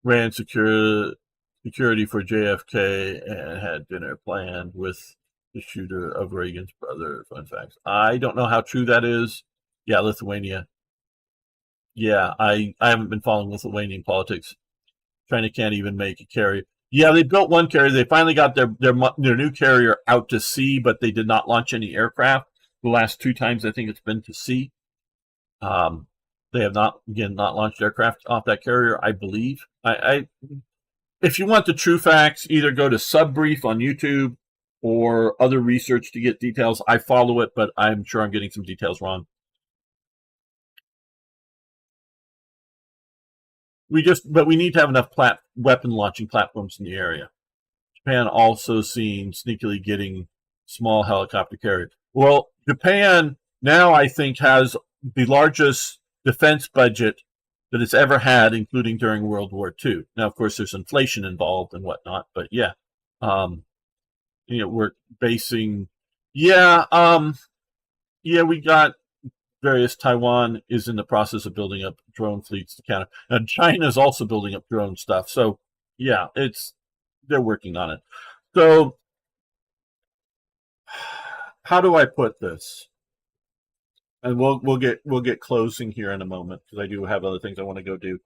ran security for JFK and had dinner planned with the shooter of Reagan's brother. Fun facts. I don't know how true that is. Yeah, Lithuania. Yeah, I haven't been following Lithuanian politics. China can't even make a carrier. Yeah, they built one carrier. They finally got their new carrier out to sea, but they did not launch any aircraft. The last 2 times I think it's been to sea. They have not launched aircraft off that carrier, I believe. If you want the true facts, either go to Subbrief on YouTube or other research to get details. I follow it, but I'm sure I'm getting some details wrong. But we need to have enough weapon launching platforms in the area. Japan also seen sneakily getting small helicopter carriers. Well, Japan now I think has the largest defense budget that it's ever had, including during World War II. Now, of course, there's inflation involved and whatnot, but yeah, we're basing, we got various. Taiwan is in the process of building up drone fleets to counter. And China is also building up drone stuff. So yeah, they're working on it. So how do I put this? And we'll get closing here in a moment because I do have other things I want to go do.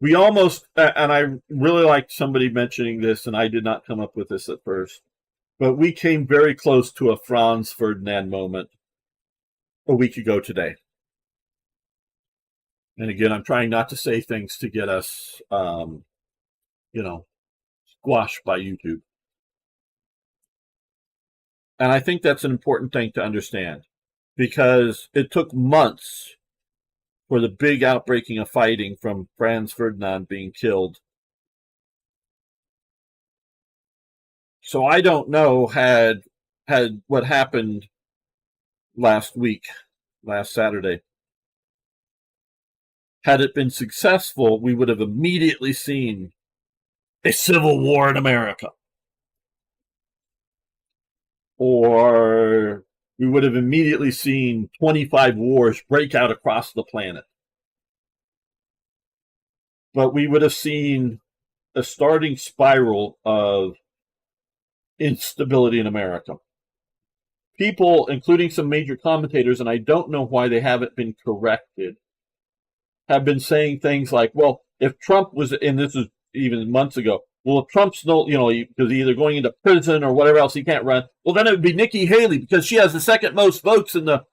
We almost, and I really liked somebody mentioning this, and I did not come up with this at first, but we came very close to a Franz Ferdinand moment a week ago today. And again, I'm trying not to say things to get us, squashed by YouTube. And I think that's an important thing to understand because it took months for the big outbreaking of fighting from Franz Ferdinand being killed. So I don't know had what happened last Saturday. Had it been successful, we would have immediately seen a civil war in America. Or we would have immediately seen 25 wars break out across the planet. But we would have seen a starting spiral of instability in America. people, including some major commentators, and I don't know why they haven't been corrected, have been saying things like, well, if Trump was, and this is even months ago, well, if Trump's no, because either going into prison or whatever else, he can't run. Well, then it would be Nikki Haley because she has the second most votes in the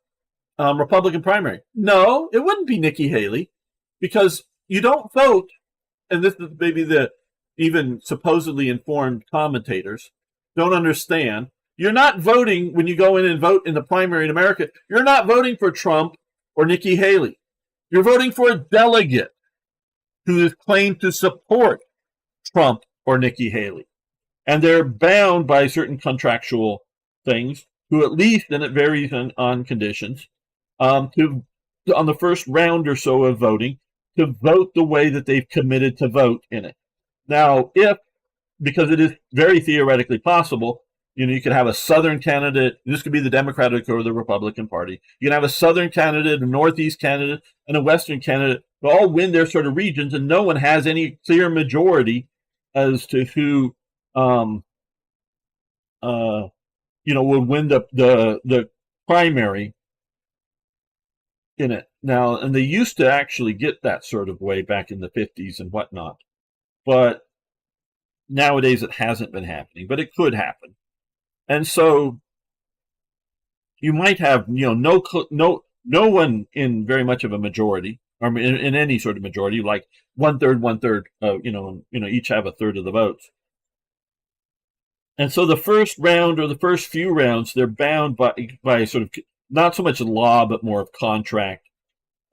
Republican primary. No, it wouldn't be Nikki Haley because you don't vote, and this is maybe the even supposedly informed commentators don't understand. You're not voting when you go in and vote in the primary in America. You're not voting for Trump or Nikki Haley. You're voting for a delegate who is claimed to support Trump or Nikki Haley. And they're bound by certain contractual things, who at least, and it varies on conditions, to on the first round or so of voting, to vote the way that they've committed to vote in it. Now, because it is very theoretically possible, you could have a Southern candidate. This could be the Democratic or the Republican Party. You can have a Southern candidate, a Northeast candidate, and a Western candidate who all win their sort of regions, and no one has any clear majority as to who, would win the primary in it. Now, and they used to actually get that sort of way back in the 50s and whatnot, but nowadays it hasn't been happening, but it could happen. And so you might have, no one in very much of a majority, or in any sort of majority, like one third, each have a third of the votes. And so the first round or the first few rounds, they're bound by sort of not so much law, but more of contract,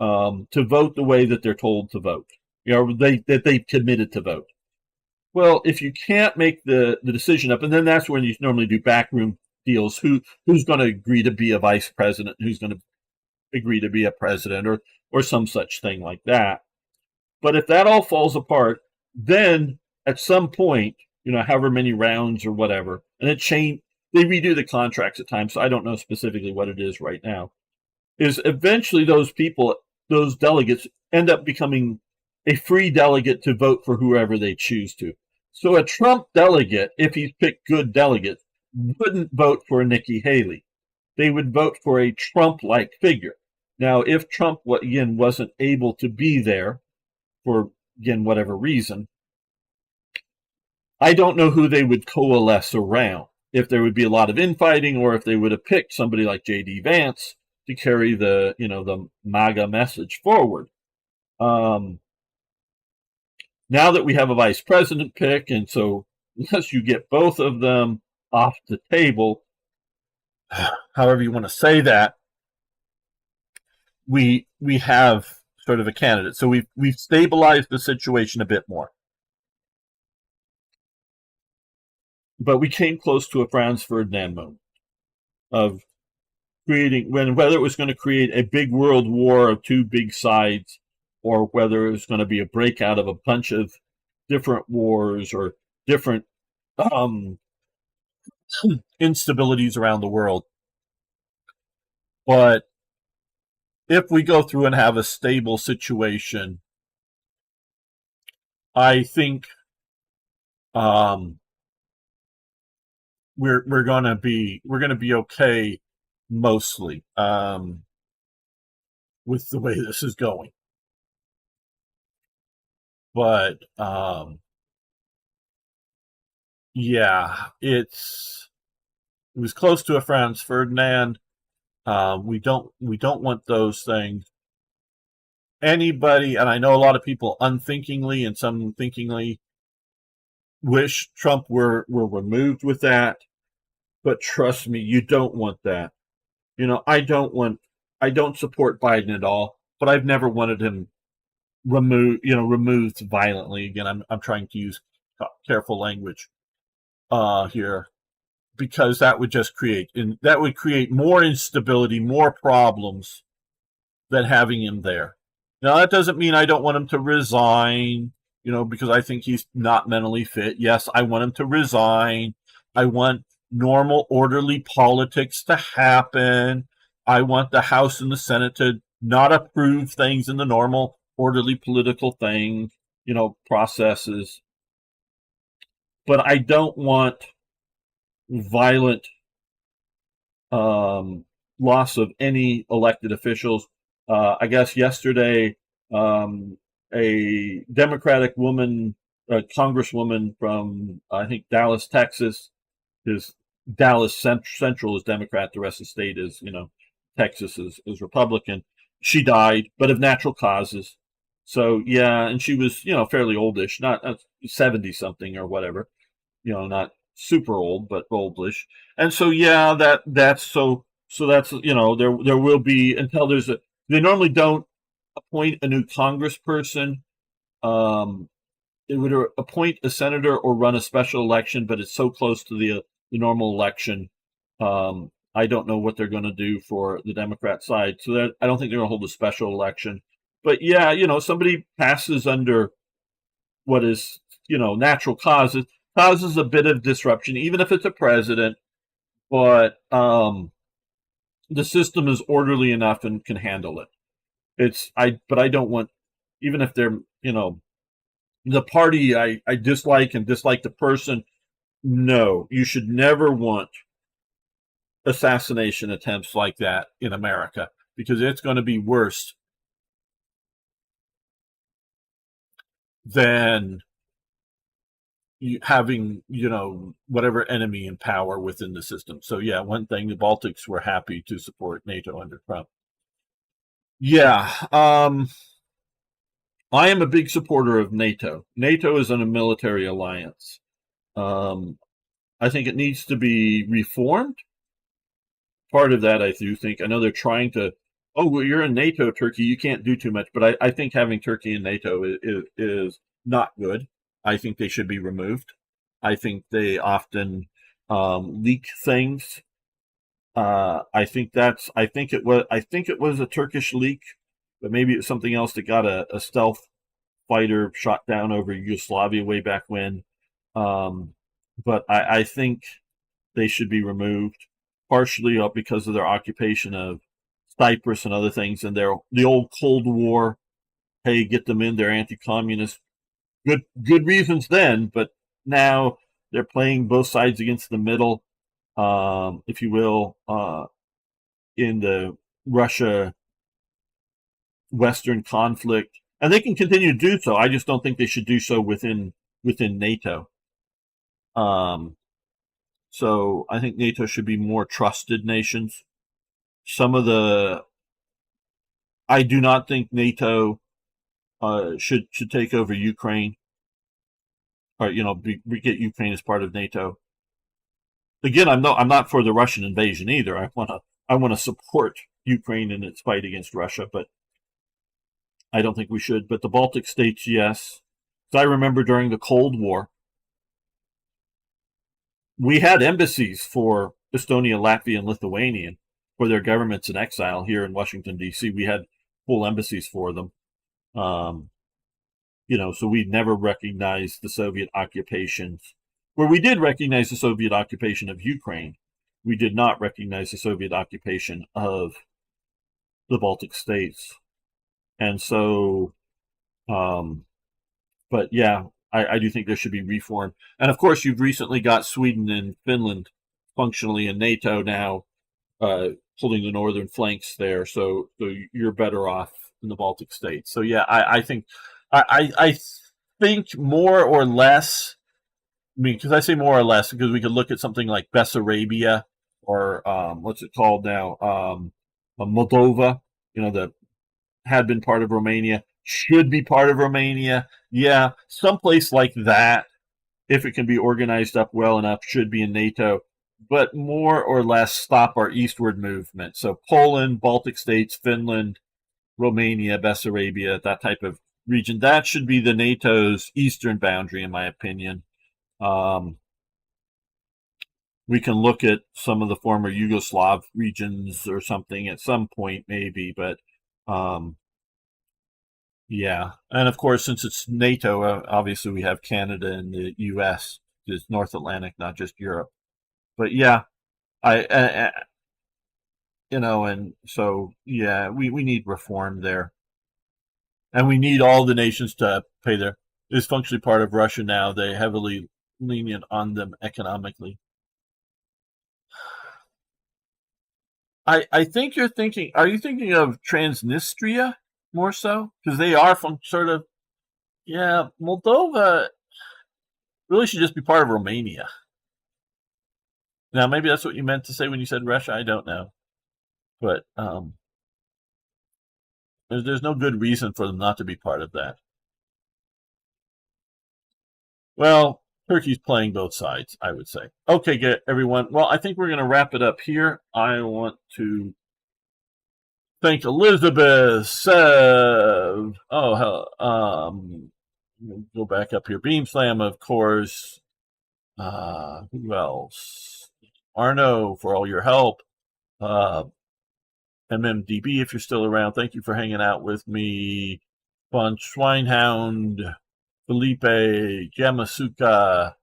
to vote the way that they're told to vote, that they've committed to vote. Well, if you can't make the decision up, and then that's when you normally do backroom deals, who's going to agree to be a vice president, who's going to agree to be a president, or some such thing like that. But if that all falls apart, then at some point, however many rounds or whatever, and they redo the contracts at times, so I don't know specifically what it is right now, is eventually those people, those delegates, end up becoming a free delegate to vote for whoever they choose to. So a Trump delegate, if he's picked good delegates, wouldn't vote for Nikki Haley. They would vote for a Trump-like figure. Now, if Trump, again, wasn't able to be there for, again, whatever reason, I don't know who they would coalesce around. If there would be a lot of infighting, or if they would have picked somebody like J.D. Vance to carry the MAGA message forward. Now that we have a vice president pick, and so unless you get both of them off the table, however you want to say that, we have sort of a candidate. So we've stabilized the situation a bit more. But we came close to a Franz Ferdinand moment of creating, whether it was going to create a big world war of two big sides, or whether it was going to be a breakout of a bunch of different wars or different instabilities around the world. But if we go through and have a stable situation, I think we're gonna be okay mostly with the way this is going. But yeah, it was close to a Franz Ferdinand. We don't want those things. Anybody, and I know a lot of people unthinkingly and some thinkingly wish Trump were removed with that, but trust me, you don't want that. I don't support Biden at all, but I've never wanted him removed violently. Again, I'm trying to use careful language here, because that would just create more instability, more problems than having him there. Now, that doesn't mean I don't want him to resign, because I think he's not mentally fit. Yes, I want him to resign. I want normal, orderly politics to happen. I want the House and the Senate to not approve things in the normal, orderly political thing, processes. But I don't want violent loss of any elected officials. I guess yesterday, um, a Democratic woman, a congresswoman from I think Dallas, Texas, is Central is Democrat. The rest of the state is, Texas is Republican. She died, but of natural causes. So yeah, and she was, fairly oldish, not 70 something or whatever, not super old, but oldish. And so yeah, that's there will be until they normally don't appoint a new congressperson. Um, it would appoint a senator or run a special election, but it's so close to the normal election. I don't know what they're going to do for the Democrat side, so that I don't think they're going to hold a special election. But yeah, somebody passes under what is natural causes a bit of disruption, even if it's a president. But the system is orderly enough and can handle it. But I don't want, even if they're the party I dislike and dislike the person. No, you should never want assassination attempts like that in America, because it's going to be worse than having whatever enemy in power within the system. So yeah, one thing, the Baltics were happy to support NATO under Trump. Yeah, I am a big supporter of NATO. NATO is a military alliance. Um, I think it needs to be reformed. Part of that, I do think. I know they're trying to. Oh, well, you're in NATO, Turkey. You can't do too much. But I think having Turkey in NATO is not good. I think they should be removed. I think they often leak things. I think that's. I think it was. I think it was a Turkish leak, but maybe it's something else that got a stealth fighter shot down over Yugoslavia way back when. Um, but I think they should be removed, partially because of their occupation of Cyprus and other things, and the old Cold War. Hey, get them in. They're anti-communist. Good reasons then, but now they're playing both sides against the middle, if you will, in the Russia Western conflict, and they can continue to do so. I just don't think they should do so within NATO. Um, so I think NATO should be more trusted nations. Some of the I do not think NATO should take over Ukraine, or get Ukraine as part of NATO. Again, I'm not for the Russian invasion either. I want to support Ukraine in its fight against Russia, but I don't think we should. But the Baltic states, yes. So I remember during the Cold War, we had embassies for Estonia, Latvia, and Lithuania for their governments in exile here in Washington, D.C. We had full embassies for them. Um, so we never recognized the Soviet occupations. Where we did recognize the Soviet occupation of Ukraine, we did not recognize the Soviet occupation of the Baltic states. And so, but yeah, I do think there should be reform. And of course, you've recently got Sweden and Finland functionally in NATO now, holding the northern flanks there. So you're better off in the Baltic states. So yeah, I think I think more or less. I mean, because I say more or less because we could look at something like Bessarabia or what's it called now, Moldova. That had been part of Romania, should be part of Romania. Yeah, someplace like that, if it can be organized up well enough, should be in NATO, but more or less stop our eastward movement. So Poland, Baltic states, Finland, Romania, Bessarabia, that type of region, that should be the NATO's eastern boundary, in my opinion. We can look at some of the former Yugoslav regions or something at some point, maybe, but yeah. And of course, since it's NATO, obviously we have Canada and the U.S. It's North Atlantic, not just Europe. But yeah, I and so yeah, we need reform there, and we need all the nations to pay their. It's functionally part of Russia now. They heavily lenient on them economically. I think you're thinking. Are you thinking of Transnistria more so? Because they are from sort of. Yeah, Moldova really should just be part of Romania. Now, maybe that's what you meant to say when you said Russia. I don't know, but there's no good reason for them not to be part of that. Well, Turkey's playing both sides, I would say. Okay, good, everyone. Well, I think we're going to wrap it up here. I want to thank Elizabeth, Sev. Oh, hell, go back up here. Beam Slam, of course. Who else? Arno for all your help. MMDB, if you're still around, thank you for hanging out with me. Von Schweinhound, Felipe, Yamasuka.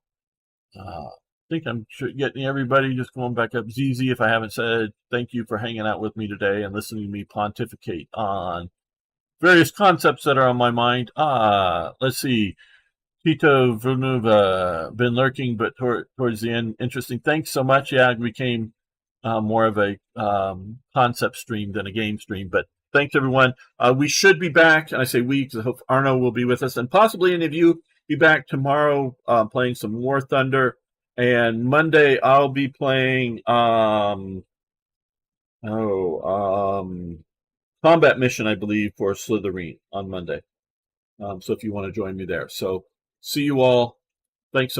I think I'm getting everybody just going back up. ZZ, if I haven't said, thank you for hanging out with me today and listening to me pontificate on various concepts that are on my mind. Let's see. Tito Villeneuve, been lurking, but towards the end, interesting. Thanks so much. Yeah, it became more of a concept stream than a game stream, but thanks everyone. We should be back, and I say we because I hope Arno will be with us, and possibly any of you be back tomorrow playing some War Thunder, and Monday I'll be playing Combat Mission, I believe, for Slytherin on Monday. So if you want to join me there. So see you all. Thanks so much.